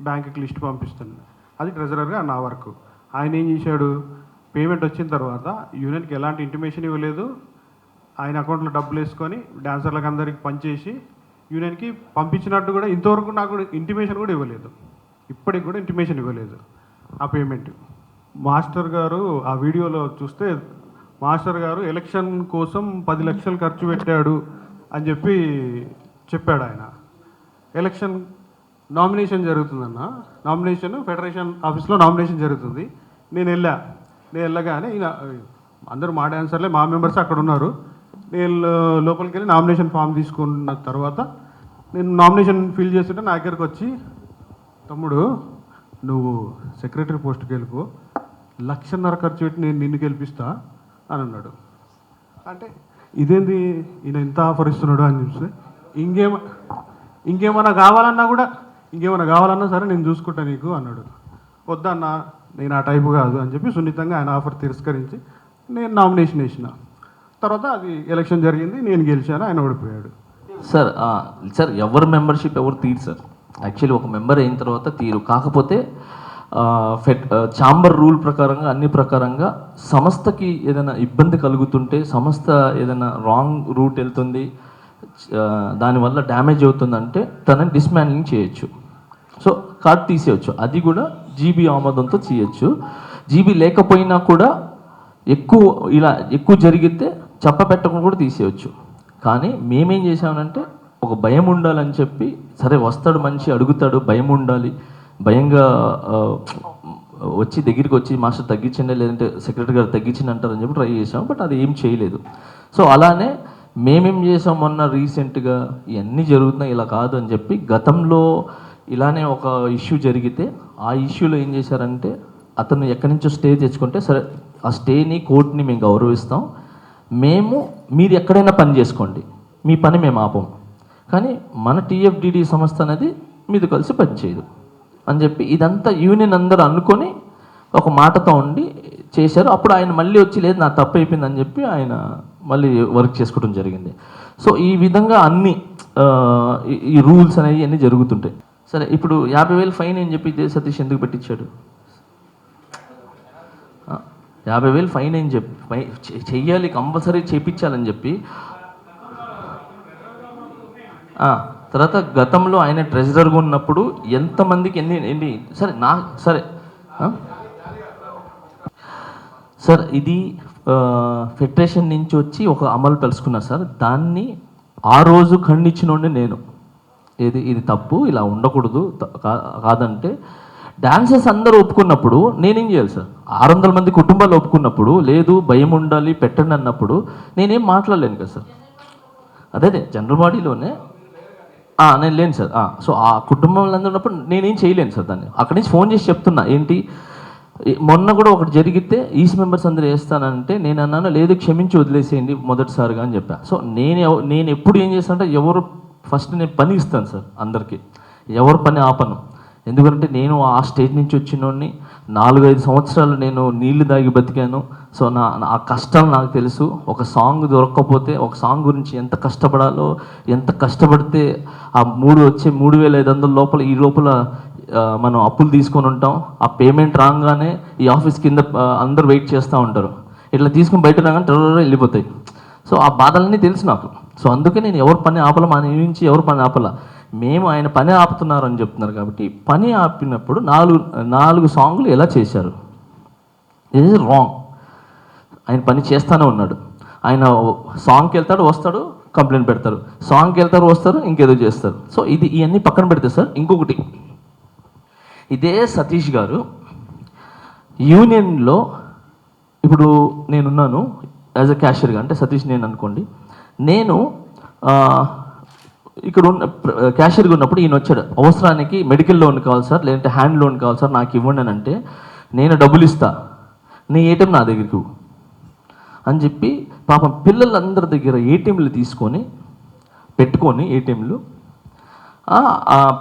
బ్యాంకుకి లిస్ట్ పంపిస్తుంది. అది ట్రెజరర్గా నా వర్క్. ఆయన ఏం చేశాడు, పేమెంట్ వచ్చిన తర్వాత యూనియన్కి ఎలాంటి ఇంటిమేషన్ ఇవ్వలేదు, ఆయన అకౌంట్లో డబ్బులు వేసుకొని డాన్సర్లకు అందరికి పనిచేసి యూనియన్కి పంపించినట్టు కూడా ఇంతవరకు నాకు ఇంటిమేషన్ కూడా ఇవ్వలేదు. ఇప్పటికి కూడా ఇంటిమేషన్ ఇవ్వలేదు ఆ పేమెంట్. మాస్టర్ గారు ఆ వీడియోలో చూస్తే మాస్టర్ గారు ఎలక్షన్ కోసం 10 లక్షలు ఖర్చు పెట్టాడు అని చెప్పాడు ఆయన. ఎలక్షన్ నామినేషన్ జరుగుతుందన్న, నామినేషన్ ఫెడరేషన్ ఆఫీస్లో నామినేషన్ జరుగుతుంది. నేను వెళ్ళగానే ఈయన అందరూ మా డాన్సర్లే, మా మెంబర్స్ అక్కడ ఉన్నారు. నేను లోపలికి వెళ్ళి నామినేషన్ ఫామ్ తీసుకున్న తర్వాత నేను నామినేషన్ ఫిల్ చేస్తుంటే నా దగ్గరకు వచ్చి, తమ్ముడు నువ్వు సెక్రటరీ పోస్ట్కి వెళ్ళిపో, 1.5 లక్షలు ఖర్చు పెట్టి నేను నిన్ను గెలిపిస్తా అని అన్నాడు. అంటే ఇదేంది ఈయన ఎంత ఆఫర్ ఇస్తున్నాడు అని చూస్తే, ఇంకేమైనా కావాలన్నా సరే నేను చూసుకుంటా నీకు అన్నాడు. వద్దన్నా నేను ఆ టైపు కాదు అని చెప్పి సున్నితంగా ఆయన ఆఫర్ తిరస్కరించి నేను నామినేషన్ వేసిన. తర్వాత అది ఎలక్షన్ జరిగింది, నేను గెలిచాను, ఆయన ఓడిపోయాడు. సార్ సార్ ఎవరు మెంబర్షిప్ ఎవరు తీరు సార్. యాక్చువల్లీ ఒక మెంబర్ అయిన తర్వాత తీరు. కాకపోతే ఛాంబర్ రూల్ ప్రకారంగా అన్ని ప్రకారంగా సంస్థకి ఏదైనా ఇబ్బంది కలుగుతుంటే, సంస్థ ఏదైనా రాంగ్ రూట్ వెళ్తుంది, దానివల్ల డ్యామేజ్ అవుతుందంటే తనని డిస్మాండ్లింగ్ చేయొచ్చు. సో కార్డ్ తీసేయచ్చు. అది కూడా జీబీ ఆమోదంతో చేయొచ్చు. జీబీ లేకపోయినా కూడా ఎక్కువ జరిగితే చెప్పపెట్టకుండా కూడా తీసేయచ్చు. కానీ మేమేం చేసామనంటే ఒక భయం ఉండాలని చెప్పి, సరే వస్తాడు మనిషి అడుగుతాడు, భయం ఉండాలి, భయంగా వచ్చి దగ్గరికి వచ్చి మాస్టర్ తగ్గించండి లేదంటే సెక్రటరీ గారు తగ్గించండి అంటారని చెప్పి ట్రై చేసాం. బట్ అది ఏం చేయలేదు. సో అలానే మేమేం చేసాం మొన్న రీసెంట్గా ఇవన్నీ జరుగుతున్నాయి ఇలా కాదు అని చెప్పి, గతంలో ఇలానే ఒక ఇష్యూ జరిగితే ఆ ఇష్యూలో ఏం చేశారంటే అతను ఎక్కడి నుంచో స్టే తెచ్చుకుంటే, సరే ఆ స్టేని కోర్టుని మేము గౌరవిస్తాం, మీరు ఎక్కడైనా పని చేసుకోండి, మీ పని మేము ఆపం, కానీ మన టీఎఫ్డిడి సంస్థ అనేది మీతో కలిసి పనిచేయదు అని చెప్పి ఇదంతా యూనియన్ అందరూ అనుకొని ఒక మాటతో ఉండి చేశారు. అప్పుడు ఆయన మళ్ళీ వచ్చి లేదు నా తప్పు అయిపోయింది అని చెప్పి ఆయన మళ్ళీ వర్క్ చేసుకోవడం జరిగింది. సో ఈ విధంగా అన్ని ఈ రూల్స్ అనేవి అన్నీ జరుగుతుంటాయి. సరే ఇప్పుడు 50,000 ఫైన్ అని చెప్పి సతీష్ ఎందుకు పెట్టించాడు? 50,000 ఫైన్ అని చెప్పి చెయ్యాలి, కంపల్సరీ చేయించాలని చెప్పి. తర్వాత గతంలో ఆయన ట్రెజరర్గా ఉన్నప్పుడు ఎంతమందికి ఎన్ని సరే సార్ ఇది ఫెడరేషన్ నుంచి వచ్చి ఒక అమలు తెలుసుకున్నారు సార్. దాన్ని ఆ రోజు ఖండించినోండి నేను. ఇది తప్పు, ఇలా ఉండకూడదు కాదంటే డాన్సర్స్ అందరూ ఒప్పుకున్నప్పుడు నేనేం చేయాలి సార్? 600 మంది కుటుంబాలు ఒప్పుకున్నప్పుడు, లేదు భయం ఉండాలి పెట్టండి అన్నప్పుడు నేనేం మాట్లాడలేను కదా సార్. అదే జనరల్ బాడీలోనే నేను లేను సార్. సో ఆ కుటుంబంలో అందరూ ఉన్నప్పుడు నేనేం చేయలేను సార్. దాన్ని అక్కడి నుంచి ఫోన్ చేసి చెప్తున్నా. ఏంటి మొన్న కూడా ఒకటి జరిగితే ఈసీ మెంబర్స్ అందరూ వేస్తానంటే నేను అన్నాను లేదు క్షమించి వదిలేసేయండి మొదటిసారిగా అని చెప్పా. సో నేను ఎప్పుడు ఏం చేస్తానంటే ఎవరు ఫస్ట్ నేను పని ఇస్తాను సార్ అందరికీ, ఎవరు పని ఆపను. ఎందుకంటే నేను ఆ స్టేజ్ నుంచి వచ్చినోడిని 4-5 సంవత్సరాలు నేను నీళ్లు దాగి బతికాను. సో ఆ కష్టం నాకు తెలుసు. ఒక సాంగ్ దొరక్కపోతే ఒక సాంగ్ గురించి ఎంత కష్టపడాలో, ఎంత కష్టపడితే ఆ 3,500 లోపల ఈ లోపల మనం అప్పులు తీసుకొని ఉంటాం. ఆ పేమెంట్ రాగానే ఈ ఆఫీస్ కింద అందరూ వెయిట్ చేస్తూ ఉంటారు. ఇట్లా తీసుకుని బయట రాగానే త్వరగా వెళ్ళిపోతాయి. సో ఆ బాధలన్నీ తెలుసు నాకు. సో అందుకే నేను ఎవరి పని ఆపల, మా నుంచి ఎవరి పని ఆపల, మేము ఆయన పని ఆపుతున్నారు అని చెప్తున్నారు. కాబట్టి పని ఆపినప్పుడు 4 సాంగ్లు ఎలా చేశారు? ఇది ఈజ్ రాంగ్. ఆయన పని చేస్తూనే ఉన్నాడు. ఆయన సాంగ్కి వెళ్తాడు, వస్తాడు, కంప్లైంట్ పెడతారు, సాంగ్కి వెళ్తారు, వస్తారు, ఇంకేదో చేస్తారు. సో ఇవన్నీ పక్కన పెడితే సార్, ఇంకొకటి, ఇదే సతీష్ గారు యూనియన్లో ఇప్పుడు నేనున్నాను యాజ్ అ క్యాషియర్గా, అంటే సతీష్ నేను అనుకోండి, నేను ఇక్కడ ఉన్న క్యాషియర్గా ఉన్నప్పుడు ఈయన వచ్చాడు, అవసరానికి మెడికల్ లోన్ కావాలి సార్, లేదంటే హ్యాండ్ లోన్ కావాలి సార్, నాకు ఇవ్వండి అని అంటే, నేను డబ్బులు ఇస్తా, నీ ఏటీఎం నా దగ్గరికి అని చెప్పి పాపం పిల్లలందరి దగ్గర ఏటీఎంలు తీసుకొని పెట్టుకొని ఏటీఎంలు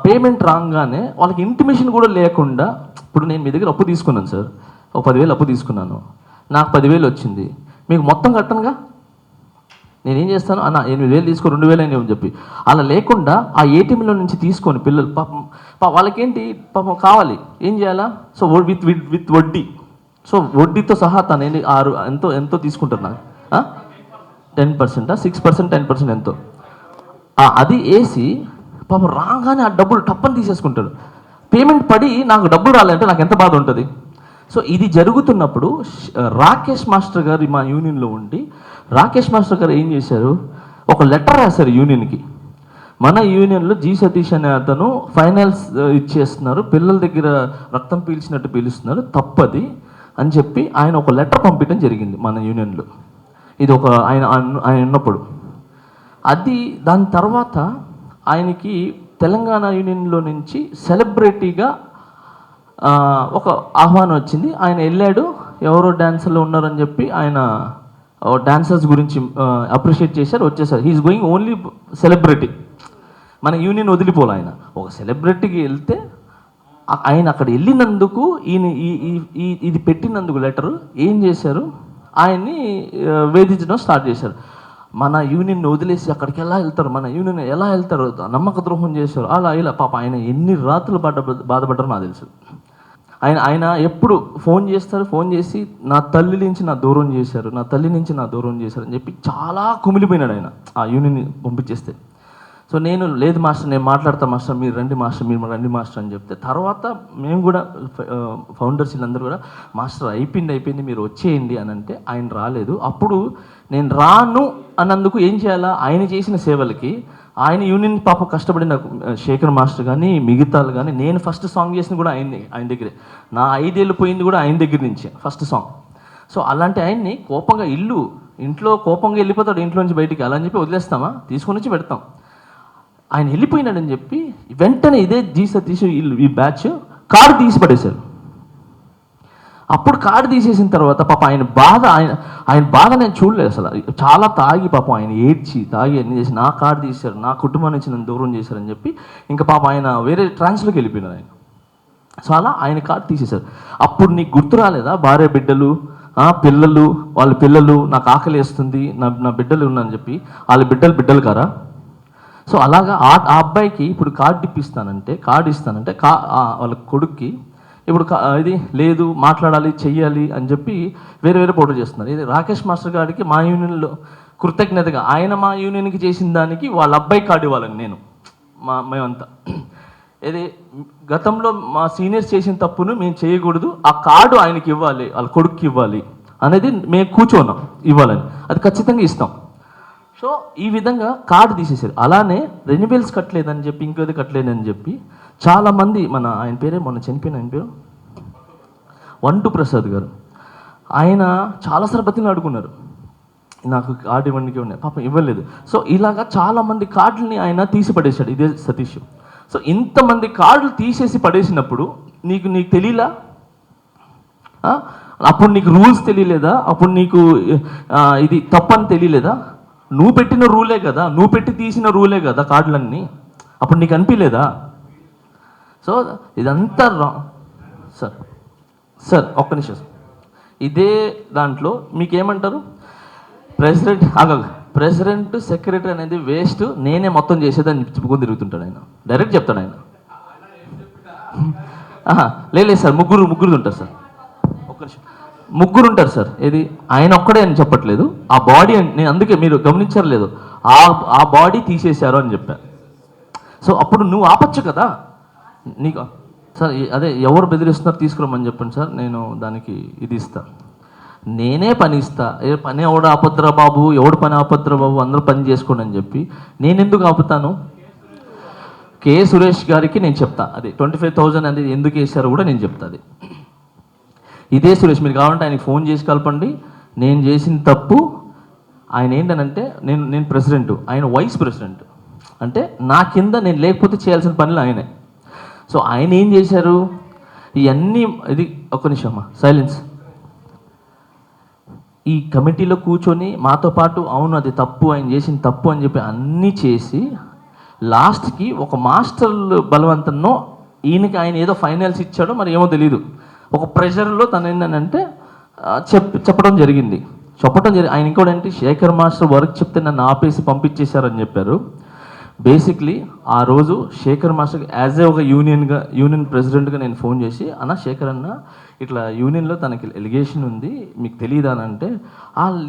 పేమెంట్ రాగానే వాళ్ళకి ఇంటిమేషన్ కూడా లేకుండా, ఇప్పుడు నేను మీ దగ్గర అప్పు తీసుకున్నాను సార్, ఒక 10,000 అప్పు తీసుకున్నాను, నాకు 10,000 వచ్చింది, మీకు మొత్తం కట్టనుగా, నేనేం చేస్తాను అన్న 8,000 తీసుకో, 2,000 అని చెప్పి అలా లేకుండా ఆ ఏటీఎంలో నుంచి తీసుకొని పిల్లలు పాపం వాళ్ళకేంటి పాపం కావాలి, ఏం చేయాలా? సో విత్ వడ్డీ, సో వడ్డీతో సహా తను ఎంతో తీసుకుంటారు నాకు 10%, 6%, 10% ఎంతో అది వేసి పాపం రాగానే ఆ డబ్బులు టప్పని తీసేసుకుంటాడు. పేమెంట్ పడి నాకు డబ్బులు రాలంటే నాకు ఎంత బాధ ఉంటుంది. సో ఇది జరుగుతున్నప్పుడు రాకేష్ మాస్టర్ గారు మా యూనియన్లో ఉండి, రాకేష్ మాస్టర్ గారు ఏం చేశారు, ఒక లెటర్ రాశారు యూనియన్కి, మన యూనియన్లో జి సతీష్ అనే అతను ఫైనాన్స్ ఇచ్చేస్తున్నారు, పిల్లల దగ్గర రక్తం పీల్చినట్టు పీలుస్తున్నారు, తప్పది అని చెప్పి ఆయన ఒక లెటర్ పంపించడం జరిగింది మన యూనియన్లో. ఇది ఒక ఆయన ఉన్నప్పుడు అది. దాని తర్వాత ఆయనకి తెలంగాణ యూనియన్లో నుంచి సెలబ్రిటీగా ఒక ఆహ్వానం వచ్చింది. ఆయన వెళ్ళాడు, ఎవరో డాన్సర్లు ఉన్నారని చెప్పి ఆయన డాన్సర్స్ గురించి అప్రిషియేట్ చేశారు, వచ్చేసారు. హీఈస్ గోయింగ్ ఓన్లీ సెలబ్రిటీ, మన యూనియన్ వదిలిపోలే. ఆయన ఒక సెలబ్రిటీకి వెళ్తే ఆయన అక్కడ వెళ్ళినందుకు ఈయన ఇది పెట్టినందుకు లెటరు ఏం చేశారు, ఆయన్ని వేధించడం స్టార్ట్ చేశారు. మన యూనియన్ వదిలేసి అక్కడికి ఎలా వెళ్తారు, మన యూనియన్ ఎలా వెళ్తారు, నమ్మక ద్రోహం చేశారు, అలా ఇలా. పాప ఆయన ఎన్ని రాత్రులు బాధపడ్డారో నాకు తెలుసు. ఆయన ఎప్పుడు ఫోన్ చేస్తారు, ఫోన్ చేసి నా తల్లి నుంచి నా దూరం చేశారు, నా తల్లి నుంచి నా దూరం చేశారు అని చెప్పి చాలా కుమిలిపోయినాడు ఆయన ఆ యూనియన్ పంపించేస్తే. సో నేను లేదు మాస్టర్, నేను మాట్లాడతా మాస్టర్, మీరు రండి మాస్టర్, మీరు రండి మాస్టర్ అని చెప్తే, తర్వాత మేము కూడా ఫౌండర్స్ వీళ్ళందరూ కూడా మాస్టర్ అయిపోయింది మీరు వచ్చేయండి అని అంటే ఆయన రాలేదు. అప్పుడు నేను రాను అన్నందుకు ఏం చేయాలా, ఆయన చేసిన సేవలకి ఆయన యూనియన్ పాప కష్టపడిన శేఖర్ మాస్టర్ కానీ మిగతాలు కానీ, నేను ఫస్ట్ సాంగ్ చేసిన కూడా ఆయన దగ్గరే, నా 5 ఏళ్ళు పోయింది కూడా ఆయన దగ్గర నుంచి ఫస్ట్ సాంగ్. సో అలాంటి ఆయన్ని కోపంగా ఇంట్లో కోపంగా వెళ్ళిపోతాడు ఇంట్లో నుంచి బయటికి, అలా అని చెప్పి వదిలేస్తామా, తీసుకొని వచ్చి పెడతాం. ఆయన వెళ్ళిపోయినాడని చెప్పి వెంటనే ఇదే జీ సతీష్ ఈ బ్యాచ్ కార్డు తీసి పడేశారు. అప్పుడు కార్డు తీసేసిన తర్వాత పాప ఆయన బాధ నేను చూడలేదు అసలు. చాలా తాగి పాపం ఆయన ఏడ్చి తాగి అన్ని చేసి నా కార్డు తీశారు, నా కుటుంబం నుంచి నన్ను దూరం చేశారని చెప్పి ఇంకా పాప ఆయన వేరే ట్రాన్స్లోకి వెళ్ళిపోయినారు ఆయన. సో అలా ఆయన కార్డు తీసేశారు. అప్పుడు నీకు గుర్తు రాలేదా, భార్య బిడ్డలు పిల్లలు, వాళ్ళ పిల్లలు, నాకు ఆకలి వేస్తుంది, నా బిడ్డలు ఉన్నారని చెప్పి, వాళ్ళ బిడ్డలు కారా? సో అలాగా ఆ అబ్బాయికి ఇప్పుడు కార్డు ఇస్తానంటే వాళ్ళ కొడుక్కి ఇప్పుడు ఇది లేదు, మాట్లాడాలి, చెయ్యాలి అని చెప్పి వేరే పోటీ చేస్తున్నారు. ఇది రాకేష్ మాస్టర్ గారికి మా యూనియన్లో కృతజ్ఞతగా ఆయన మా యూనియన్కి చేసిన దానికి వాళ్ళ అబ్బాయి కార్డు ఇవ్వాలని మేమంతా ఇది గతంలో మా సీనియర్స్ చేసిన తప్పును మేము చేయకూడదు, ఆ కార్డు ఆయనకి ఇవ్వాలి, వాళ్ళ కొడుక్కి ఇవ్వాలి అనేది మేము కూర్చోన్నాం, ఇవ్వాలని, అది ఖచ్చితంగా ఇస్తాం. సో ఈ విధంగా కార్డు తీసేసారు. అలానే రెన్యువల్స్ కట్టలేదని చెప్పి, ఇంకోది కట్టలేదని చెప్పి చాలామంది, ఆయన పేరే మొన్న చనిపోయిన ఆయన పేరు వంటు ప్రసాద్ గారు, ఆయన చాలాసార్లు బతిని అడుగున్నారు, నాకు కార్డు ఇవ్వడానికి ఉన్నాయి, పాపం ఇవ్వలేదు. సో ఇలాగా చాలామంది కార్డులని ఆయన తీసి పడేశాడు ఇదే సతీష్. సో ఇంతమంది కార్డులు తీసేసి పడేసినప్పుడు నీకు తెలియలా, అప్పుడు నీకు రూల్స్ తెలియలేదా, అప్పుడు నీకు ఇది తప్పని తెలియలేదా? నువ్వు పెట్టిన రూలే కదా, నువ్వు పెట్టి తీసిన రూలే కదా కార్డులన్నీ, అప్పుడు నీకు అనిపించలేదా? సో ఇదంతా సార్ సార్ ఒక్క నిమిషం సార్. ఇదే దాంట్లో మీకేమంటారు ప్రెసిడెంట్ సెక్రటరీ అనేది వేస్ట్, నేనే మొత్తం చేసేదని చెప్పుకొని తిరుగుతుంటాడు ఆయన. డైరెక్ట్ చెప్తాడు ఆయన. లేదు సార్, ముగ్గురు ఉంటారు సార్. ఒక్క నిమిషం, ముగ్గురు ఉంటారు సార్. ఏది ఆయన ఒక్కడే అని చెప్పట్లేదు, ఆ బాడీ నేను అందుకే మీరు గమనించారు లేదు, ఆ బాడీ తీసేశారు అని చెప్పాను. సో అప్పుడు నువ్వు ఆపచ్చు కదా నీకు. సార్ అదే ఎవరు బెదిరిస్తున్నారు తీసుకురమ్మని చెప్పండి సార్, నేను దానికి ఇది ఇస్తాను. నేనే పని ఇస్తా. పని ఎవడు ఆపద్రా బాబు, ఎవడు పని ఆపద్రా బాబు, అందరూ పని చేసుకోండి అని చెప్పి నేను ఎందుకు ఆపుతాను? కే సురేష్ గారికి నేను చెప్తా, అది 25,000 అనేది ఎందుకు వేశారో కూడా నేను చెప్తా. అది ఇదే సురేష్, మీరు కావాలంటే ఆయనకి ఫోన్ చేసి కలపండి. నేను చేసిన తప్పు ఆయన ఏంటనంటే, నేను ప్రెసిడెంట్, ఆయన వైస్ ప్రెసిడెంట్. అంటే నా కింద నేను లేకపోతే చేయాల్సిన పనులు ఆయనే. సో ఆయన ఏం చేశారు ఇవన్నీ, ఇది ఒక్క నిమిషం అమ్మా సైలెన్స్. ఈ కమిటీలో కూర్చొని మాతో పాటు అవును అది తప్పు, ఆయన చేసిన తప్పు అని చెప్పి అన్నీ చేసి లాస్ట్కి ఒక మాస్టర్ బలవంతంలో ఈయనకి ఆయన ఏదో ఫైనల్స్ ఇచ్చాడో మరి ఏమో తెలీదు, ఒక ప్రెషర్లో తను ఏంటంటే చెప్పడం జరిగింది. ఆయన ఇంకోటి శేఖర్ మాస్టర్ వర్క్ చెప్తే నన్ను ఆపేసి పంపించేశారని చెప్పారు. బేసిక్లీ ఆ రోజు శేఖర్ మాస్టర్కి యాజ్ ఏ ఒక యూనియన్ ప్రెసిడెంట్గా నేను ఫోన్ చేసి, అన్న శేఖర్ అన్న ఇట్లా యూనియన్లో తనకి ఎలిగేషన్ ఉంది, మీకు తెలియదా అని అంటే,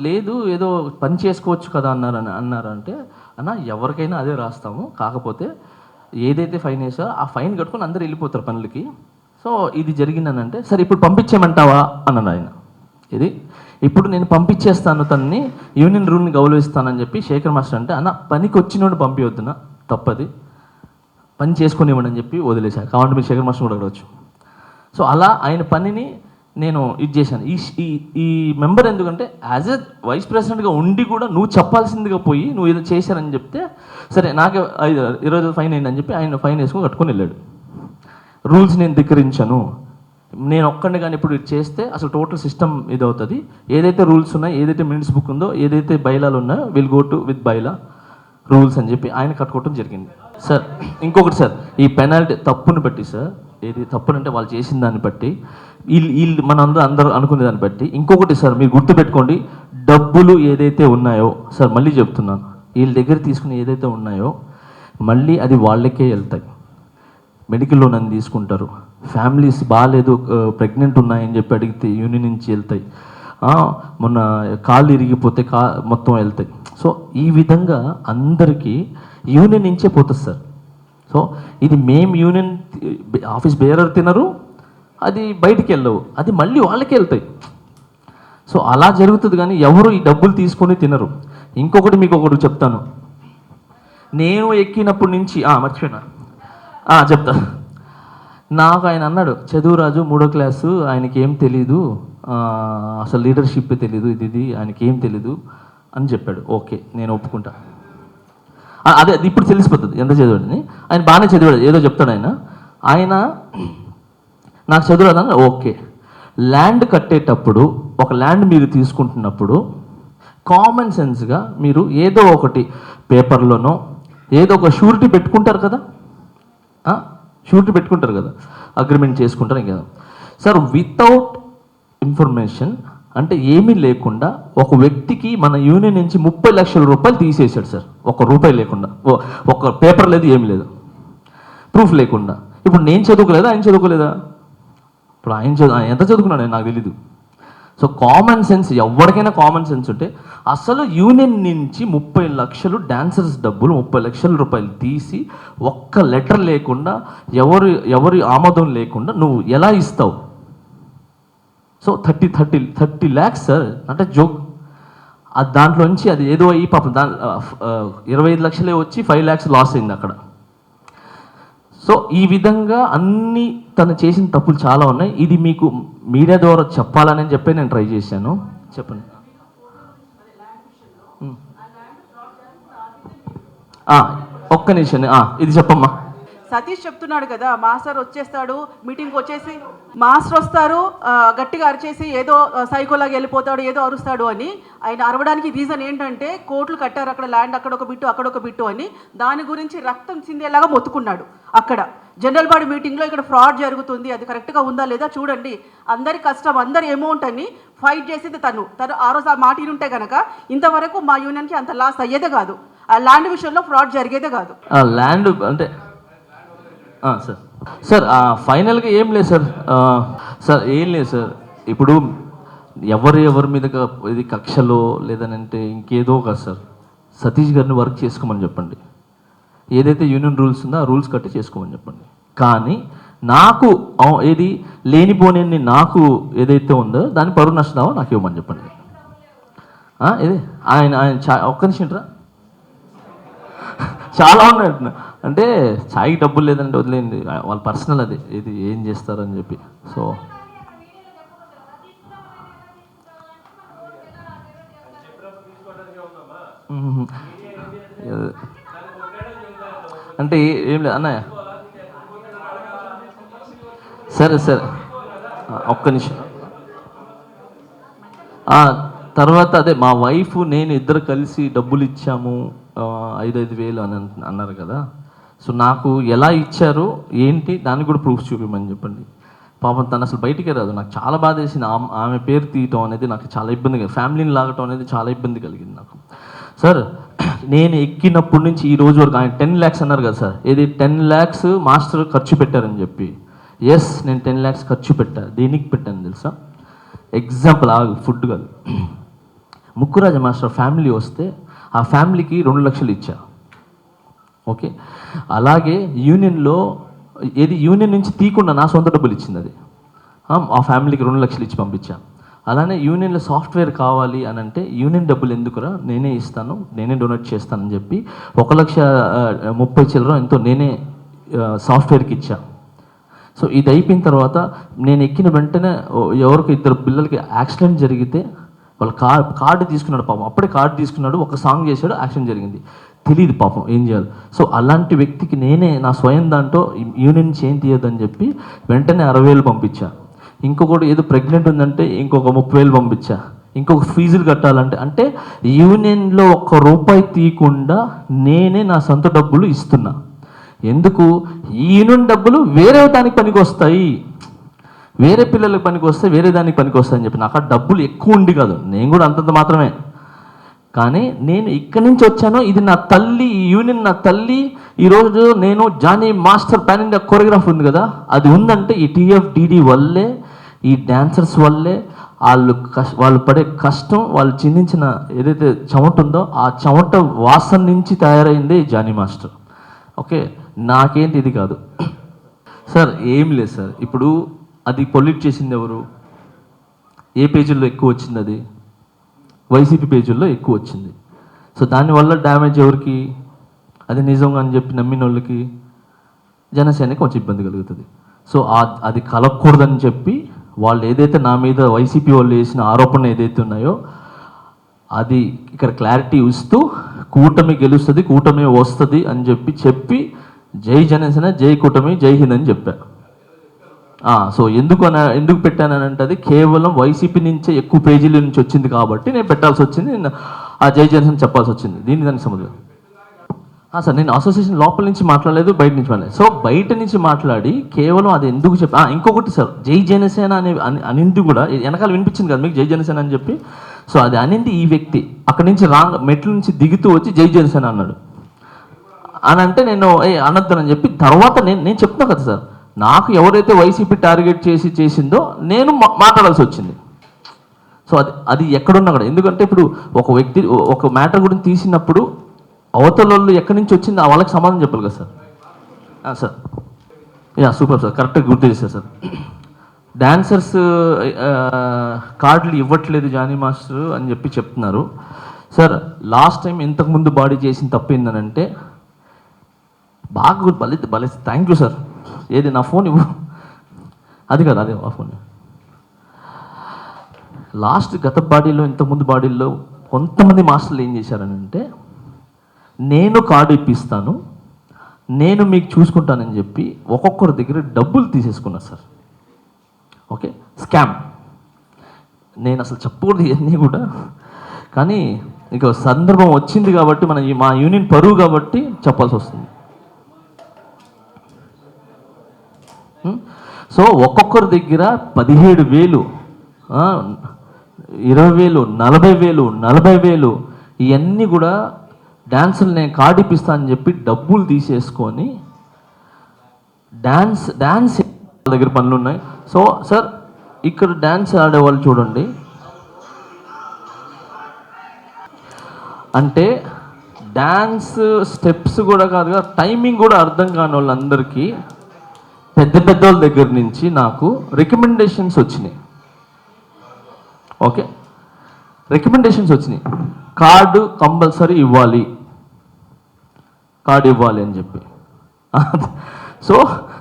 లేదు ఏదో పని చేసుకోవచ్చు కదా అన్నారంటే, అన్న ఎవరికైనా అదే రాస్తాము, కాకపోతే ఏదైతే ఫైన్ వేసారో ఆ ఫైన్ కట్టుకొని అందరూ వెళ్ళిపోతారు పనులకి. సో ఇది జరిగిందనంటే, సరే ఇప్పుడు పంపించేయమంటావా అన్నాను ఆయన. ఇది ఇప్పుడు నేను పంపించేస్తాను, తనని యూనియన్ రూల్ని గౌరవిస్తానని చెప్పి శేఖర్ మాస్టర్ అంటే, అన్న పనికి వచ్చినోడు పంపించొద్దున, తప్పది, పని చేసుకొని ఇవ్వండి అని చెప్పి వదిలేశాను. కావాలంటే మీరు శేఖర్ మాస్టర్ కూడా అడగవచ్చు. సో అలా ఆయన పనిని నేను ఇది చేశాను. ఈ మెంబర్ ఎందుకంటే యాజ్ ఎ వైస్ ప్రెసిడెంట్గా ఉండి కూడా నువ్వు చెప్పాల్సిందిగా పోయి నువ్వు ఏదో చేశానని చెప్తే, సరే నాకే 20 ఫైన్ అయిందని చెప్పి ఆయన ఫైన్ వేసుకొని కట్టుకొని వెళ్ళాడు. రూల్స్ నేను ధిక్కరించాను, నేను ఒక్కడిని కానీ ఇప్పుడు చేస్తే అసలు టోటల్ సిస్టమ్ ఇది అవుతుంది. ఏదైతే రూల్స్ ఉన్నాయో, ఏదైతే మినిట్స్ బుక్ ఉందో, ఏదైతే బైలాలు ఉన్నాయో will go to with bylaw rules అని చెప్పి ఆయన కట్టుకోవడం జరిగింది. సార్ ఇంకొకటి సార్, ఈ పెనాల్టీ తప్పుని బట్టి సార్, ఏది తప్పునంటే వాళ్ళు చేసిన దాన్ని బట్టి, వీళ్ళు అందరూ అనుకునే దాన్ని బట్టి. ఇంకొకటి సార్ మీరు గుర్తుపెట్టుకోండి, డబ్బులు ఏదైతే ఉన్నాయో సార్, మళ్ళీ చెప్తున్నాను, వీళ్ళ దగ్గర తీసుకుని ఏదైతే ఉన్నాయో మళ్ళీ అది వాళ్ళకే వెళ్తాయి. మెడికల్ లోన్ అని తీసుకుంటారు, ఫ్యామిలీస్ బాగాలేదు ప్రెగ్నెంట్ ఉన్నాయని చెప్పి అడిగితే యూనియన్ నుంచి వెళ్తాయి, మొన్న కాళ్ళు ఇరిగిపోతే మొత్తం వెళ్తాయి. సో ఈ విధంగా అందరికీ యూనియన్ నుంచే పోతుంది సార్. సో ఇది మేము యూనియన్ ఆఫీస్ బేరర్ తినరు, అది బయటికి వెళ్ళవు, అది మళ్ళీ వాళ్ళకే వెళ్తాయి. సో అలా జరుగుతుంది, కానీ ఎవరు ఈ డబ్బులు తీసుకొని తినరు. ఇంకొకటి మీకు ఒకటి చెప్తాను, నేను ఎక్కినప్పటి నుంచి మర్చిపోయినా చెప్తా. నాకు ఆయన అన్నాడు, చదువురాజు 3వ క్లాసు, ఆయనకి ఏం తెలీదు, అసలు లీడర్షిప్ తెలీదు, ఇది ఆయనకి ఏం తెలీదు అని చెప్పాడు. ఓకే నేను ఒప్పుకుంటా, అదే ఇప్పుడు తెలిసిపోతుంది ఎంత చదివాడని. ఆయన బాగానే చదివాడు, ఏదో చెప్తాడు ఆయన నాకు చదువురాదని. ఓకే, ల్యాండ్ కట్టేటప్పుడు ఒక ల్యాండ్ మీరు తీసుకుంటున్నప్పుడు కామన్ సెన్స్గా మీరు ఏదో ఒకటి పేపర్లోనో ఏదో ఒక షూరిటీ పెట్టుకుంటారు కదా, అగ్రిమెంట్ చేసుకుంటారు కదా సార్. వితౌట్ ఇన్ఫర్మేషన్ అంటే ఏమీ లేకుండా ఒక వ్యక్తికి మన యూనియన్ నుంచి 30 లక్షల రూపాయలు తీసేశాడు సార్, 1 రూపాయి లేకుండా, ఒక పేపర్ లేదు, ఏమీ లేదు, ప్రూఫ్ లేకుండా. ఇప్పుడు నేను చదువుకోలేదా, ఆయన చదువుకోలేదా? ఇప్పుడు ఆయన ఎంత చదువుకున్నాడు నాకు తెలీదు. సో కామన్ సెన్స్, ఎవరికైనా కామన్ సెన్స్ ఉంటే అసలు యూనియన్ నుంచి 30 లక్షలు డాన్సర్స్ డబ్బులు 30 లక్షల రూపాయలు తీసి ఒక్క లెటర్ లేకుండా ఎవరి ఆమోదం లేకుండా నువ్వు ఎలా ఇస్తావు? సో 30 ల్యాక్స్ సార్, అంటే జోక్. దాంట్లోంచి అది ఏదో అయ్యి పాపం 25 లక్షలే వచ్చి 5 lakhs లాస్ అయింది అక్కడ. సో ఈ విధంగా అన్ని తను చేసిన తప్పులు చాలా ఉన్నాయి. ఇది మీకు మీడియా ద్వారా చెప్పాలని చెప్పి నేను ట్రై చేశాను. చెప్పండి. ఒక్క నిమిషం, ఇది చెప్పమ్మా. సతీష్ చెప్తున్నాడు కదా, మాస్టర్ వచ్చేస్తాడు మీటింగ్కి వచ్చేసి, మాస్టర్ వస్తారు గట్టిగా అరిచేసి ఏదో సైకోలాగా వెళ్ళిపోతాడు, ఏదో అరుస్తాడు అని. ఆయన అరవడానికి రీజన్ ఏంటంటే కోట్లు కట్టారు అక్కడ, ల్యాండ్ అక్కడ ఒక బిట్టు అక్కడ ఒక బిట్టు అని, దాని గురించి రక్తం చిందేలాగా మొత్తుకున్నాడు అక్కడ జనరల్ బాడీ మీటింగ్లో. ఇక్కడ ఫ్రాడ్ జరుగుతుంది, అది కరెక్ట్గా ఉందా లేదా చూడండి, అందరి కష్టం అందరి అమౌంట్ అని ఫైట్ చేసేది తను ఆ రోజు ఆ మాట ఉంటే కనుక ఇంతవరకు మా యూనియన్కి అంత లాస్ అయ్యేదే కాదు, ఆ ల్యాండ్ విషయంలో ఫ్రాడ్ జరిగేదే కాదు. ల్యాండ్ అంటే సార్ సార్ ఫైనల్గా ఏం లేదు సార్. సార్ ఏం లేదు సార్, ఇప్పుడు ఎవరి మీద ఇది కక్షలో లేదనంటే ఇంకేదో కాదు సార్. సతీష్ గారిని వర్క్ చేసుకోమని చెప్పండి, ఏదైతే యూనియన్ రూల్స్ ఉందో ఆ రూల్స్ కట్టి చేసుకోమని చెప్పండి. కానీ నాకు ఏది లేనిపోని నాకు ఏదైతే ఉందో దాని పరువు నష్టదావో నాకు ఇవ్వమని చెప్పండి. ఇది ఆయన ఒక్క నిమిషం రా, చాలా ఉన్నాయి అంటే ఛాయ్కి డబ్బులు లేదంటే వదిలేండి, వాళ్ళ పర్సనల్ అది ఇది ఏం చేస్తారని చెప్పి. సో అంటే ఏం లేదు అన్నయ్య. సరే సరే ఒక్క నిమిషం. తర్వాత అదే మా వైఫ్ నేను ఇద్దరు కలిసి డబ్బులు ఇచ్చాము 5,000 అని అన్నారు కదా. సో నాకు ఎలా ఇచ్చారో ఏంటి దానికి కూడా ప్రూఫ్ చూపించమని చెప్పండి. పాపం తను అసలు బయటికే రాదు. నాకు చాలా బాధ వేసింది. ఆమె పేరు తీయటం అనేది నాకు చాలా ఇబ్బంది కలిగింది, ఫ్యామిలీని లాగటం అనేది చాలా ఇబ్బంది కలిగింది నాకు. సార్ నేను ఎక్కినప్పటి నుంచి ఈ రోజు వరకు ఆయన 10 lakhs అన్నారు కదా సార్, ఇది 10 lakhs మాస్టర్ ఖర్చు పెట్టారని చెప్పి. ఎస్, నేను 10 lakhs ఖర్చు పెట్టాను. దేనికి పెట్టాను తెలుసా? ఎగ్జాంపుల్ ఫుడ్ కాదు, ముక్కురాజ మాస్టర్ ఫ్యామిలీ వస్తే ఆ ఫ్యామిలీకి 2 లక్షలు ఇచ్చా. ఓకే, అలాగే యూనియన్లో ఏది యూనియన్ నుంచి తీయకుండా నా సొంత డబ్బులు ఇచ్చింది అది, ఆ ఫ్యామిలీకి 2 లక్షలు ఇచ్చి పంపించా. అలానే యూనియన్లో సాఫ్ట్వేర్ కావాలి అని అంటే యూనియన్ డబ్బులు ఎందుకురా, నేనే ఇస్తాను, నేనే డొనేట్ చేస్తానని చెప్పి 1,30,000 ఎంతో నేనే సాఫ్ట్వేర్కి ఇచ్చా. సో ఇది అయిపోయిన తర్వాత నేను ఎక్కిన వెంటనే ఎవరికి 2 పిల్లలకి యాక్సిడెంట్ జరిగితే వాళ్ళు కార్డు తీసుకున్నాడు పాపం, అప్పుడే కార్డు తీసుకున్నాడు, ఒక సాంగ్ చేశాడు, యాక్సిడెంట్ జరిగింది, తెలియదు పాపం ఏం చేయాలి. సో అలాంటి వ్యక్తికి నేనే నా స్వయం దాంట్లో యూనియన్ నుంచి ఏం తీయద్దని చెప్పి వెంటనే 60,000 పంపించా. ఇంకొకటి ఏదో ప్రెగ్నెంట్ ఉందంటే ఇంకొక 30,000 పంపించా. ఇంకొక ఫీజులు కట్టాలంటే అంటే యూనియన్లో ₹1 తీయకుండా నేనే నా సొంత డబ్బులు ఇస్తున్నా. ఎందుకు? ఈ యూనియన్ డబ్బులు వేరే దానికి పనికి వస్తాయి, వేరే పిల్లలకు పనికి వస్తాయి, వేరే దానికి పనికి వస్తాయి అని చెప్పి. నాకు ఆ డబ్బులు ఎక్కువ ఉండి కాదు, నేను కూడా అంతంత మాత్రమే. కానీ నేను ఇక్కడి నుంచి వచ్చాను, ఇది నా తల్లి, ఈ యూనియన్ నా తల్లి. ఈరోజు నేను Jani master pan India choreograph ఉంది కదా, అది ఉందంటే ఈ TFDD వల్లే, ఈ డాన్సర్స్ వల్లే. వాళ్ళు పడే కష్టం, వాళ్ళు చిందించిన ఏదైతే చెమట ఉందో ఆ చెమట వాసన నుంచి తయారైందే జానీ మాస్టర్. ఓకే, నాకేంటి ఇది కాదు సార్, ఏం లేదు సార్. ఇప్పుడు అది పొల్యూట్ చేసింది ఎవరు? ఏ పేజీల్లో ఎక్కువ వచ్చింది? అది వైసీపీ పేజీల్లో ఎక్కువ వచ్చింది. సో దానివల్ల డ్యామేజ్ ఎవరికి? అది నిజంగా అని చెప్పి నమ్మిన వాళ్ళకి, జనసేనకి కొంచెం ఇబ్బంది కలుగుతుంది. సో అది కలగకూడదని చెప్పి వాళ్ళు ఏదైతే నా మీద వైసీపీ వాళ్ళు వేసిన ఆరోపణలు ఏదైతే ఉన్నాయో అది ఇక్కడ క్లారిటీ ఇస్తూ కూటమి గెలుస్తుంది, కూటమి వస్తుంది అని చెప్పి జై జనసేన, జై కూటమి, జై హింద్ అని చెప్పా. సో ఎందుకు పెట్టానంటే అది కేవలం వైసీపీ నుంచే ఎక్కువ పేజీల నుంచి వచ్చింది కాబట్టి నేను పెట్టాల్సి వచ్చింది, ఆ జై జనసేన చెప్పాల్సి వచ్చింది. దానికి సంబంధం సార్, నేను అసోసియేషన్ లోపల నుంచి మాట్లాడలేదు, బయట నుంచి మాట్లాడలేదు. సో బయట నుంచి మాట్లాడి కేవలం అది ఎందుకు చెప్పి ఇంకొకటి సార్, జై జనసేన అనింది కూడా వెనకాల వినిపించింది కదా మీకు, జై జనసేన అని చెప్పి. సో అది అనింది ఈ వ్యక్తి అక్కడి నుంచి మెట్ల నుంచి దిగుతూ వచ్చి జై జనసేన అన్నాడు అని అంటే నేను అనొద్దనని చెప్పి తర్వాత నేను చెప్తున్నా కదా సార్, నాకు ఎవరైతే వైసీపీ టార్గెట్ చేసిందో నేను మాట్లాడాల్సి వచ్చింది. సో అది ఎక్కడున్నా కూడా, ఎందుకంటే ఇప్పుడు ఒక వ్యక్తి ఒక మ్యాటర్ గురించి తీసినప్పుడు అవతల వాళ్ళు ఎక్కడి నుంచి వచ్చింది వాళ్ళకి సమాధానం చెప్పాలి కదా సార్. సార్ సూపర్ సార్, కరెక్ట్గా గుర్తు చేశారు సార్. డాన్సర్స్ కార్డులు ఇవ్వట్లేదు జానీ మాస్టర్ అని చెప్పి చెప్తున్నారు సార్. లాస్ట్ టైం ఇంతకుముందు బాడీ చేసిన తప్పు ఏంటనంటే బాగా భలే థ్యాంక్ యూ సార్. ఏది నా ఫోన్ ఇవ్వు, అది కదా, అదే ఆ ఫోన్. గత బాడీలో ఇంతకుముందు బాడీల్లో కొంతమంది మాస్టర్లు ఏం చేశారని అంటే, నేను కార్డు ఇప్పిస్తాను, నేను మీకు చూసుకుంటానని చెప్పి ఒక్కొక్కరి దగ్గర డబ్బులు తీసేసుకున్నా సార్. Okay, scam. నేను అసలు చెప్పకూడదు ఇవన్నీ కూడా, కానీ ఇక సందర్భం వచ్చింది కాబట్టి మా యూనియన్ పరువు కాబట్టి చెప్పాల్సి వస్తుంది. సో ఒక్కొక్కరి దగ్గర 17,000, 20,000, 40,000, 40,000 ఇవన్నీ కూడా డ్యాన్సులు నేను కార్డు ఇప్పిస్తా అని చెప్పి డబ్బులు తీసేసుకొని డ్యాన్స్ దగ్గర పనులు ఉన్నాయి. సో సార్ ఇక్కడ డ్యాన్స్ ఆడేవాళ్ళు చూడండి, అంటే డ్యాన్స్ స్టెప్స్ కూడా కాదుగా, టైమింగ్ కూడా అర్థం కాని వాళ్ళందరికీ పెద్ద వాళ్ళ దగ్గర నుంచి నాకు రికమెండేషన్స్ వచ్చినాయి. ఓకే, రికమెండేషన్స్ వచ్చినాయి, కార్డు కంపల్సరీ ఇవ్వాలి, కార్డు ఇవ్వాలి అని చెప్పి. సో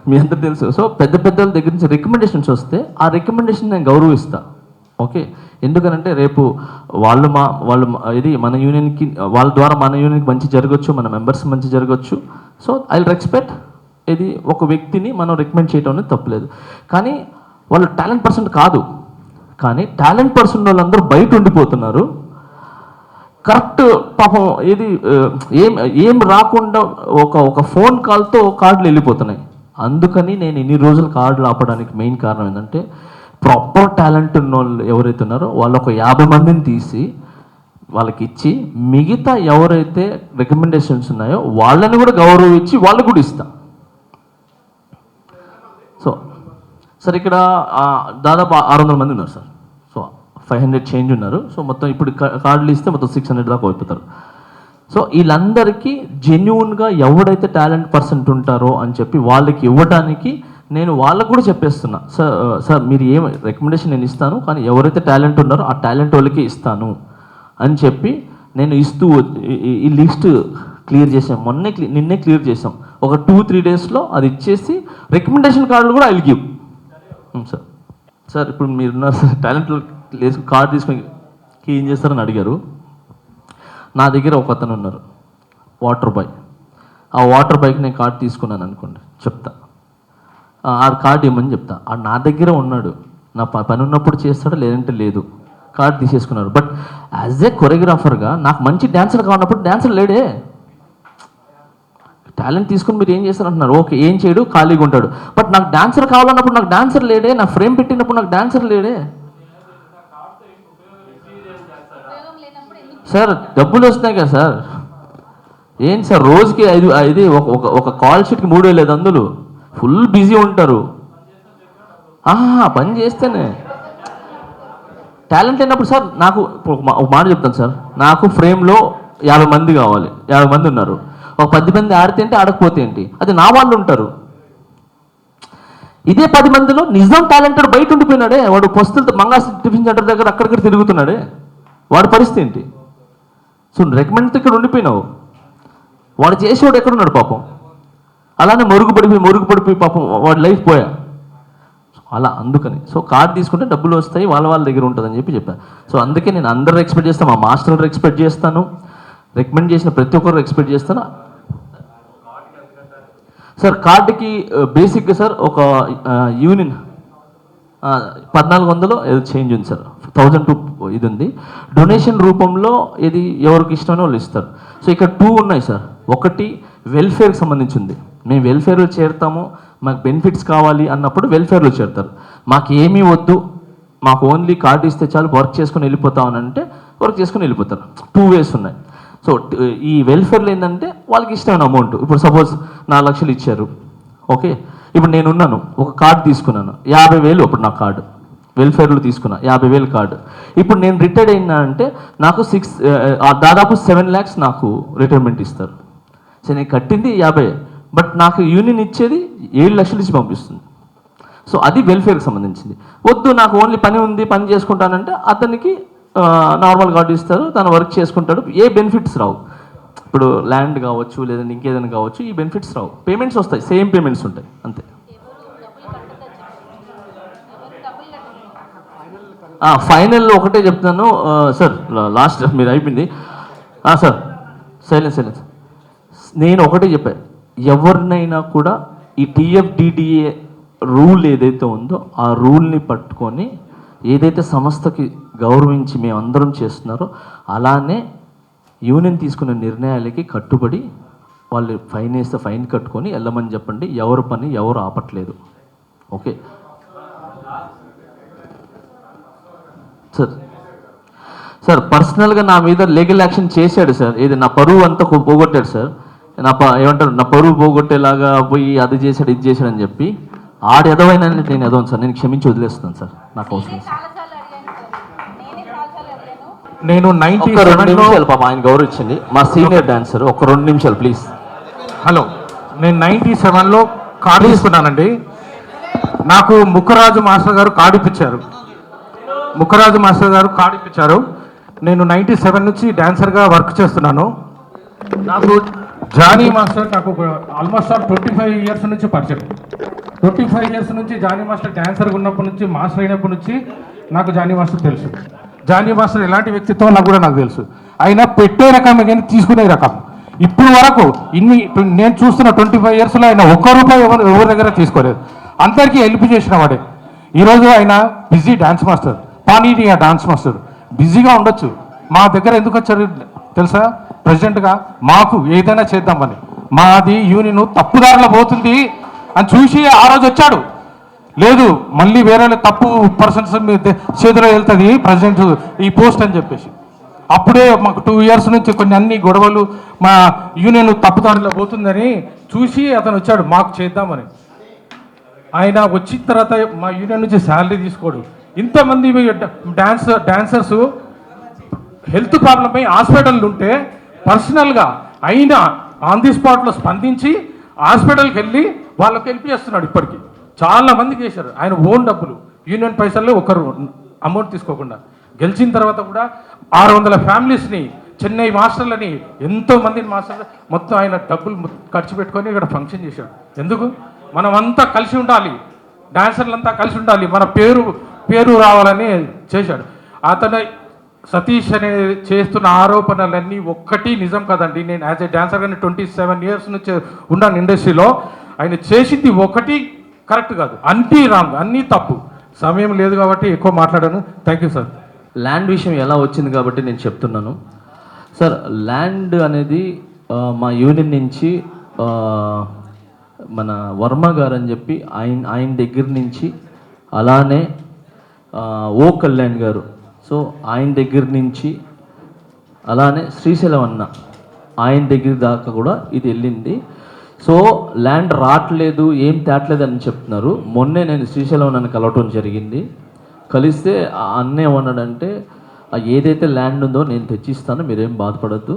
మీ అందరు తెలుసు. సో పెద్ద వాళ్ళ దగ్గర నుంచి రికమెండేషన్స్ వస్తే ఆ రికమెండేషన్ నేను గౌరవిస్తా. ఓకే, ఎందుకనంటే రేపు వాళ్ళు ఇది మన యూనియన్కి, వాళ్ళ ద్వారా మన యూనియన్కి మంచి జరగచ్చు, మన మెంబర్స్ మంచి జరగచ్చు. So I respect. ఇది ఒక వ్యక్తిని మనం రికమెండ్ చేయడం అనేది తప్పలేదు, కానీ వాళ్ళు టాలెంట్ పర్సన్ కాదు. కానీ టాలెంట్ పర్సన్ వాళ్ళందరూ బయట ఉండిపోతున్నారు. కరెక్ట్ పాపం ఇది ఏం రాకుండా ఒక ఫోన్ కాల్తో కార్డులు వెళ్ళిపోతున్నాయి. అందుకని నేను ఇన్ని రోజులు కార్డులు ఆపడానికి మెయిన్ కారణం ఏంటంటే ప్రాపర్ టాలెంట్ ఉన్న వాళ్ళు ఎవరైతే ఉన్నారో వాళ్ళు ఒక 50 మందిని తీసి వాళ్ళకి ఇచ్చి, మిగతా ఎవరైతే రికమెండేషన్స్ ఉన్నాయో వాళ్ళని కూడా గౌరవించి వాళ్ళకు కూడా ఇస్తాం. సో సార్ ఇక్కడ దాదాపు 600 మంది ఉన్నారు సార్. సో 500 చేంజ్ ఉన్నారు. సో మొత్తం ఇప్పుడు కార్డులు ఇస్తే మొత్తం 600 దాకా అయిపోతారు. సో వీళ్ళందరికీ జెన్యున్గా ఎవడైతే టాలెంట్ పర్సెంట్ ఉంటారో అని చెప్పి వాళ్ళకి ఇవ్వడానికి నేను వాళ్ళకు కూడా చెప్పేస్తున్నా, సార్ మీరు ఏం రికమెండేషన్ నేను ఇస్తాను, కానీ ఎవరైతే టాలెంట్ ఉన్నారో ఆ టాలెంట్ వాళ్ళకి ఇస్తాను అని చెప్పి నేను ఇస్తూ ఈ లిస్ట్ క్లియర్ చేసాం. నిన్నే క్లియర్ చేసాం. ఒక 2-3 డేస్లో అది ఇచ్చేసి రికమెండేషన్ కార్డులు కూడా ఐ విల్ గివ్. సార్ ఇప్పుడు మీరున్నారు సార్, టాలెంట్ కార్డు తీసుకొని ఏం చేస్తారని అడిగారు. నా దగ్గర ఒక అతను ఉన్నారు, వాటర్ బాయ్. ఆ వాటర్ బాయ్కి నేను కార్డు తీసుకున్నాను అనుకోండి, చెప్తా, ఆ కార్డు ఇవ్వమని చెప్తా. ఆ నా దగ్గర ఉన్నాడు, నా పని ఉన్నప్పుడు చేస్తాడు, లేదంటే లేదు. కార్డు తీసేసుకున్నారు. బట్ యాజ్ ఏ కొరియోగ్రాఫర్గా నాకు మంచి డ్యాన్సర్ కావాలన్నప్పుడు డ్యాన్సర్ లేడే. టాలెంట్ తీసుకుని మీరు ఏం చేస్తారంటున్నారు, ఓకే ఏం చేయడు, ఖాళీగా ఉంటాడు. బట్ నాకు డాన్సర్ కావాలన్నప్పుడు నాకు డాన్సర్ లేడే, నా ఫ్రేమ్ పెట్టినప్పుడు నాకు డాన్సర్ లేడే. సార్ డబ్బులు వస్తున్నాయి కదా సార్, ఏంటి సార్ రోజుకి 5 ఒక కాల్ షీట్కి 3,500 ఫుల్ బిజీ ఉంటారు. పని చేస్తేనే టాలెంట్ అయినప్పుడు సార్ నాకు ఒక మాట చెప్తాను సార్, నాకు ఫ్రేమ్లో 50 మంది కావాలి, 50 మంది ఉన్నారు. ఒక 10 మంది ఆడితే ఏంటి, ఆడకపోతే ఏంటి, అది నా వాళ్ళు ఉంటారు. ఇదే 10 మందిలో నిజం టాలెంటెడ్ బయట ఉండిపోయినాడే, వాడు పొస్తులతో మంగాస్ టిఫిన్ సెంటర్ దగ్గర అక్కడిక్కడ తిరుగుతున్నాడే, వాడి పరిస్థితి ఏంటి? సో రికమెండ్తో ఇక్కడ ఉండిపోయినావు, వాడు చేసేవాడు ఎక్కడున్నాడు పాపం. అలానే మరుగుపడిపోయి పాపం వాడి లైఫ్ పోయా. అలా అందుకని సో కార్డు తీసుకుంటే డబ్బులు వస్తాయి, వాళ్ళ దగ్గర ఉంటుందని చెప్పాను. సో అందుకే నేను అందరూ ఎక్స్పెక్ట్ చేస్తాను, మా మాస్టర్లు ఎక్స్పెక్ట్ చేస్తాను, రికమెండ్ చేసిన ప్రతి ఒక్కరు ఎక్స్పెక్ట్ చేస్తాను. సార్ కార్డుకి బేసిక్గా సార్ ఒక యూనియన్ 1400 ఏదో చేంజ్ ఉంది సార్, 1002 ఇది ఉంది. డొనేషన్ రూపంలో ఇది ఎవరికి ఇష్టమో వాళ్ళు ఇస్తారు. సో ఇక్కడ 2 ఉన్నాయి సార్. ఒకటి వెల్ఫేర్కి సంబంధించి ఉంది, మేము వెల్ఫేర్లో చేరుతాము, మాకు బెనిఫిట్స్ కావాలి అన్నప్పుడు వెల్ఫేర్లో చేరుతారు. మాకు ఏమీ వద్దు, మాకు ఓన్లీ కార్డు ఇస్తే చాలు, వర్క్ చేసుకొని వెళ్ళిపోతామని అంటే వర్క్ చేసుకొని వెళ్ళిపోతారు. 2 ways ఉన్నాయి. సో ఈ వెల్ఫేర్లో ఏంటంటే వాళ్ళకి ఇష్టమైన అమౌంట్, ఇప్పుడు సపోజ్ 4 లక్షలు ఇచ్చారు, ఓకే, ఇప్పుడు నేనున్నాను, ఒక కార్డు తీసుకున్నాను 50,000, అప్పుడు నా కార్డు వెల్ఫేర్లో తీసుకున్నా 50,000 కార్డు. ఇప్పుడు నేను రిటైర్డ్ అయినా అంటే నాకు దాదాపు 7 lakhs నాకు రిటైర్మెంట్ ఇస్తారు. సో నేను కట్టింది 50, బట్ నాకు యూనియన్ ఇచ్చేది 7 లక్షలు ఇచ్చి పంపిస్తుంది. సో అది వెల్ఫేర్కి సంబంధించింది. వద్దు నాకు ఓన్లీ పని ఉంది, పని చేసుకుంటానంటే అతనికి నార్మల్ కార్డు ఇస్తారు, తను వర్క్ చేసుకుంటాడు, ఏ బెనిఫిట్స్ రావు. ఇప్పుడు ల్యాండ్ కావచ్చు లేదంటే ఇంకేదైనా కావచ్చు, ఈ బెనిఫిట్స్ రావు, పేమెంట్స్ వస్తాయి, సేమ్ పేమెంట్స్ ఉంటాయి అంతే. ఫైనల్లో ఒకటే చెప్తాను సార్, లాస్ట్ మీరు అయిపోయింది సార్, సైలెన్స్. నేను ఒకటే చెప్పాను, ఎవరినైనా కూడా ఈ టీఎఫ్డిడిఏ రూల్ ఏదైతే ఉందో ఆ రూల్ని పట్టుకొని ఏదైతే సంస్థకి గౌరవించి మేమందరం చేస్తున్నారో అలానే యూనియన్ తీసుకున్న నిర్ణయాలకి కట్టుబడి వాళ్ళు ఫైన్ వేస్తే ఫైన్ కట్టుకొని వెళ్ళమని చెప్పండి. ఎవరు పని ఎవరు ఆపట్లేదు. ఓకే సార్ పర్సనల్గా నా మీద లీగల్ యాక్షన్ చేశాడు సార్. ఇది నా పరువు అంతా పోగొట్టాడు సార్. ఏమంటారు నా పరువు పోగొట్టేలాగా పోయి అది చేశాడు ఇది చేశాడు అని చెప్పి ఆడు ఎదవైనా నేను ఎదవను సార్. నేను క్షమించి వదిలేస్తున్నాను సార్. నాకు అవసరం సార్. నేను 2 నిమిషాలు పాప ఆయన గౌరవించండి. మా సీనియర్ డాన్సర్ ఒక 2 నిమిషాలు ప్లీజ్. హలో, నేను 97లో కార్డు తీసుకున్నానండి. నాకు ముక్కరాజు మాస్టర్ గారు కార్డు ఇప్పించారు. నేను 97 నుంచి డాన్సర్గా వర్క్ చేస్తున్నాను. నాకు జానీ మాస్టర్ నాకు ఆల్మోస్ట్ 25 ఇయర్స్ నుంచి పరిచయం. 25 ఇయర్స్ నుంచి జానీ మాస్టర్ డాన్సర్గా ఉన్నప్పటి నుంచి మాస్టర్ అయినప్పటి నుంచి నాకు జానీ మాస్టర్ తెలుసు. జానీ మాస్టర్ ఎలాంటి వ్యక్తిత్వం నాకు కూడా నాకు తెలుసు. అయినా పెట్టే రకమే కానీ తీసుకునే రకం. ఇప్పుడు వరకు నేను చూస్తున్న 25 ఇయర్స్లో ఆయన ఒక్క రూపాయి ఎవరి దగ్గర తీసుకోలేదు. అందరికీ హెల్ప్ చేసిన వాడే. ఈరోజు ఆయన బిజీ డాన్స్ మాస్టర్, పానీటియా డాన్స్ మాస్టర్. బిజీగా ఉండొచ్చు. మా దగ్గర ఎందుకు వచ్చారు తెలుసా? ప్రెసిడెంట్గా మాకు ఏదైనా చేద్దామని. మాది యూనియన్ తప్పుదారిలో పోతుంది అని చూసి ఆ రోజు వచ్చాడు. లేదు మళ్ళీ వేరే తప్పు పర్సన్స్ చేతిలో వెళ్తుంది ప్రెసిడెంట్ ఈ పోస్ట్ అని చెప్పేసి అప్పుడే మాకు 2 ఇయర్స్ నుంచి కొన్ని అన్ని గొడవలు మా యూనియన్ తప్పుదారిలో పోతుందని చూసి అతను వచ్చాడు మాకు చేద్దామని. ఆయన వచ్చిన తర్వాత మా యూనియన్ నుంచి శాలరీ తీసుకోడు. ఇంతమంది డాన్సర్స్ హెల్త్ ప్రాబ్లం అయి హాస్పిటల్ ఉంటే పర్సనల్గా అయినా ఆన్ ది స్పాట్లో స్పందించి హాస్పిటల్కి వెళ్ళి వాళ్ళకి హెల్ప్ చేస్తున్నాడు. ఇప్పటికీ చాలా మందికి చేశారు. ఆయన ఓన్ డబ్బులు యూనియన్ పైసల్లో ఒకరు అమౌంట్ తీసుకోకుండా. గెలిచిన తర్వాత కూడా 600 ఫ్యామిలీస్ని చెన్నై మాస్టర్లని ఎంతో మందిని మాస్టర్లు మొత్తం ఆయన డబ్బులు ఖర్చు పెట్టుకొని ఇక్కడ ఫంక్షన్ చేశాడు. ఎందుకు? మనం అంతా కలిసి ఉండాలి, డాన్సర్లంతా కలిసి ఉండాలి, మన పేరు రావాలని చేశాడు. అతను సతీష్ అనే చేస్తున్న ఆరోపణలన్నీ ఒక్కటి నిజం కదండి. నేను యాజ్ ఏ డాన్సర్గానే 27 ఇయర్స్ నుంచి ఉన్నాను ఇండస్ట్రీలో. ఆయన చేసింది ఒకటి కరెక్ట్ కాదు, అన్నీ రాంగ్, అన్నీ తప్పు. సమయం లేదు కాబట్టి ఎక్కువ మాట్లాడాను. Thank you sir. ల్యాండ్ విషయం ఎలా వచ్చింది కాబట్టి నేను చెప్తున్నాను సార్. ల్యాండ్ అనేది మా యూనియన్ నుంచి మన వర్మ గారు అని చెప్పి ఆయన దగ్గర నుంచి, అలానే ఓ కళ్యాణ్ గారు, సో ఆయన దగ్గర నుంచి, అలానే శ్రీశైలం అన్న ఆయన దగ్గర దాకా కూడా ఇది వెళ్ళింది. సో ల్యాండ్ రావట్లేదు ఏం తేట్లేదు అని చెప్తున్నారు. మొన్నే నేను శ్రీశైలం నన్ను కలవటం జరిగింది. కలిస్తే ఆ అన్న ఏమన్నాడంటే ఏదైతే ల్యాండ్ ఉందో నేను తెచ్చిస్తాను, మీరేం బాధపడద్దు,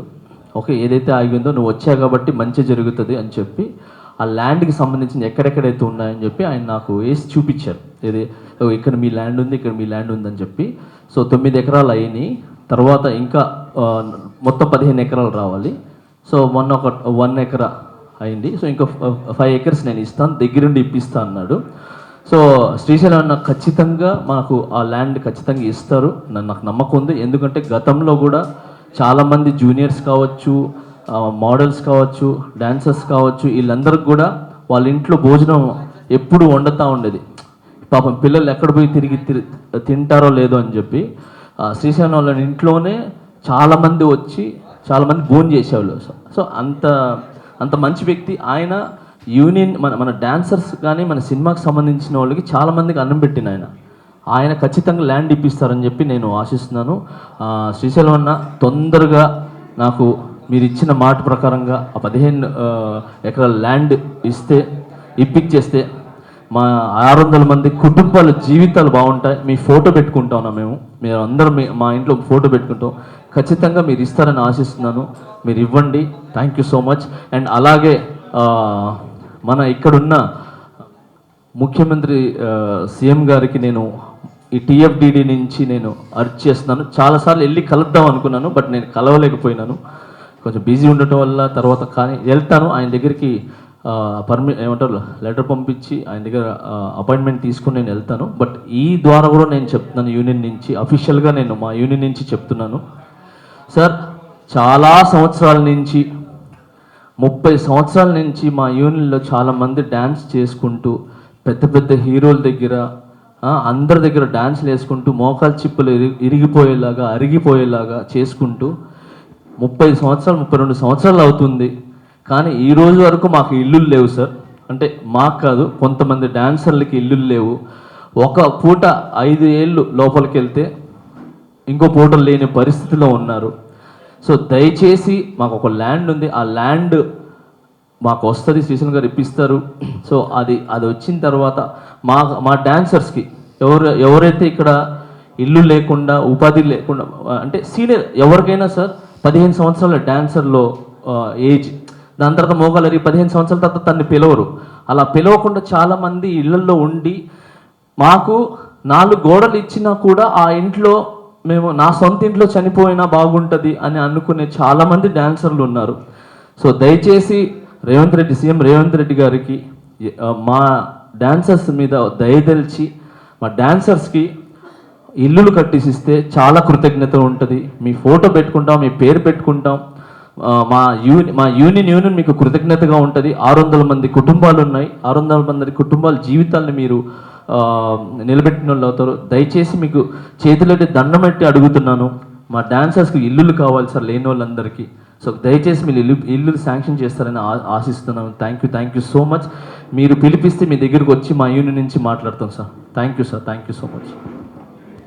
ఓకే ఏదైతే ఆగిందో నువ్వు వచ్చావు కాబట్టి మంచి జరుగుతుంది అని చెప్పి ఆ ల్యాండ్కి సంబంధించిన ఎక్కడెక్కడైతే ఉన్నాయని చెప్పి ఆయన నాకు వేసి చూపించారు. ఏది ఇక్కడ మీ ల్యాండ్ ఉంది, ఇక్కడ మీ ల్యాండ్ ఉందని చెప్పి. సో 9 ఎకరాలు అయినాయి. తర్వాత ఇంకా మొత్తం 15 ఎకరాలు రావాలి. సో మొన్న ఒక 1 ఎకరా అయింది. సో ఇంకా 5 ఎకర్స్ నేను ఇస్తాను, దగ్గరుండి ఇప్పిస్తా అన్నాడు. సో శ్రీశైలం అన్న ఖచ్చితంగా మాకు ఆ ల్యాండ్ ఖచ్చితంగా ఇస్తారు, నాకు నమ్మకం ఉంది. ఎందుకంటే గతంలో కూడా చాలామంది జూనియర్స్ కావచ్చు, మోడల్స్ కావచ్చు, డాన్సర్స్ కావచ్చు, వీళ్ళందరికి కూడా వాళ్ళ ఇంట్లో భోజనం ఎప్పుడు వండుతూ ఉండేది. పాపం పిల్లలు ఎక్కడ పోయి తిరిగి తింటారో లేదో అని చెప్పి శ్రీశైలం వాళ్ళ ఇంట్లోనే చాలామంది వచ్చి చాలామంది భోజనం చేసేవాళ్ళు. సో అంత మంచి వ్యక్తి ఆయన. యూనియన్ మన డాన్సర్స్ కానీ మన సినిమాకి సంబంధించిన వాళ్ళకి చాలామందికి అన్నం పెట్టిన ఆయన ఖచ్చితంగా ల్యాండ్ ఇప్పిస్తారని చెప్పి నేను ఆశిస్తున్నాను. శ్రీశైలం అన్న తొందరగా నాకు మీరు ఇచ్చిన మాట ప్రకారంగా ఆ 15 ఎకరాల ల్యాండ్ ఇప్పించేస్తే మా 600 మంది కుటుంబాల జీవితాలు బాగుంటాయి. మీ ఫోటో పెట్టుకుంటా ఉన్నాం మేము అందరం మా ఇంట్లో ఫోటో పెట్టుకుంటాం. ఖచ్చితంగా మీరు ఇస్తారని ఆశిస్తున్నాను. మీరు ఇవ్వండి. Thank you so much. And అలాగే మన ఇక్కడున్న ముఖ్యమంత్రి సీఎం గారికి నేను ఈ టీఎఫ్డిడి నుంచి నేను అర్జ్ చేస్తున్నాను. చాలాసార్లు వెళ్ళి కలుద్దాం అనుకున్నాను, బట్ నేను కలవలేకపోయినాను, కొంచెం బిజీ ఉండటం వల్ల. తర్వాత కానీ వెళ్తాను ఆయన దగ్గరికి, ఏమంటారు లెటర్ పంపించి ఆయన దగ్గర అపాయింట్మెంట్ తీసుకుని నేను వెళ్తాను. బట్ ఈ ద్వారా కూడా నేను చెప్తున్నాను, యూనియన్ నుంచి అఫీషియల్గా నేను మా యూనియన్ నుంచి చెప్తున్నాను సార్. చాలా సంవత్సరాల నుంచి 30 సంవత్సరాల నుంచి మా యూనియన్లో చాలామంది డ్యాన్స్ చేసుకుంటూ పెద్ద పెద్ద హీరోల దగ్గర అందరి దగ్గర డ్యాన్స్లు వేసుకుంటూ మోకాలు చిప్పులు ఇరిగిపోయేలాగా అరిగిపోయేలాగా చేసుకుంటూ 30 సంవత్సరాలు 32 సంవత్సరాలు అవుతుంది. కానీ ఈ రోజు వరకు మాకు ఇల్లులు లేవు సార్. అంటే మాకు కాదు, కొంతమంది డాన్సర్లకి ఇల్లులు లేవు. ఒక పూట 5 ఏళ్ళు లోపలికి వెళ్తే ఇంకో పూట లేని పరిస్థితిలో ఉన్నారు. సో దయచేసి మాకు ఒక ల్యాండ్ ఉంది, ఆ ల్యాండ్ మాకు వస్తుంది, శ్రీశైలం గారు ఇప్పిస్తారు. సో అది వచ్చిన తర్వాత మా డాన్సర్స్కి ఎవరైతే ఇక్కడ ఇల్లు లేకుండా ఉపాధి లేకుండా, అంటే సీనియర్ ఎవరికైనా సార్ 15 సంవత్సరాల డాన్సర్లో ఏజ్, దాని తర్వాత మోగాలరి 15 సంవత్సరాల తర్వాత తన్ని పిలవరు. అలా పిలవకుండా చాలామంది ఇళ్లలో ఉండి మాకు 4 గోడలు ఇచ్చినా కూడా ఆ ఇంట్లో మేము నా సొంత ఇంట్లో చనిపోయినా బాగుంటుంది అని అనుకునే చాలామంది డాన్సర్లు ఉన్నారు. సో దయచేసి సీఎం రేవంత్ రెడ్డి గారికి మా డాన్సర్స్ మీద దయదలిచి మా డాన్సర్స్కి ఇల్లులు కట్టిసిస్తే చాలా కృతజ్ఞత ఉంటుంది. మీ ఫోటో పెట్టుకుంటాం, మీ పేరు పెట్టుకుంటాం. మా యూనియన్ మీకు కృతజ్ఞతగా ఉంటుంది. 600 మంది కుటుంబాలు ఉన్నాయి. 600 మంది కుటుంబాల జీవితాలను మీరు నిలబెట్టిన వాళ్ళు అవుతారు. దయచేసి మీకు చేతులెట్టి దండం పెట్టి అడుగుతున్నాను, మా డాన్సర్స్కి ఇల్లులు కావాలి సార్, లేని వాళ్ళందరికీ. సో దయచేసి మీరు ఇల్లు శాంక్షన్ చేస్తారని ఆశిస్తున్నాను. Thank you so much. మీరు పిలిపిస్తే మీ దగ్గరికి వచ్చి మా యూనియన్ నుంచి మాట్లాడతాం sir. Thank you sir, thank you so much.